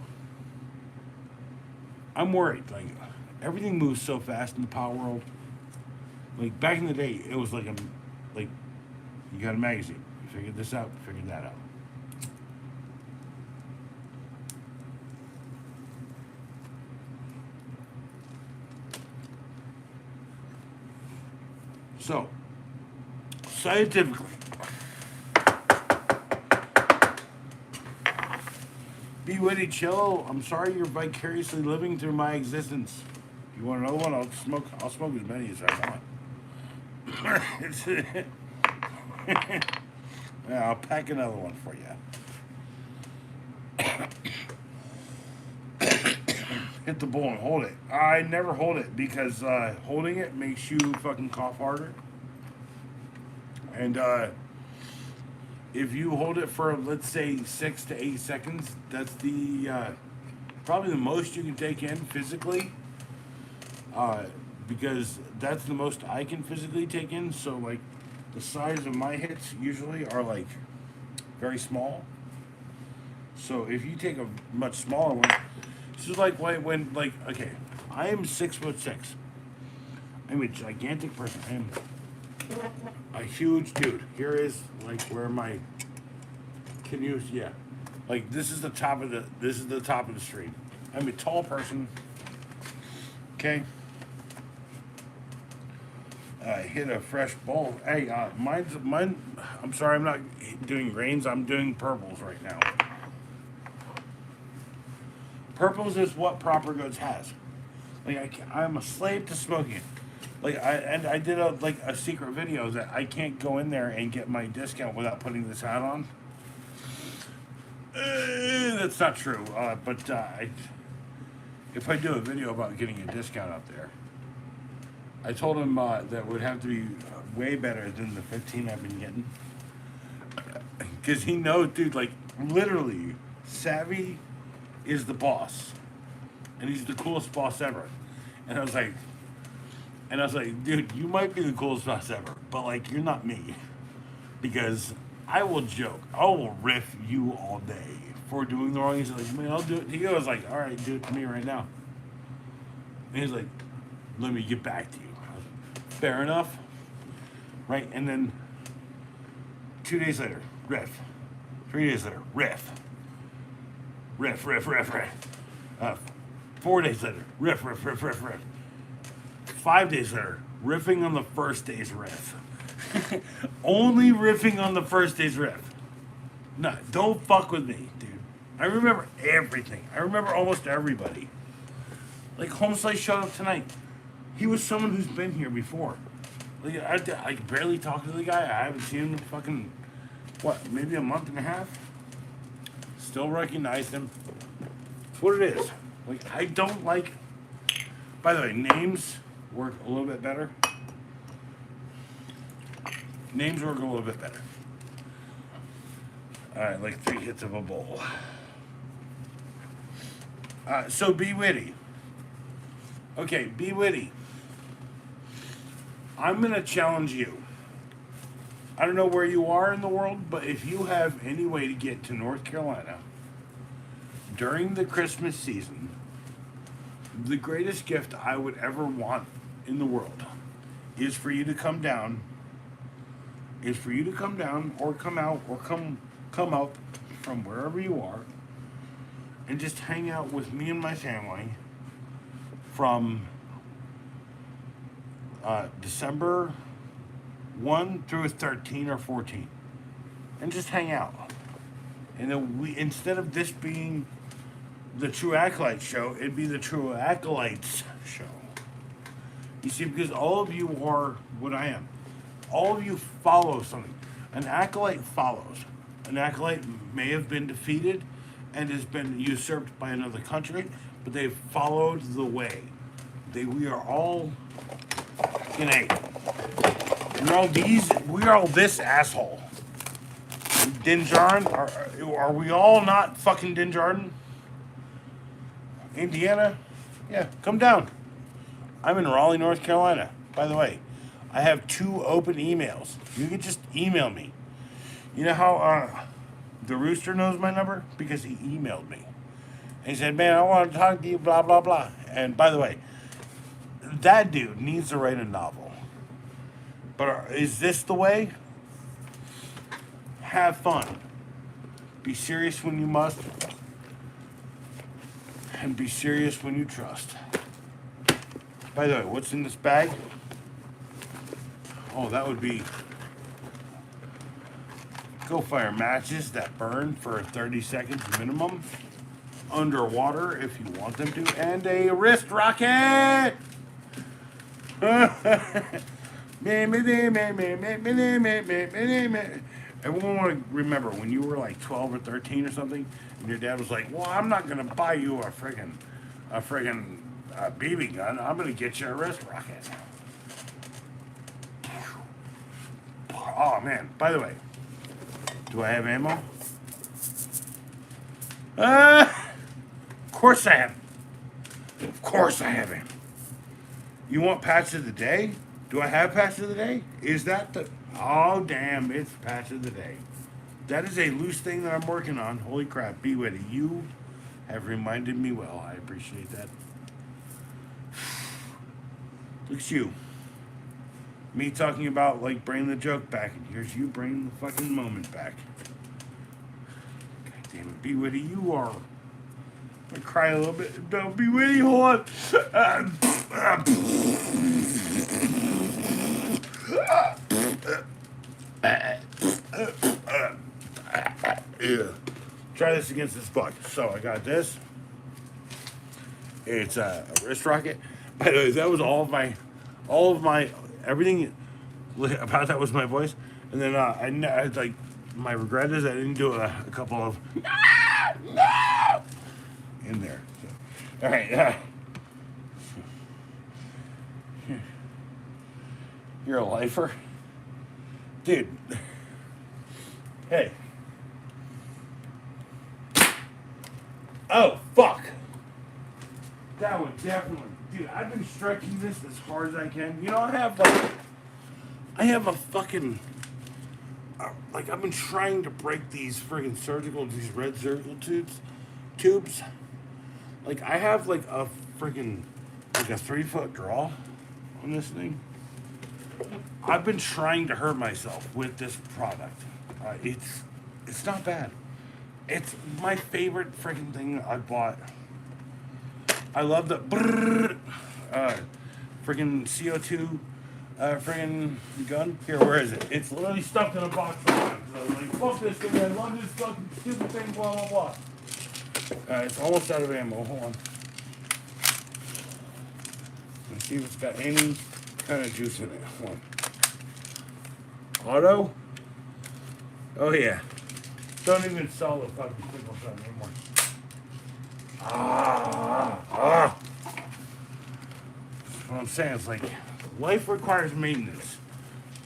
I'm worried. Like everything moves so fast in the power world. Like back in the day, it was like like you got a magazine. You figured this out. You figured that out. So scientifically, be witty, chill. I'm sorry you're vicariously living through my existence. You want another one? I'll smoke as many as I want. Yeah, I'll pack another one for you. Hit the bowl and hold it. I never hold it because holding it makes you fucking cough harder. And if you hold it for, let's say, 6 to 8 seconds, that's the probably the most you can take in physically. Because that's the most I can physically take in. So like the size of my hits usually are like very small. So if you take a much smaller one, this is like when like okay, I am 6'6". I'm a gigantic person. I am a huge dude. Here is like where my can use like this is the top of the stream. I'm a tall person. Okay. Hit a fresh bowl. Hey, mine. I'm sorry, I'm not doing grains. I'm doing purples right now. Purples is what Proper Goods has. Like I'm a slave to smoking it. Like I did a secret video that I can't go in there and get my discount without putting this hat on. That's not true. But if I do a video about getting a discount up there, I told him that would have to be way better than the 15 I've been getting. Because he knows, dude, like, literally, Savvy is the boss. And he's the coolest boss ever. And I was like, dude, you might be the coolest boss ever, but, like, you're not me. Because I will joke. I will riff you all day for doing the wrong. He's like, man, I'll do it. He goes like, all right, do it to me right now. And he's like, let me get back to you. Fair enough, right? And then 2 days later, riff. 3 days later, riff. 4 days later, riff. 5 days later, riffing on the first day's riff. Only riffing on the first day's riff. No, don't fuck with me, dude. I remember everything. I remember almost everybody. Like Home Slice showed up tonight. He was someone who's been here before. Like I barely talked to the guy. I haven't seen him in fucking, maybe a month and a half? Still recognized him. That's what it is. Like, I don't like, by the way, names work a little bit better. Names work a little bit better. Alright, like 3 hits of a bowl. So be witty. Okay, be witty. I'm going to challenge you. I don't know where you are in the world, but if you have any way to get to North Carolina during the Christmas season, the greatest gift I would ever want in the world is for you to come down, or come out, or come up from wherever you are and just hang out with me and my family from December 1 through 13 or 14, and just hang out. And then we, instead of this being the True Acolyte show, it'd be the True Acolytes show. You see, because all of you are what I am. All of you follow something. An acolyte follows. An acolyte may have been defeated and has been usurped by another country, but they've followed the way. We are all in a. We are all this asshole. Dinjarn, are we all not fucking Dinjarn? Indiana? Yeah, come down. I'm in Raleigh, North Carolina. By the way, I have 2 open emails. You can just email me. You know how the rooster knows my number? Because he emailed me. And he said, man, I want to talk to you, blah, blah, blah. And by the way, that dude needs to write a novel. But is this the way? Have fun. Be serious when you must. And be serious when you trust. By the way, what's in this bag? Oh, that would be go fire matches that burn for 30 seconds minimum underwater if you want them to, and a wrist rocket. Everyone want to remember when you were like 12 or 13 or something, and your dad was like, well, I'm not going to buy you a friggin' BB gun. I'm going to get you a wrist rocket. Oh, man. By the way, do I have ammo? Of course I have. Of course I have ammo. You want patch of the day? Do I have patch of the day? Is that the... Oh, damn, it's patch of the day. That is a loose thing that I'm working on. Holy crap, be witty. You have reminded me well. I appreciate that. Look at you. Me talking about, like, bringing the joke back, and here's you bringing the fucking moment back. God damn it, be witty. You are... I'm gonna cry a little bit. Don't be witty, hold on. Yeah. Try this against this bug. So I got this. It's a wrist rocket. By the way, that was all of my everything about that was my voice. And then I like my regret is I didn't do a couple of no in there. So, all right. You're a lifer, dude. Hey. Oh, fuck. That would definitely... Dude, I've been stretching this as hard as I can. You know, I have a fucking... like, I've been trying to break these friggin' these red surgical tubes. Like, I have, like, a friggin'... like, a 3-foot draw on this thing. I've been trying to hurt myself with this product. It's not bad. It's my favorite freaking thing I bought. I love the freaking CO2 freaking gun. Here, where is it? It's literally stuck in a box. So I'm like, fuck this thing. I love this fucking stupid thing. Blah blah blah. It's almost out of ammo. Hold on. Let's see if it's got any kind of juice in it. Hold on. Auto? Oh yeah. Don't even sell the fucking single shot anymore. what I'm saying. It's like life requires maintenance.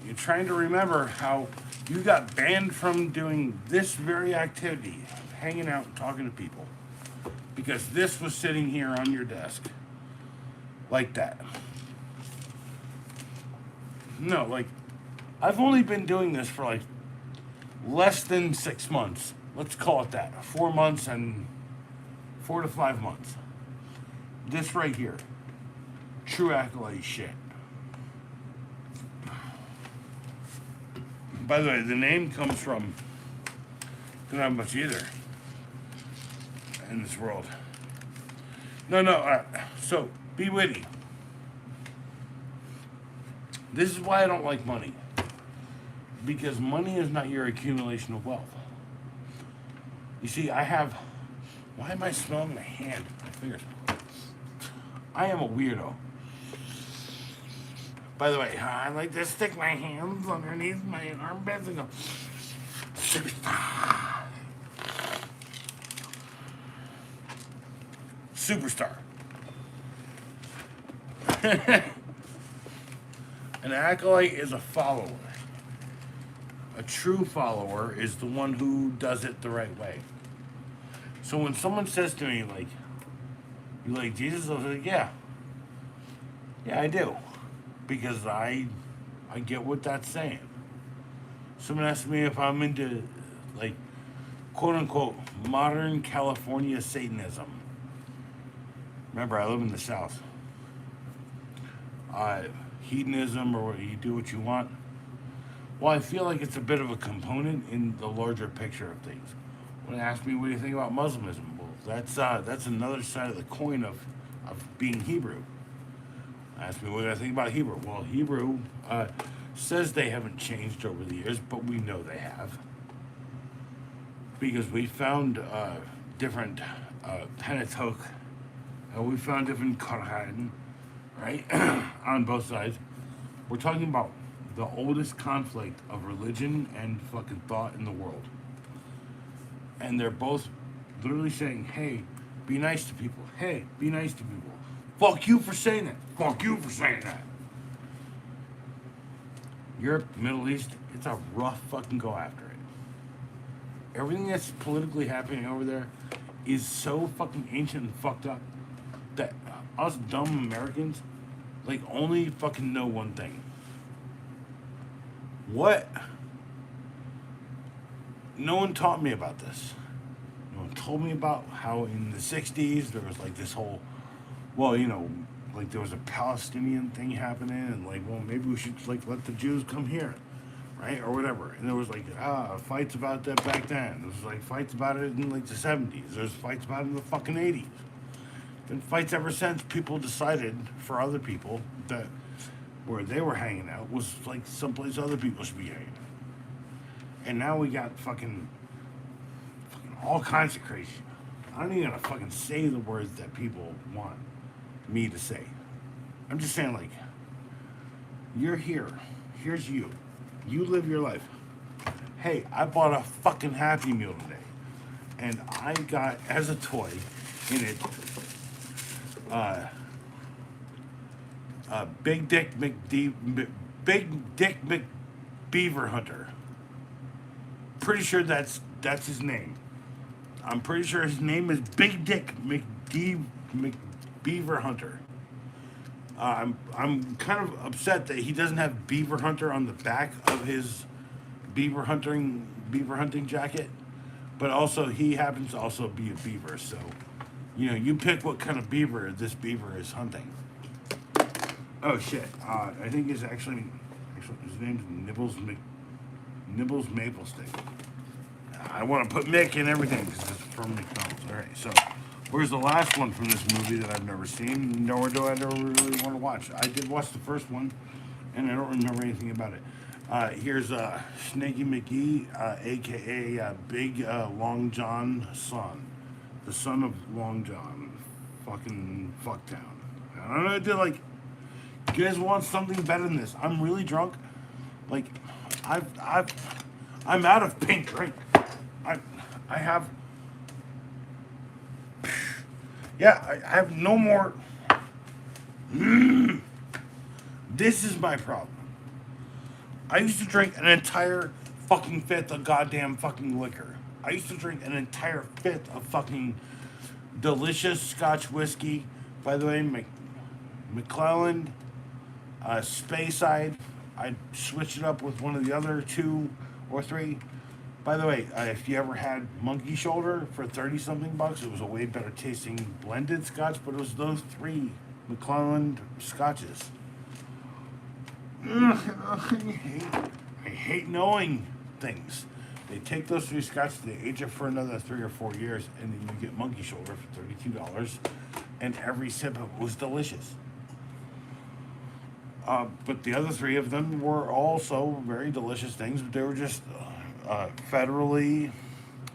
You're trying to remember how you got banned from doing this very activity, hanging out and talking to people, because this was sitting here on your desk like that. No, like, I've only been doing this for like less than 6 months. Let's call it that. 4 months and 4 to 5 months. This right here. True acolyte shit. By the way, the name comes from, don't have much either in this world. No, so be witty. This is why I don't like money. Because money is not your accumulation of wealth. You see, why am I smelling my hand? My fingers. I am a weirdo. By the way, I like to stick my hands underneath my armpits and go, superstar. Superstar. An acolyte is a follower. A true follower is the one who does it the right way. So when someone says to me, like, you like Jesus? I was like, yeah. Yeah, I do. Because I get what that's saying. Someone asked me if I'm into, like, quote unquote, modern California Satanism. Remember, I live in the South. Hedonism, or you do what you want. Well, I feel like it's a bit of a component in the larger picture of things. When they ask me, what do you think about Muslimism? Well, that's another side of the coin of being Hebrew. Ask me what do I think about Hebrew. Well, Hebrew says they haven't changed over the years, but we know they have. Because we found different Pentateuch, and we found different Quran, right? On both sides. We're talking about the oldest conflict of religion and fucking thought in the world. And they're both literally saying, hey, be nice to people. Hey, be nice to people. Fuck you for saying that. Fuck you for saying that. Europe, Middle East, it's a rough fucking go after it. Everything that's politically happening over there is so fucking ancient and fucked up that us dumb Americans, like, only fucking know one thing. What? No one taught me about this. No one told me about how in the 60s there was like this whole, well, you know, like there was a Palestinian thing happening and like, well, maybe we should like let the Jews come here, right? Or whatever. And there was like fights about that back then. There was like fights about it in like the 70s. There's fights about it in the fucking 80s. Been fights ever since people decided for other people that where they were hanging out was like someplace other people should be hanging out. And now we got fucking all kinds of crazy. I don't even gotta fucking say the words that people want me to say. I'm just saying, like, you're here. Here's you. You live your life. Hey, I bought a fucking Happy Meal today. And I got, as a toy, in it, Big Dick McBeaver Hunter. Pretty sure that's his name. I'm pretty sure his name is Big Dick McBeaver Hunter. I'm kind of upset that he doesn't have Beaver Hunter on the back of his beaver hunting jacket, but also he happens to also be a beaver. So, you know, you pick what kind of beaver this beaver is hunting. Oh shit! I think his actually his name's Nibbles Maple Stick. I want to put Mick in everything because it's from McDonald's. All right, so where's the last one from this movie that I've never seen, nor do I ever really want to watch? I did watch the first one, and I don't remember anything about it. Here's Snaky McGee, a.k.a. Big Long John son. The son of Long John. Fucking fucktown. I don't know, dude, like, you guys want something better than this? I'm really drunk. Like, I'm out of pink drink. I have... Yeah, I have no more... This is my problem. I used to drink an entire fucking fifth of goddamn fucking liquor. I used to drink an entire fifth of fucking delicious Scotch whiskey. By the way, McClelland, Speyside. I switched it up with one of the other two or three. By the way, if you ever had Monkey Shoulder for 30 something bucks, it was a way better tasting blended Scotch, but it was those three McClelland Scotches. I hate knowing things. They take those three Scotches, they age it for another 3 or 4 years, and then you get Monkey Shoulder for $32, and every sip of it was delicious. But the other three of them were also very delicious things, but they were just federally,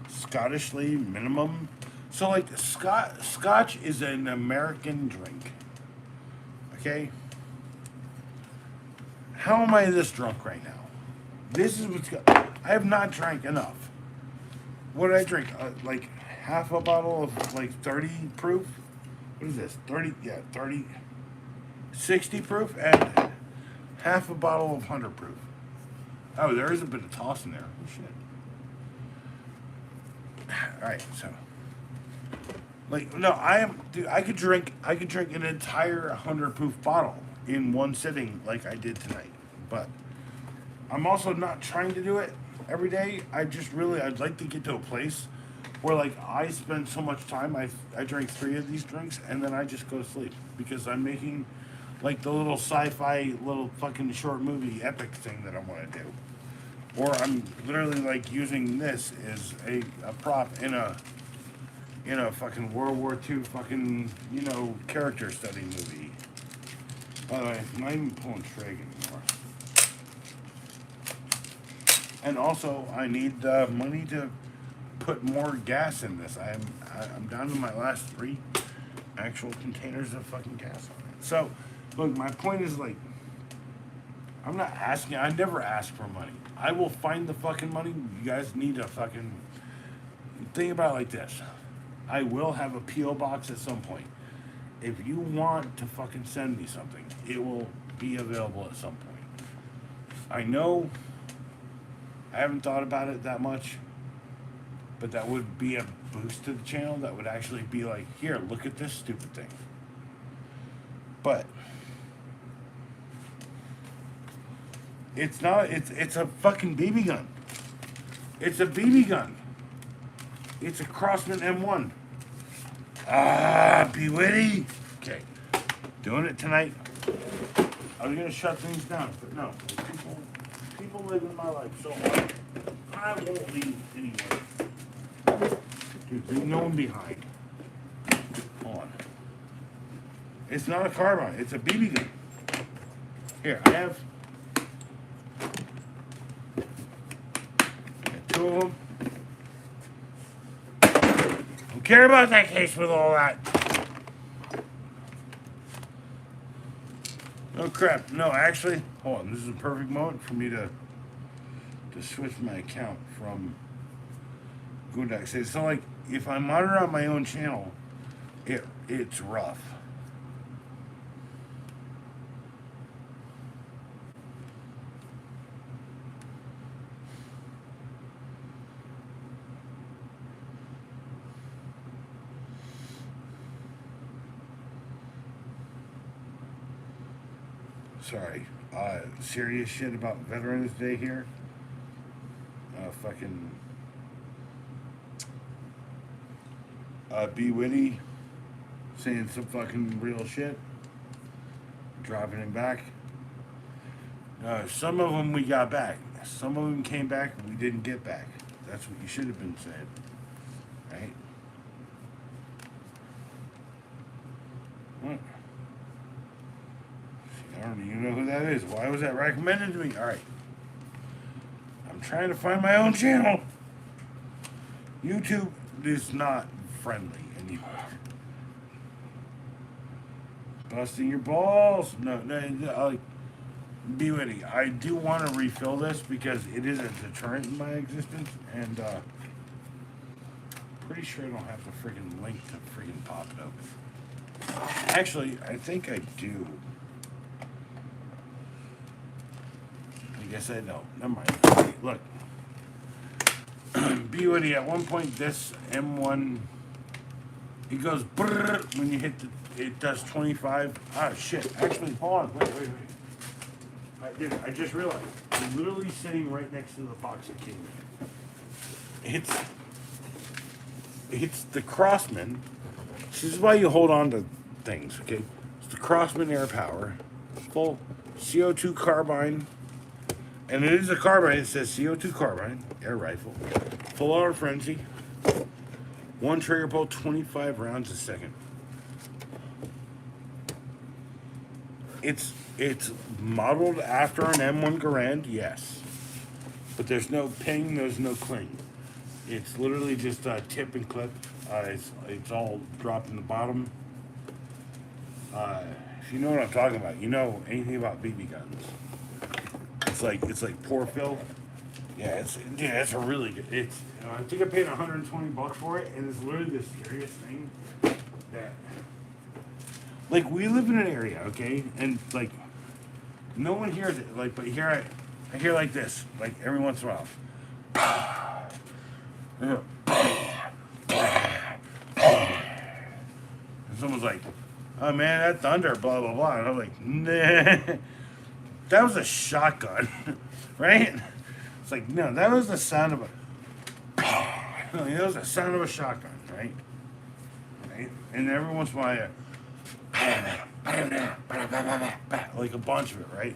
Scottishly minimum. So, like, Scotch is an American drink. Okay? How am I this drunk right now? This is what's got. I have not drank enough. What did I drink? Like half a bottle of like 30 proof? What is this? 30, yeah, 30, 60 proof and half a bottle of 100 proof. Oh, there is a bit of toss in there. Oh, shit. Alright, so. Like, no, dude, I could drink an entire 100 proof bottle in one sitting like I did tonight. But I'm also not trying to do it every day. I'd like to get to a place where like I spend so much time. I drink 3 of these drinks and then I just go to sleep because I'm making like the little sci-fi little fucking short movie epic thing that I want to do. Or I'm literally like using this as a prop in a fucking World War II fucking, character study movie. By the way, I'm not even pulling trig anymore. And also, I need money to put more gas in this. I'm down to my last 3 actual containers of fucking gas on it. So, look, my point is like, I'm not asking. I never ask for money. I will find the fucking money. You guys need to fucking think about it like this. I will have a P.O. box at some point. If you want to fucking send me something, it will be available at some point. I know I haven't thought about it that much, but that would be a boost to the channel. That would actually be like, here, look at this stupid thing. But it's not, it's a fucking BB gun. It's a BB gun. It's a Crossman M1. Be witty. Okay, doing it tonight. I was gonna shut things down, but no. People live in my life, so I won't leave anyway. Dude, there's no one behind. Hold on. It's not a carbine. It's a BB gun. Here, I have 2 of them. Don't care about that case with all that. Oh crap! No, actually, hold on. This is a perfect moment for me to switch my account from Goondax. So, like, if I monitor on my own channel, it's rough. Sorry, serious shit about Veterans Day here. Fucking Be Witty saying some fucking real shit, dropping him back. Some of them we got back. Some of them came back we didn't get back. That's what you should have been saying, right? What? I don't even know who that is. Why was that recommended to me? All right. I'm trying to find my own channel. YouTube is not friendly anymore. Busting your balls. No, Be witty. I do want to refill this because it is a deterrent in my existence, and pretty sure I don't have the freaking link to freaking pop it open. Actually, I think I do. guess I don't. Never mind. Look. B Woody, at one point this M1, it goes brrr when you hit the, it does 25. Ah, shit. Actually, hold on. Wait. I just realized. I'm literally sitting right next to the Fox King. It's the Crossman. This is why you hold on to things, okay? It's the Crossman Air Power, full CO2 carbine, and it is a carbine. It says CO2 carbine, air rifle, full auto frenzy, one trigger pull, 25 rounds a second. It's modeled after an M1 Garand, yes, but there's no ping, there's no cling. It's literally just a tip and clip. It's all dropped in the bottom. If you know what I'm talking about, you know anything about BB guns. It's like pour fill. Yeah, it's a really good. It's I think I paid $120 for it, and it's literally the scariest thing. That like we live in an area, okay, and like no one hears it. Like, but here I hear like this, like every once in a while. And someone's like, "Oh man, that thunder, blah blah blah." And I'm like, "Nah, that was a shotgun, right?" It's like, no, that was the sound of a. That was the sound of a shotgun, right? Right? And every once in a while, like a bunch of it, right?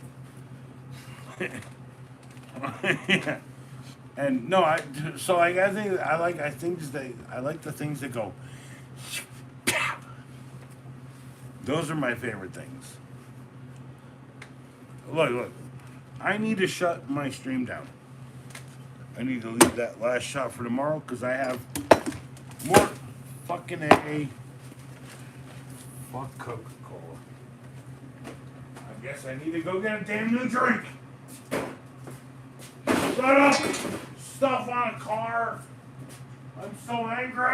Yeah. And no, I like the things that go. Those are my favorite things. Look. I need to shut my stream down. I need to leave that last shot for tomorrow because I have more fucking A. Fuck Coca-Cola. I guess I need to go get a damn new drink. Shut up! Stuff on a car. I'm so angry.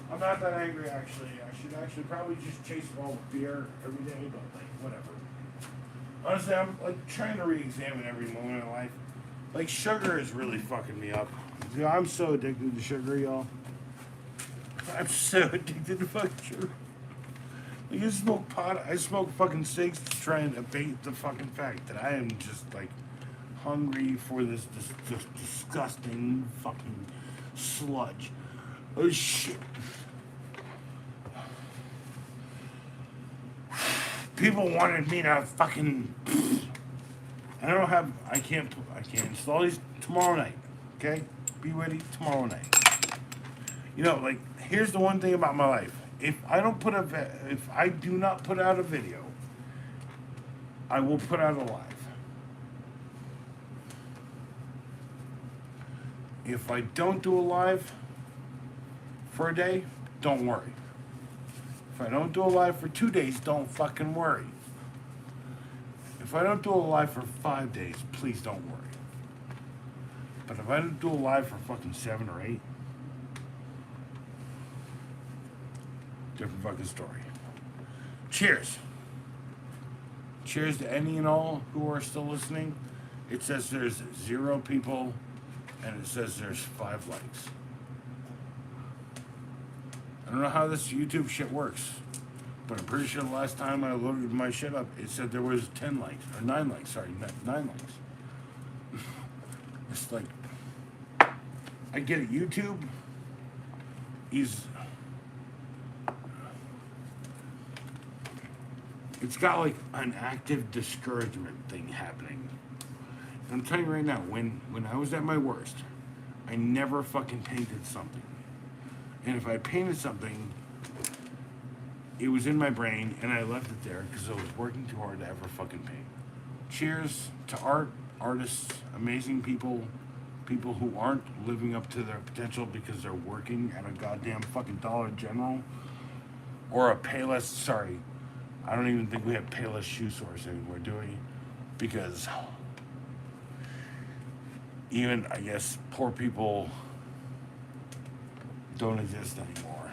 I'm not that angry actually. I should actually probably just chase it all with beer every day, but like whatever. Honestly, I'm like trying to re-examine every moment of life. Like sugar is really fucking me up. You know, I'm so addicted to sugar, y'all. I'm so addicted to fucking sugar. Like I smoke pot. I smoke fucking cigs to try and abate the fucking fact that I am just like hungry for this disgusting fucking sludge. Oh shit. People wanted me to fucking. I can't install these tomorrow night. Okay? Be ready tomorrow night. You know, like, here's the one thing about my life. If I do not put out a video, I will put out a live. If I don't do a live for a day, don't worry. If I don't do a live for 2 days, don't fucking worry. If I don't do a live for 5 days, please don't worry. But if I don't do a live for fucking 7 or 8, different fucking story. Cheers. Cheers to any and all who are still listening. It says there's 0 people, and it says there's 5 likes. I don't know how this YouTube shit works, but I'm pretty sure the last time I loaded my shit up, it said there was 10 likes, or 9 likes, sorry, 9 likes. It's like, I get it, YouTube is, it's got like an active discouragement thing happening. And I'm telling you right now, when I was at my worst, I never fucking painted something. And if I painted something, it was in my brain, and I left it there because I was working too hard to ever fucking paint. Cheers to art, artists, amazing people, people who aren't living up to their potential because they're working at a goddamn fucking Dollar General or a Payless. Sorry, I don't even think we have Payless shoe stores anymore, do we? Because even, I guess, poor people don't exist anymore.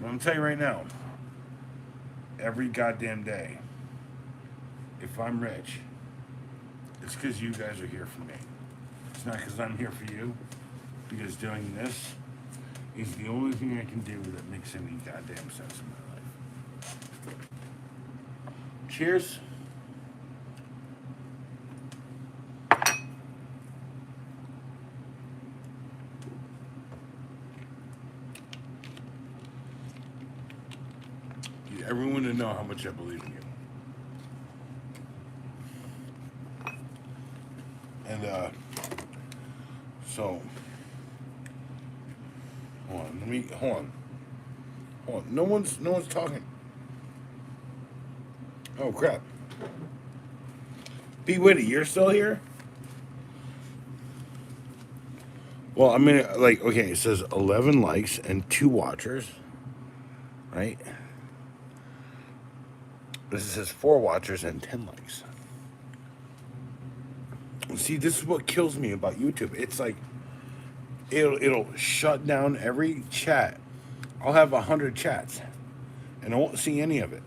But I'm telling you right now, every goddamn day, if I'm rich, It's because you guys are here for me. It's not because I'm here for you. Because doing this is the only thing I can do that makes any goddamn sense in my life. Cheers. Need everyone to know how much I believe in you. And so hold on, hold on. No one's talking. Oh crap. B Witty, you're still here? Well, I mean, like, okay, it says 11 likes and 2 watchers, right? This says 4 watchers and 10 likes. See, this is what kills me about YouTube. It's like it'll shut down every chat. I'll have 100 chats, and I won't see any of it.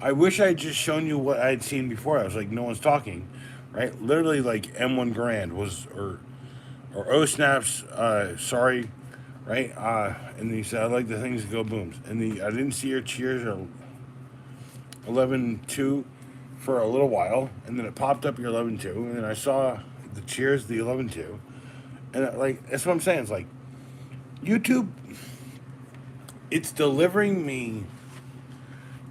I wish I had just shown you what I had seen before. I was like, no one's talking, right? Literally, like M1 Grand was or O Snaps. Sorry, right? And he said, I like the things that go booms. And I didn't see your cheers or 11-2 for a little while, and then it popped up your 11-2, and then I saw the cheers, the 11-2, and like that's what I'm saying. It's like YouTube, it's delivering me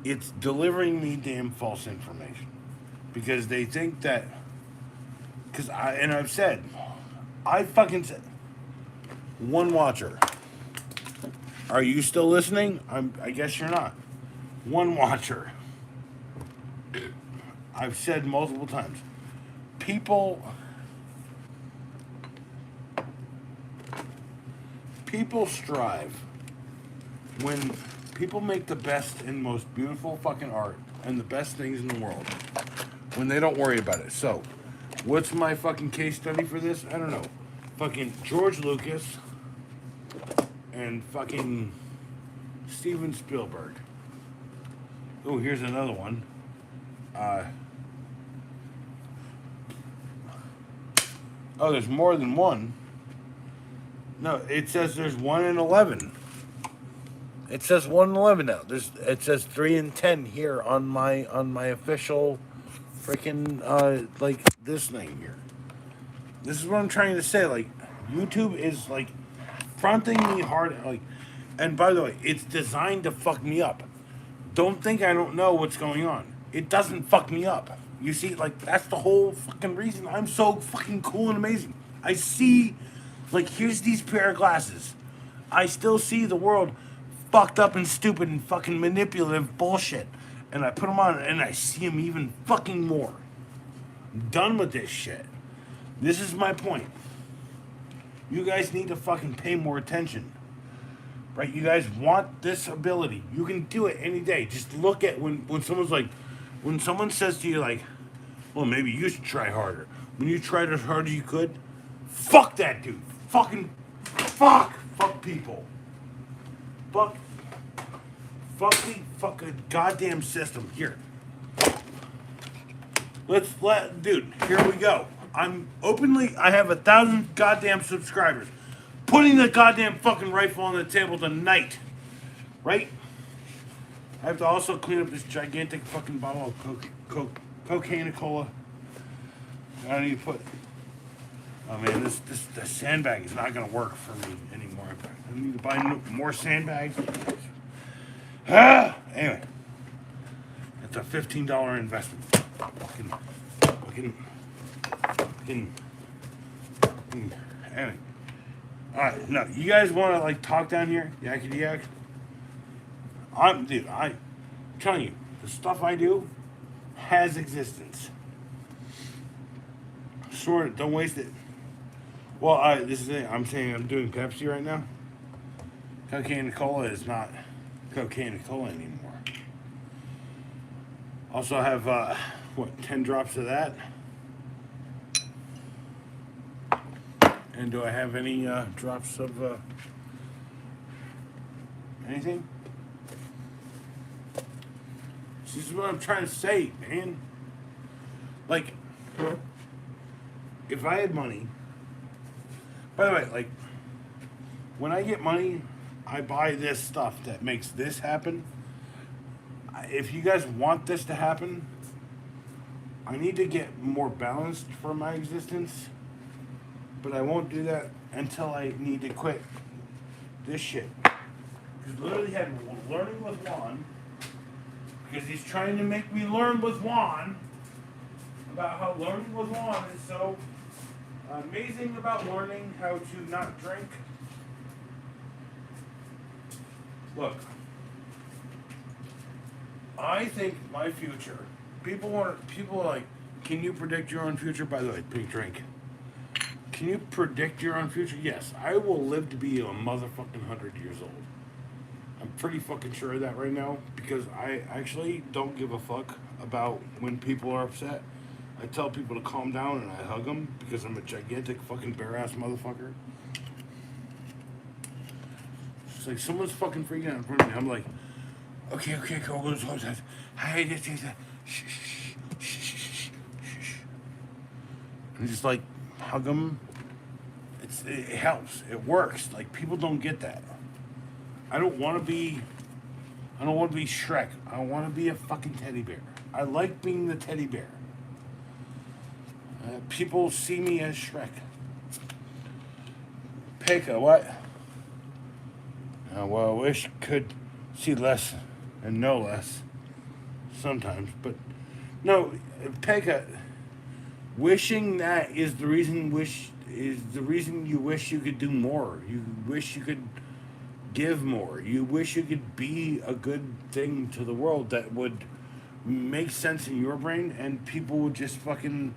damn false information because they think that I've said I fucking said 1 watcher. Are you still listening? I guess you're not. 1 watcher. I've said multiple times. People strive when people make the best and most beautiful fucking art and the best things in the world when they don't worry about it. So, what's my fucking case study for this? I don't know. Fucking George Lucas and fucking Steven Spielberg. Oh, here's another one. Oh, there's more than 1. No, it says there's 1 in 11. It says 1 in 11 now. It says 3 in 10 here on my official freaking like this thing here. This is what I'm trying to say. Like YouTube is like fronting me hard. Like, and by the way, it's designed to fuck me up. Don't think I don't know what's going on. It doesn't fuck me up. You see, like, that's the whole fucking reason I'm so fucking cool and amazing. I see, like, here's these pair of glasses. I still see the world fucked up and stupid and fucking manipulative bullshit. And I put them on and I see them even fucking more. I'm done with this shit. This is my point. You guys need to fucking pay more attention. Right? You guys want this ability. You can do it any day. Just look at when someone's like, when someone says to you like, well, maybe you should try harder. When you tried as hard as you could, fuck that dude. Fuck people. Fuck the goddamn system. Here. Dude, here we go. I have 1,000 goddamn subscribers. Putting the goddamn fucking rifle on the table tonight. Right? I have to also clean up this gigantic fucking bottle of cocaine cola. I need to put. Oh man, this sandbag is not gonna work for me anymore. I need to buy more sandbags. Anyway, it's a $15 investment. Anyway. Alright, no, you guys want to like talk down here? Yakety yak? I'm telling you, the stuff I do has existence. Sort it, don't waste it. Well, this is it. I'm saying I'm doing Pepsi right now. Cocaine and cola is not cocaine and cola anymore. Also have 10 drops of that. And do I have any drops of anything? This is what I'm trying to say, man. Like, if I had money, by the way, like, when I get money, I buy this stuff that makes this happen. If you guys want this to happen, I need to get more balanced for my existence. But I won't do that until I need to quit this shit. Because literally had learning with Juan. Because he's trying to make me learn with Juan about how learning with Juan is so amazing about learning how to not drink. Look, I think my future. People are like, can you predict your own future? By the way, big drink. Can you predict your own future? Yes, I will live to be a motherfucking 100 years old. I'm pretty fucking sure of that right now because I actually don't give a fuck about when people are upset. I tell people to calm down and I hug them because I'm a gigantic fucking bare ass motherfucker. It's like someone's fucking freaking out in front of me. I'm like, okay, go. Hey, this. Shh. And just like hug them. It helps. It works. Like people don't get that. I don't want to be Shrek. I want to be a fucking teddy bear. I like being the teddy bear. People see me as Shrek. Pekka, what? Well, I wish I could see less and know less sometimes, but no, Pekka. Wishing that is the reason. You wish you could do more. You wish you could give more. You wish you could be a good thing to the world that would make sense in your brain, and people would just fucking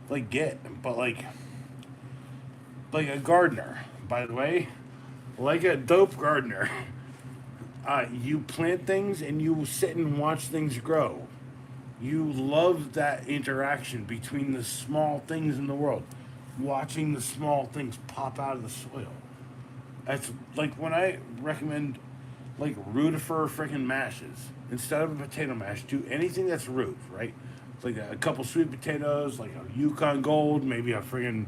like get. But like a gardener, by the way, like a dope gardener. You plant things and you sit and watch things grow. You love that interaction between the small things in the world, watching the small things pop out of the soil. That's like when I recommend like rotifer freaking mashes instead of a potato mash. Do anything that's root, right? It's like a couple sweet potatoes, like a Yukon Gold, maybe a freaking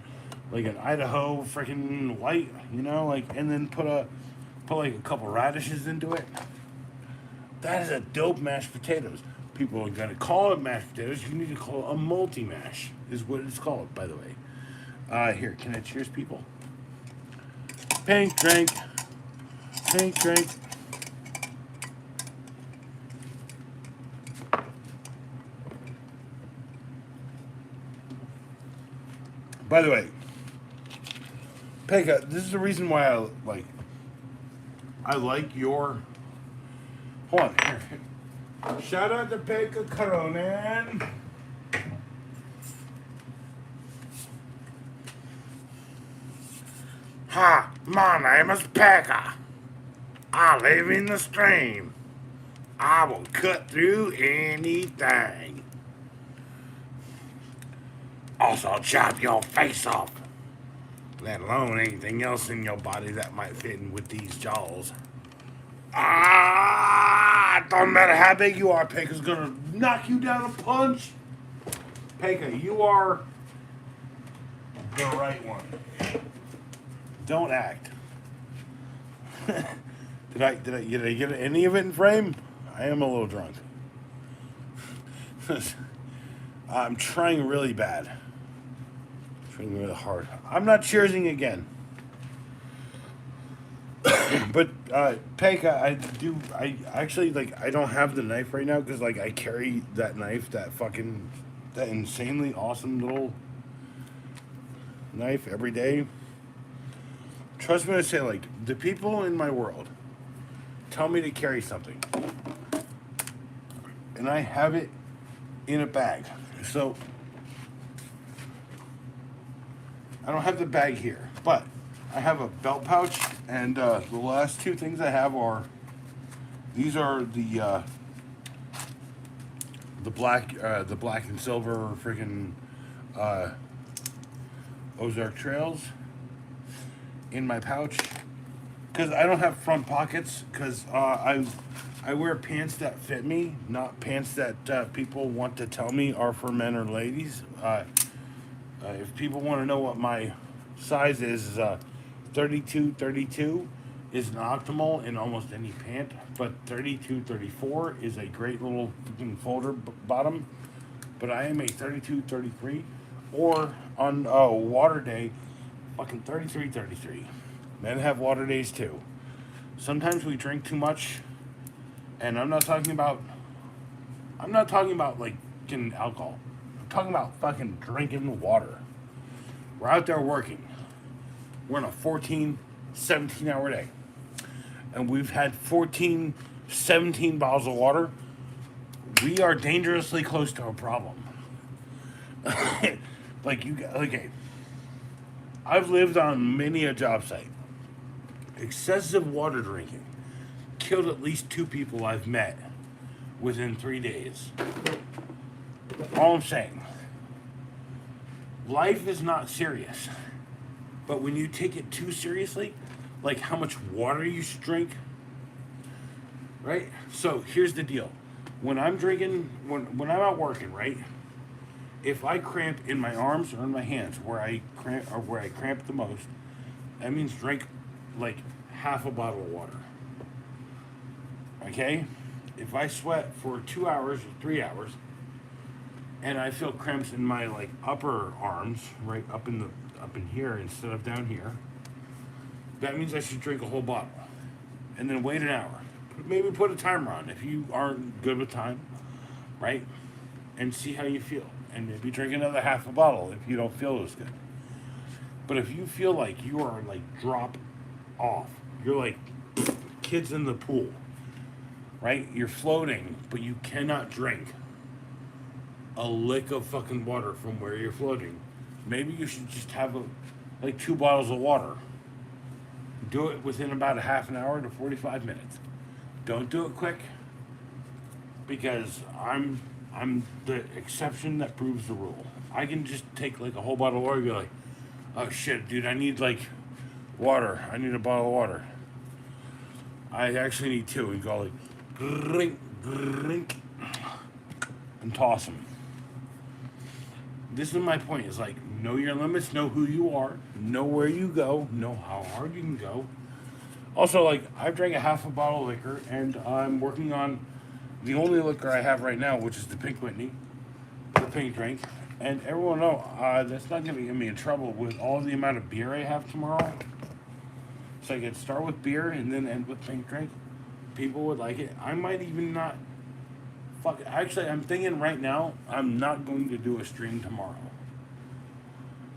like an Idaho freaking white, like, and then put like a couple radishes into it. That is a dope mashed potatoes. People are gonna call it mashed potatoes. You need to call it a multi-mash, is what it's called, by the way. Here, can I cheers, people? Pink drink. By the way, Pekka, this is the reason why I like your. Hold on, here. Shout out to Pekka Karonen. Hi, my name is Pekka. I live in the stream. I will cut through anything. Also chop your face off. Let alone anything else in your body that might fit in with these jaws. Don't matter how big you are, Pekka's gonna knock you down a punch. Pekka, you are the right one. Don't act. Did I get any of it in frame? I am a little drunk. I'm trying really bad. Trying really hard. I'm not cheersing again. But Pekka, I actually I don't have the knife right now because I carry that knife, that insanely awesome little knife every day. Trust me when I say the people in my world tell me to carry something, and I have it in a bag. So I don't have the bag here, but I have a belt pouch, and the last two things I have are these are the black and silver freaking Ozark Trails in my pouch because I don't have front pockets because I wear pants that fit me, not pants that people want to tell me are for men or ladies. If people want to know what my size is 32, 32 is an optimal in almost any pant, but 32, 34 is a great little fucking folder bottom. But I am a 32, 33, or on water day, fucking 33, 33. Men have water days too. Sometimes we drink too much, and I'm not talking about like getting alcohol. I'm talking about fucking drinking water. We're out there working. We're on a 14, 17 hour day. And we've had 14, 17 bottles of water. We are dangerously close to a problem. Okay. I've lived on many a job site. Excessive water drinking killed at least 2 people I've met within 3 days. All I'm saying, life is not serious. But when you take it too seriously, like how much water you should drink, right? So here's the deal. When I'm drinking, when I'm out working, right? If I cramp in my arms or in my hands where I cramp the most, that means drink like half a bottle of water. Okay? If I sweat for 2 hours or 3 hours and I feel cramps in my like upper arms, right up in here instead of down here, that means I should drink a whole bottle. And then wait an hour. Maybe put a timer on if you aren't good with time, right? And see how you feel. And maybe drink another half a bottle if you don't feel as good. But if you feel like you are like drop off, you're like kids in the pool, right? You're floating, but you cannot drink a lick of fucking water from where you're floating. Maybe you should just have like 2 bottles of water. Do it within about a half an hour to 45 minutes. Don't do it quick, because I'm the exception that proves the rule. I can just take like a whole bottle of water and be like, oh shit, dude, I need like water. I need a bottle of water. I actually need 2, and go like, drink, drink, and toss them. This is my point. Is like, know your limits, know who you are, know where you go, know how hard you can go. Also, like, I've drank a half a bottle of liquor, and I'm working on the only liquor I have right now, which is the Pink Whitney, the pink drink. And everyone know that's not going to get me in trouble with all the amount of beer I have tomorrow. So I could start with beer and then end with pink drink. People would like it. I might even not. Fuck. Actually, I'm thinking right now, I'm not going to do a stream tomorrow.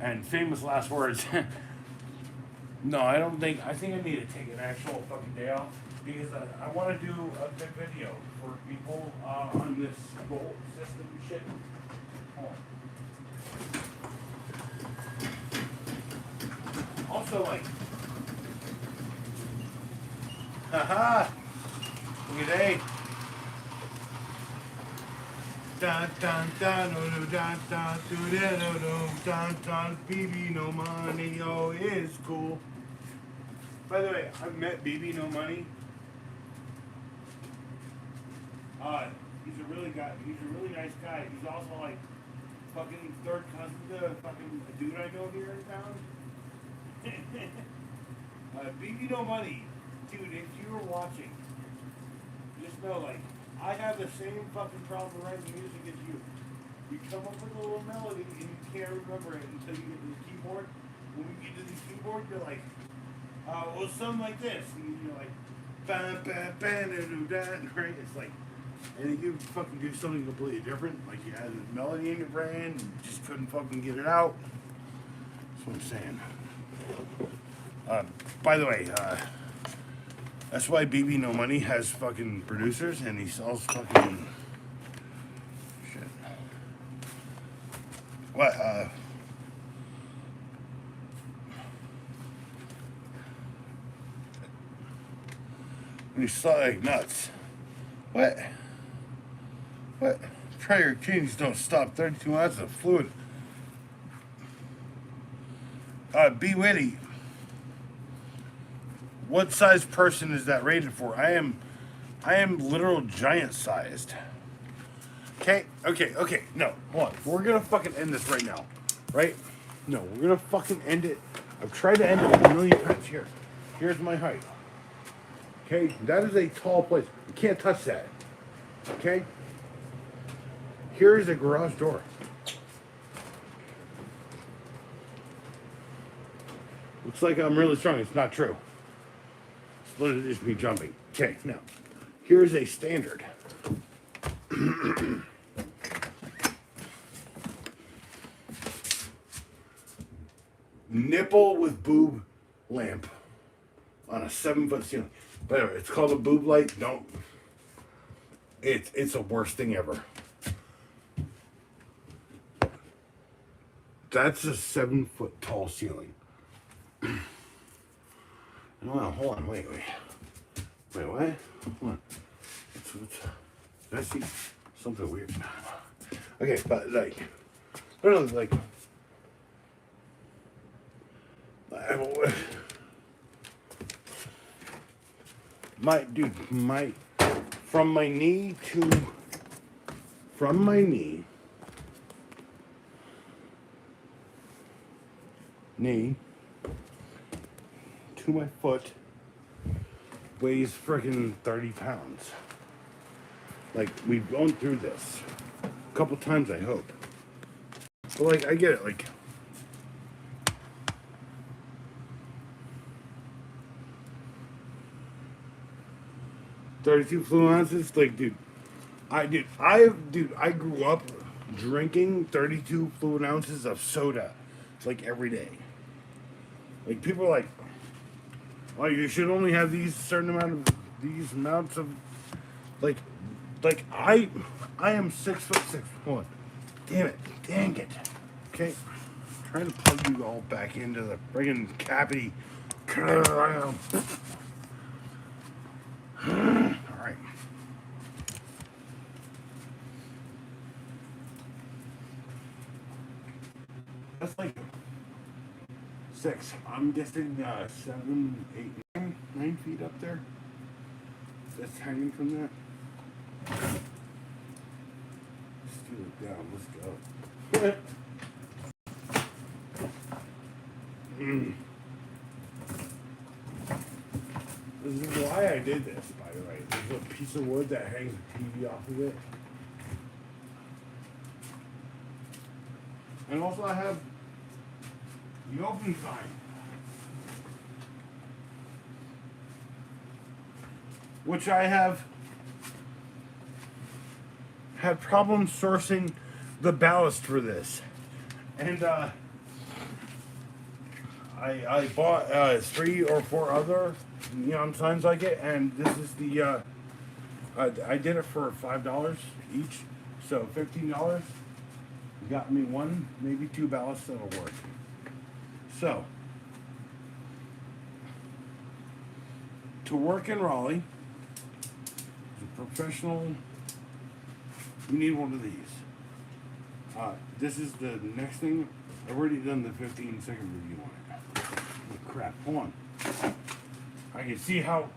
And famous last words. No, I don't think. I think I need to take an actual fucking day off, because I want to do a good video for people on this goal system shit. Hold on. Also, like, haha, look at A. Dun dun dun dun dun dun dun dun dun. BB No Money, oh, it's cool. By the way, I've met BB No Money. He's a really nice guy. He's also like fucking third cousin to fucking a dude I know here in town. BB No Money, dude. If you were watching, just know, like, I have the same fucking problem writing music as you. You come up with a little melody and you can't remember it until you get to the keyboard. When we get to the keyboard, you're like, well, something like this, and you're like, bam, bam, bam, right? It's like, and then you fucking do something completely different. Like, you had a melody in your brain and you just couldn't fucking get it out. That's what I'm saying. By the way, that's why BB No Money has fucking producers, and he sells fucking shit. What? When you sell like nuts. What? What? Prior kings don't stop 32 ounces of fluid. B Witty. What size person is that rated for? I am literal giant sized. Okay. No, hold on. We're gonna fucking end this right now. Right? No, we're gonna fucking end it. I've tried to end it a million times. Here. Here's my height. Okay? That is a tall place. You can't touch that. Okay? Here is a garage door. Looks like I'm really strong. It's not true. It's literally just me jumping. Okay, now, here's a standard. Nipple with boob lamp on a 7-foot ceiling. By the way, it's called a boob light. Don't. It's the worst thing ever. That's a 7-foot tall ceiling. No, hold on, wait, what? Hold on. Did I see something weird? Okay, but like, literally, like, from my knee to my foot weighs freaking 30 pounds. Like, we've gone through this a couple times, I hope. But, like, I get it, like, $32 fluid ounces, like, I grew up drinking 32 fluid ounces of soda, like, every day. Like, people are like, oh, you should only have these amounts of, like I am 6'6". Hold on. Dang it. Okay, trying to plug you all back into the friggin' cavity. All right. That's like 6. I'm guessing 7, 8, 9 feet up there. That's hanging from that. Steal it down. Let's go. This is why I did this, by the way. There's a piece of wood that hangs the TV off of it. And also I have the open sign. Which I have had problems sourcing the ballast for this. And I bought 3 or 4 other neon signs like it, and this is the I did it for $5 each, so $15. Got me 1, maybe 2 ballasts that'll work. So, to work in Raleigh, as a professional, you need one of these. This is the next thing. I've already done the 15-second review on it. Oh, crap, hold on. I can see how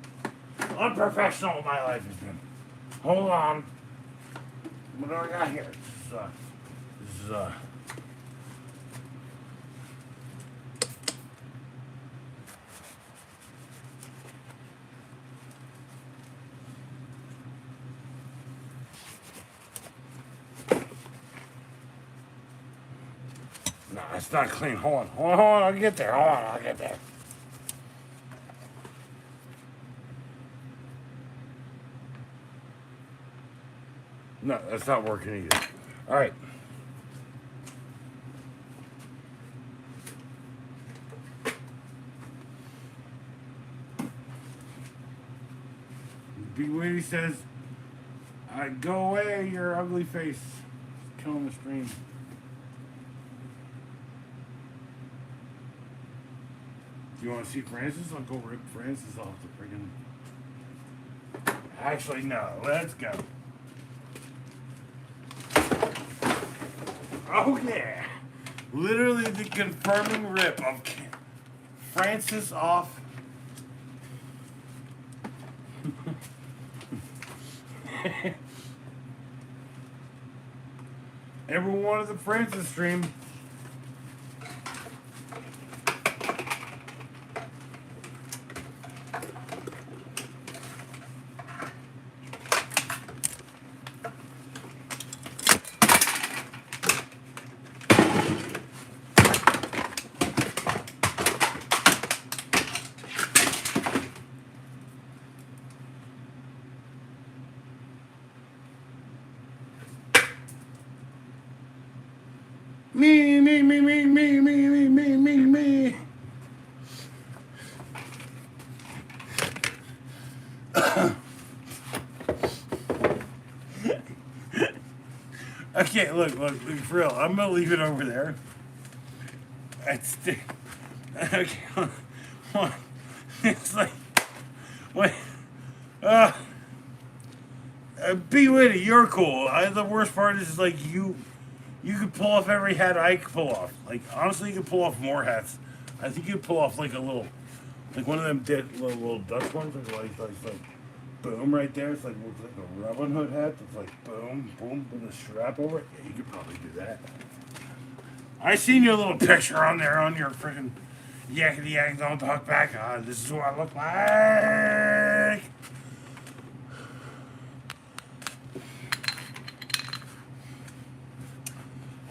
unprofessional my life has been. Hold on. What do I got here? This is no, it's not clean. Hold on, I'll get there. I'll get there. No, that's not working either. All right. Big Lady says, go away, your ugly face. It's killing the stream. Do you want to see Francis? I'll go rip Francis off the friggin'... Actually, no. Let's go. Oh, yeah. Literally the confirming rip of Francis off. Everyone wanted the Francis stream. me. Okay, look, for real. I'm gonna leave it over there. It's okay. Hold on. It's like, wait. Uh, B Witty, you're cool. The worst part is like you could pull off every hat I could pull off. Like honestly, you could pull off more hats. I think you could pull off like a little, like one of them dead little Dutch ones, like boom right there. It's like looks like a Robin Hood hat. It's like boom, boom with a strap over it. Yeah, you could probably do that. I seen your little picture on there on your freaking yakety yak don't talk back. This is what I look like.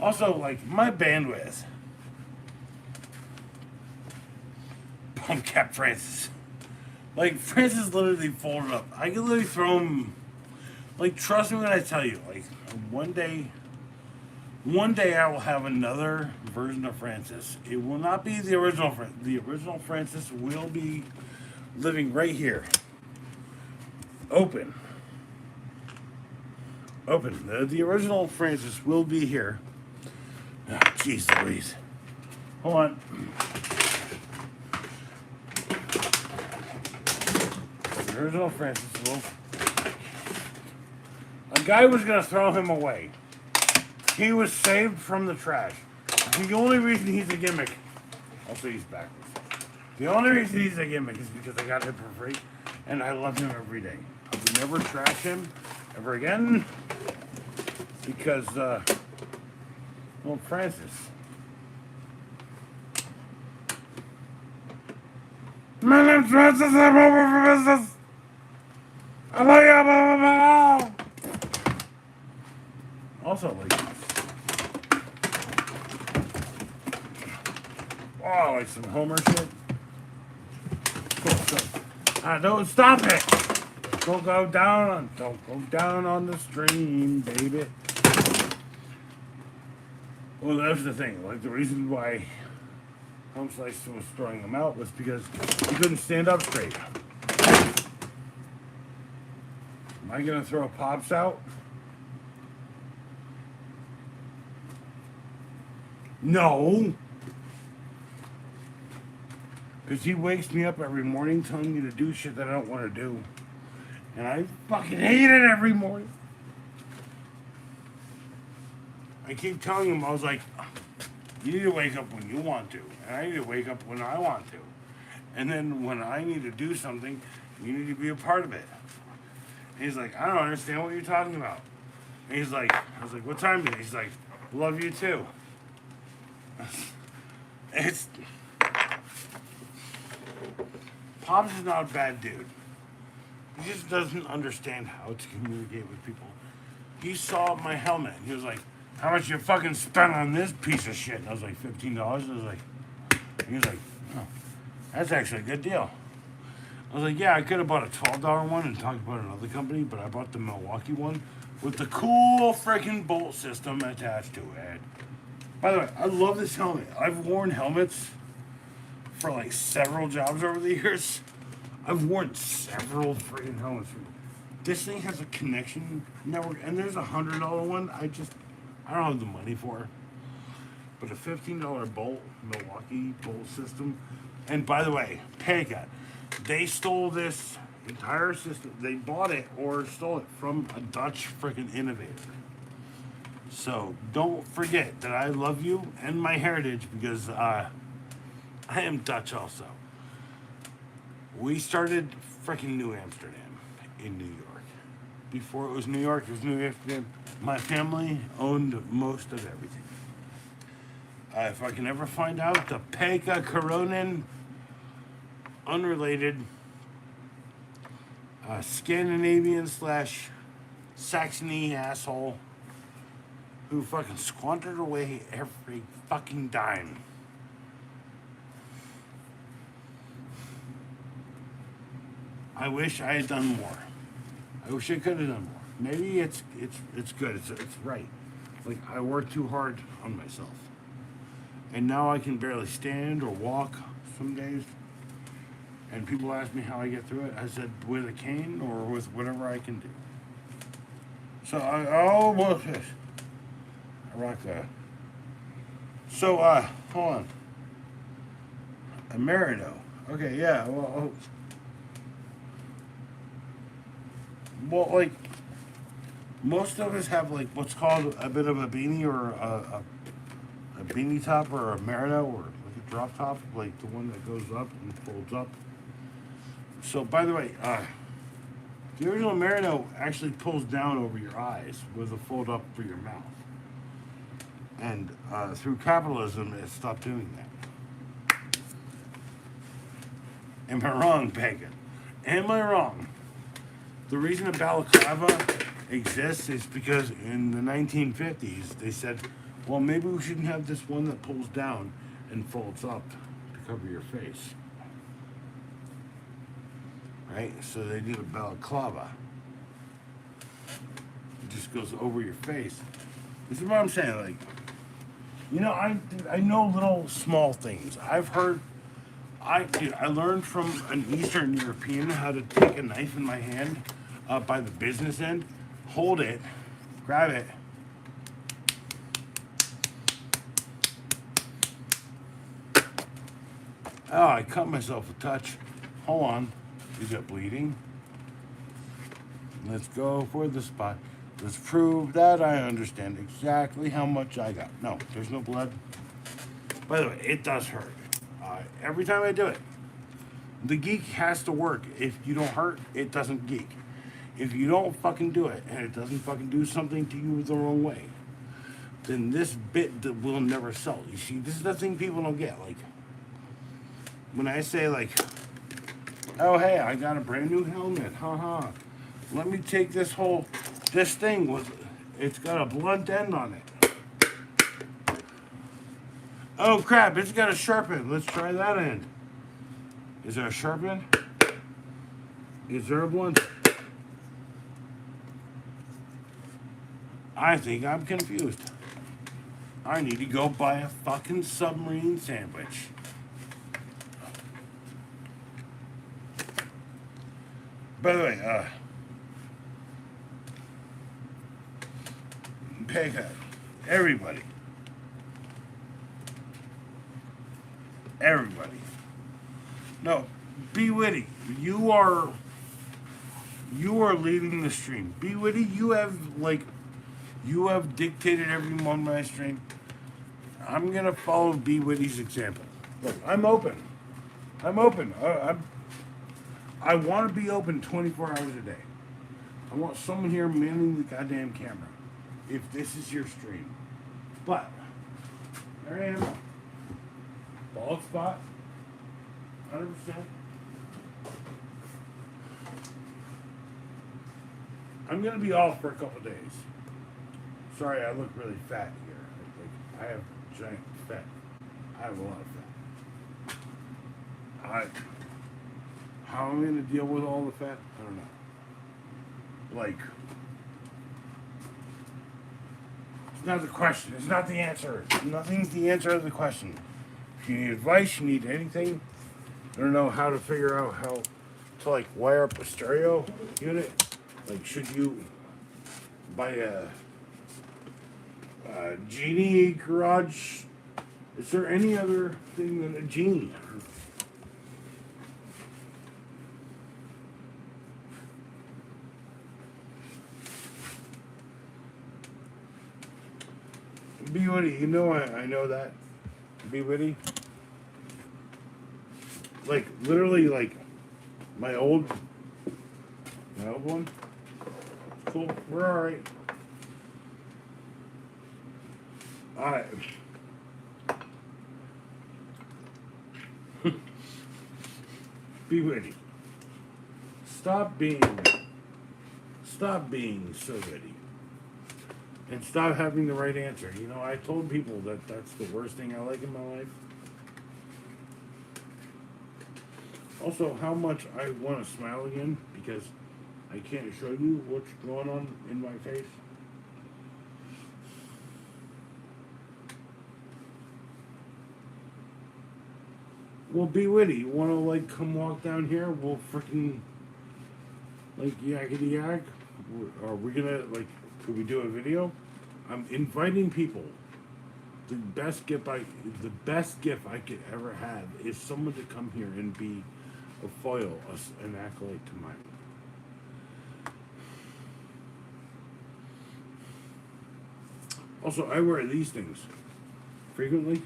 Also, like my bandwidth. Pump Cap Francis. Like Francis literally folded up. I could literally throw him. Like trust me when I tell you. Like one day I will have another version of Francis. It will not be the original. The original Francis will be living right here. Open. The original Francis will be here. Oh, jeez Louise. Hold on. The original Francis will. A guy was going to throw him away. He was saved from the trash. The only reason he's a gimmick. Also, he's backwards. The only reason he's a gimmick is because I got him for free. And I love him every day. I will never trash him ever again. Because, well, Francis. My name's Francis. I'm over for business. I love you. Blah, blah, blah. Also, like, oh, like some Homer shit. Cool. So, don't stop it. Don't go down on the stream, baby. Well, that's the thing. Like the reason why Home Slice was throwing him out was because he couldn't stand up straight. Am I gonna throw Pops out? No. Because he wakes me up every morning telling me to do shit that I don't want to do. And I fucking hate it every morning. I keep telling him, I was like, you need to wake up when you want to. And I need to wake up when I want to. And then when I need to do something, you need to be a part of it. And he's like, I don't understand what you're talking about. And he's like, I was like, what time is it? He's like, love you too. It's Pops is not a bad dude. He just doesn't understand how to communicate with people. He saw my helmet. He was like, how much you fucking spent on this piece of shit? And I was like, $15. I was like, he was like, oh, that's actually a good deal. I was like, yeah, I could have bought a $12 one and talked about another company, but I bought the Milwaukee one with the cool freaking bolt system attached to it. By the way, I love this helmet. I've worn helmets for like several jobs over the years. I've worn several freaking helmets. This thing has a connection network, and there's a $100 one. I don't have the money for. But a $15 bolt, Milwaukee bolt system. And by the way, Pega, they stole this entire system. They bought it or stole it from a Dutch freaking innovator. So don't forget that I love you and my heritage because I am Dutch also. We started freaking New Amsterdam in New York. Before it was New York, it was New Amsterdam. My family owned most of everything. If I can ever find out the Pekka Koronen, unrelated, Scandinavian / Saxony asshole who fucking squandered away every fucking dime. I wish I had done more. I wish I could have done more. Maybe it's good. It's right. Like I work too hard on myself. And now I can barely stand or walk some days. And people ask me how I get through it. I said with a cane or with whatever I can do. So what's this? I rock that. So hold on. A merino. Okay, yeah. Well, like most of us have like what's called a bit of a beanie or a beanie top or a merino or like a drop top, like the one that goes up and folds up. So, by the way, the original merino actually pulls down over your eyes with a fold up for your mouth. And through capitalism, it stopped doing that. Am I wrong, Bacon? Am I wrong? The reason a balaclava exists is because in the 1950s, they said, well, maybe we shouldn't have this one that pulls down and folds up to cover your face. Right? So they did a balaclava. It just goes over your face. This is what I'm saying. Like, you know, I know little small things. I've heard. I learned from an Eastern European how to take a knife in my hand by the business end, hold it, grab it. Oh, I cut myself a touch. Hold on. Is it bleeding? Let's go for the spot. Let's prove that I understand exactly how much I got. No, there's no blood. By the way, it does hurt. Every time I do it. The geek has to work. If you don't hurt, it doesn't geek. If you don't fucking do it and it doesn't fucking do something to you the wrong way, then this bit that will never sell. You see, this is the thing people don't get. Like, when I say like, oh hey, I got a brand new helmet, haha. Let me take this thing with, it's got a blunt end on it. Oh crap, it's got a sharp end. Let's try that end. Is there a sharp end? Is there a blunt? I think I'm confused. I need to go buy a fucking submarine sandwich. By the way, pay cut. Everybody. No, be witty. You are leading the stream. Be witty. You have dictated every one of my stream. I'm gonna follow Be Witty's example. Look, I'm open. I want to be open 24 hours a day. I want someone here manning the goddamn camera. If this is your stream. But, there I am. Bald spot. 100%. I'm going to be off for a couple days. Sorry, I look really fat here. I have giant fat. I have a lot of fat. How am I going to deal with all the fat? I don't know. Like, it's not the question. It's not the answer. Nothing's the answer to the question. If you need advice, you need anything, I don't know how to figure out how to like wire up a stereo unit. Like, should you buy a Genie garage? Is there any other thing than a Genie? Be witty, you know I know that. Be witty. Like literally, like my old one. Cool, we're all right. All right. Be witty. Stop being so witty. And stop having the right answer. You know, I told people that that's the worst thing I like in my life. Also, how much I want to smile again, because I can't show you what's going on in my face. Well, be witty. You wanna like come walk down here? We'll freaking like yakety yak. Are we gonna like? Could we do a video? I'm inviting people. The best gift I could ever have is someone to come here and be a foil, an acolyte to mine. Also, I wear these things frequently.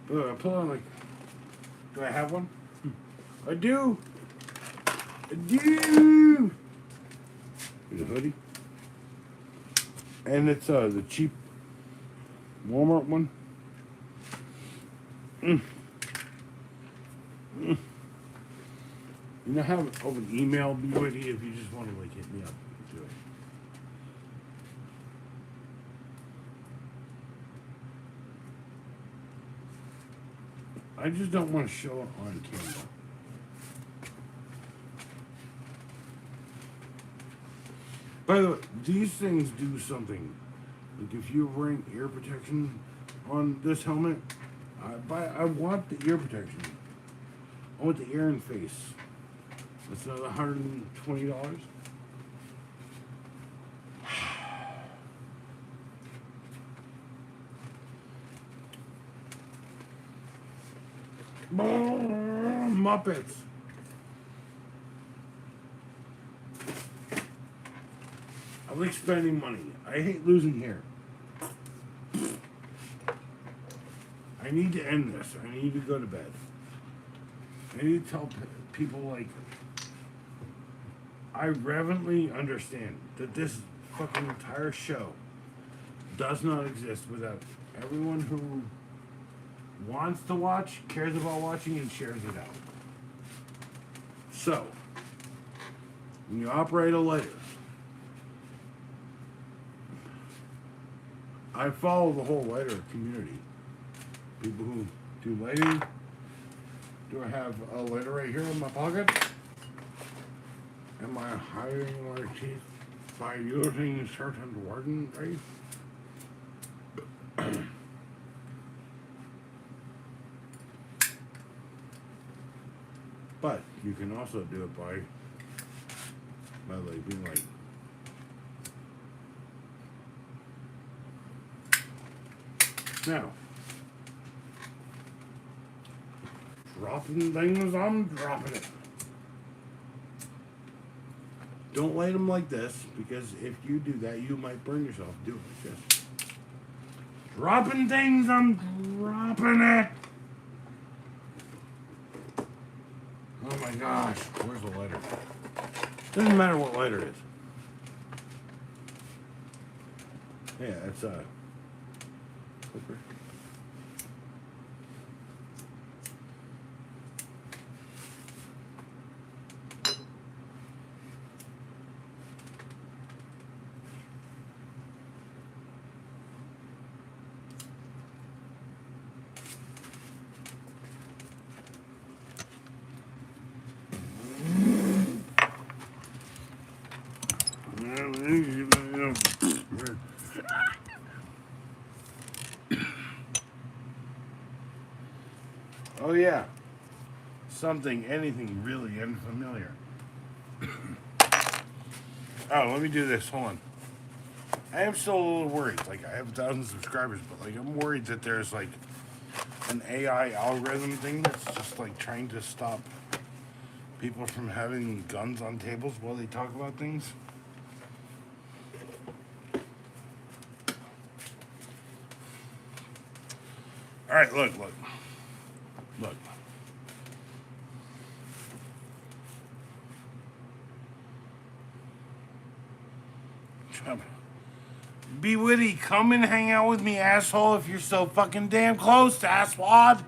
But I pull on like, do I have one? I do. I do. There's a hoodie. And it's the cheap Walmart one. You know how of an email be with you if you just want to like hit me up. Do it. I just don't want to show it on camera. By the way, these things do something. Like if you're wearing ear protection on this helmet, I want the ear protection. I want the ear and face. That's another $120. Muppets. I like spending money. I hate losing hair. I need to end this. I need to go to bed. I need to tell people like I reverently understand that this fucking entire show does not exist without everyone who wants to watch, cares about watching, and shares it out. So, when you operate a lighter, I follow the whole lighter community. People who do lighting. Do I have a lighter right here in my pocket? Am I hiding my teeth by using certain warden, right? But you can also do it by like being like now dropping things, I'm dropping it. Don't light them like this, because if you do that you might burn yourself. Do it like this. Dropping things, I'm dropping it. Oh my gosh, where's the lighter? Doesn't matter what lighter it is. Yeah, it's a clipper. Oh yeah, something, anything really unfamiliar. Oh, let me do this. Hold on. I am still a little worried. Like, I have 1,000 subscribers, but like, I'm worried that there's like an AI algorithm thing that's just like trying to stop people from having guns on tables while they talk about things. All right, look. Be witty, come and hang out with me, asshole, if you're so fucking damn close, asswad.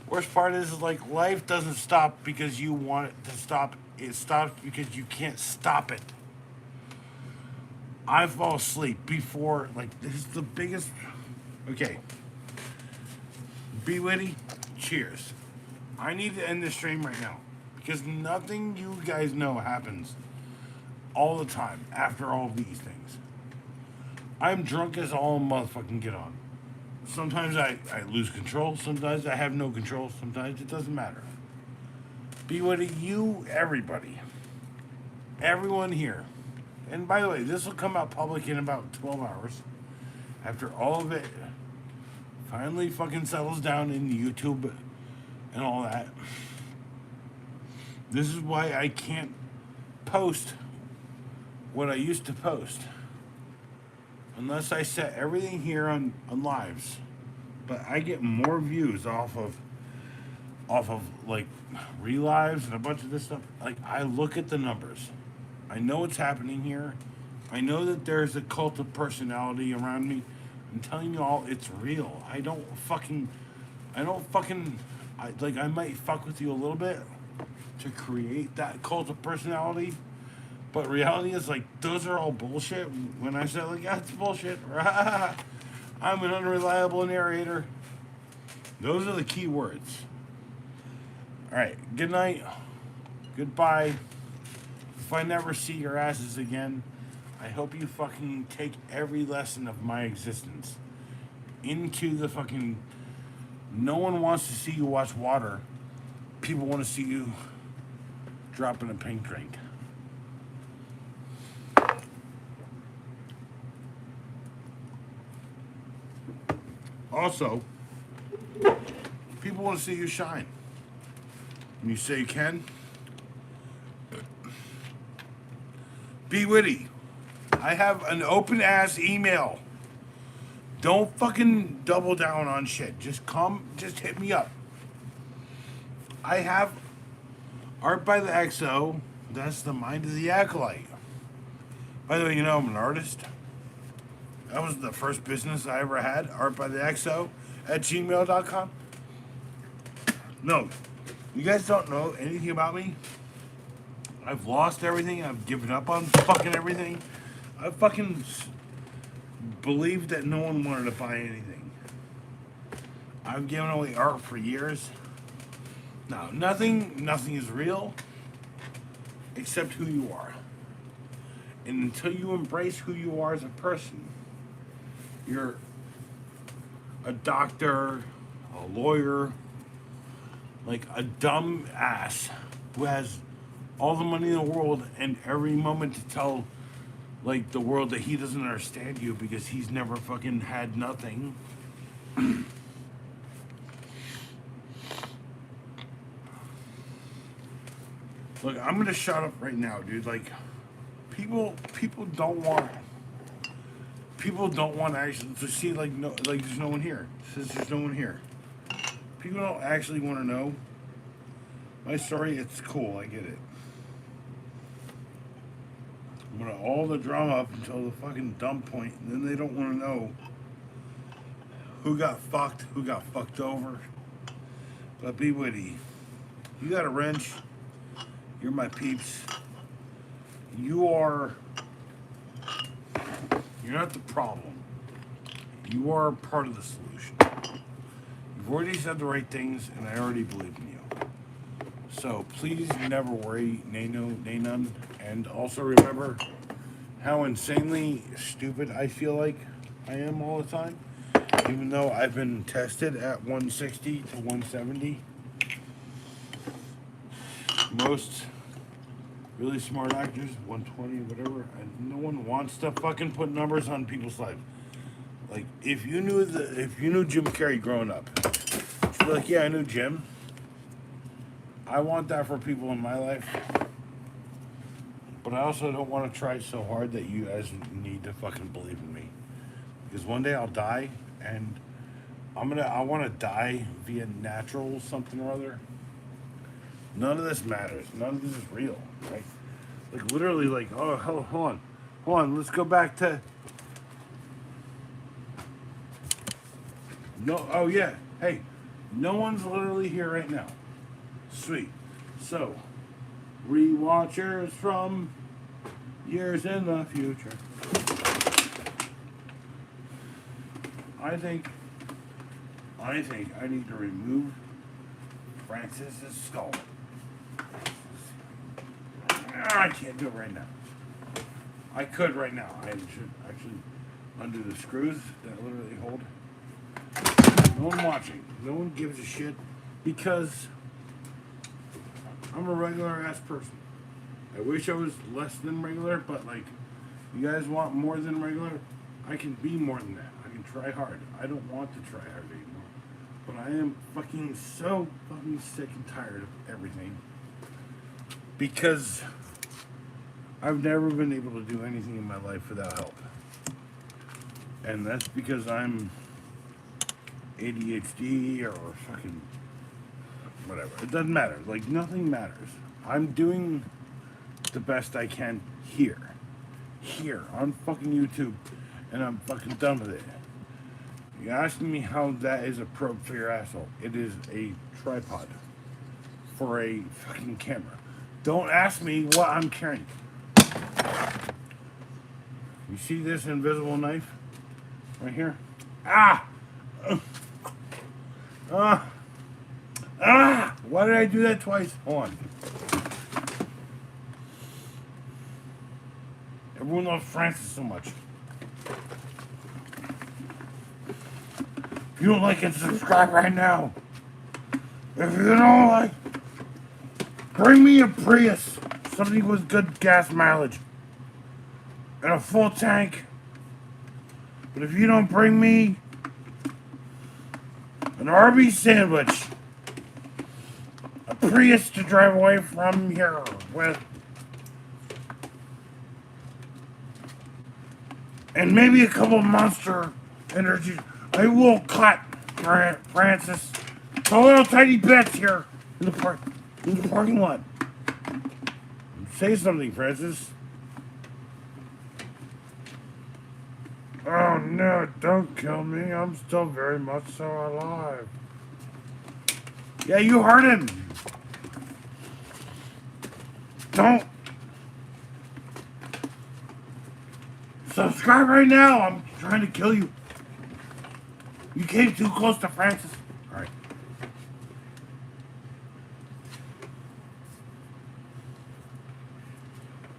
Worst part is like life doesn't stop because you want it to stop. It stops because you can't stop it. I fall asleep before, like, this is the biggest. Okay. Be witty, cheers. I need to end the stream right now because nothing you guys know happens all the time after all these things. I'm drunk as all motherfucking get on. Sometimes I lose control. Sometimes I have no control. Sometimes it doesn't matter. Be what you, everybody. Everyone here. And by the way, this will come out public in about 12 hours. After all of it finally fucking settles down in YouTube and all that. This is why I can't post what I used to post. Unless I set everything here on lives. But I get more views off of like relives and a bunch of this stuff. Like, I look at the numbers. I know what's happening here. I know that there's a cult of personality around me. I'm telling you all, it's real. I might fuck with you a little bit to create that cult of personality. But reality is, like, those are all bullshit. When I say, like, that's bullshit. I'm an unreliable narrator. Those are the key words. Alright, good night. Goodbye. If I never see your asses again, I hope you fucking take every lesson of my existence into the fucking... No one wants to see you watch water. People want to see you dropping a pink drink. Also, people want to see you shine. And you say you can. Be witty. I have an open ass email. Don't fucking double down on shit. Just hit me up. I have Art by the XO. That's the Mind of the Acolyte. By the way, you know I'm an artist. That was the first business I ever had, artbythexo@gmail.com. No, you guys don't know anything about me. I've lost everything. I've given up on fucking everything. I fucking believed that no one wanted to buy anything. I've given away art for years. Now, nothing is real except who you are. And until you embrace who you are as a person, you're a doctor, a lawyer, like a dumb ass who has all the money in the world and every moment to tell like the world that he doesn't understand you because he's never fucking had nothing. Look, I'm gonna shut up right now, dude. Like, people don't want actually to see like there's no one here. It says there's no one here. People don't actually want to know my story. It's cool, I get it. I'm gonna all the drama up until the fucking dumb point, and then they don't want to know who got fucked over. But be witty. You got a wrench. You're my peeps. You're not the problem. You are part of the solution. You've already said the right things, and I already believe in you. So please never worry, nay none. And also remember how insanely stupid I feel like I am all the time. Even though I've been tested at 160 to 170. Most really smart actors, 120, whatever. And no one wants to fucking put numbers on people's lives. Like, if you knew Jim Carrey growing up, you'd be like, yeah, I knew Jim. I want that for people in my life. But I also don't want to try so hard that you guys need to fucking believe in me. Because one day I'll die, and I want to die via natural something or other. None of this matters. None of this is real, right? Like, literally, like, oh, hold on. Let's go back to... No, oh, yeah. Hey, no one's literally here right now. Sweet. So, rewatchers from years in the future. I think I need to remove Francis's skull. I can't do it right now. I could right now. I should actually undo the screws that literally hold No one watching. No one gives a shit because I'm a regular ass person. I wish I was less than regular, but like, you guys want more than regular? I can be more than that. I can try hard. I don't want to try hard anymore. But I am fucking so fucking sick and tired of everything. Because I've never been able to do anything in my life without help. And that's because I'm ADHD or fucking whatever. It doesn't matter. Like, nothing matters. I'm doing the best I can here. Here on fucking YouTube. And I'm fucking done with it. You're asking me how that is a probe for your asshole. It is a tripod for a fucking camera. Don't ask me what I'm carrying. You see this invisible knife? Right here? Ah! Why did I do that twice? Hold on. Everyone loves Francis so much. If you don't like it, subscribe right now. If you don't like, bring me a Prius. Something with good gas mileage. And a full tank. But if you don't bring me an Arby's sandwich, a Prius to drive away from here with, and maybe a couple Monster Energy, I will cut Francis to little tiny bits here in the parking lot. Say something, Francis. Oh no, don't kill me. I'm still very much so alive. Yeah, you heard him. Don't. Subscribe right now. I'm trying to kill you. You came too close to Francis. Alright.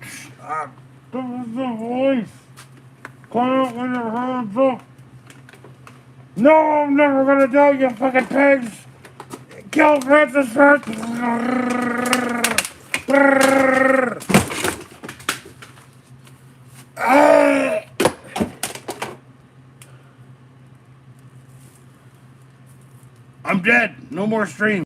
This is the voice. Come out with your hands up. No, I'm never gonna die, you fucking pigs. Kill Francis first. I'm dead. No more streams.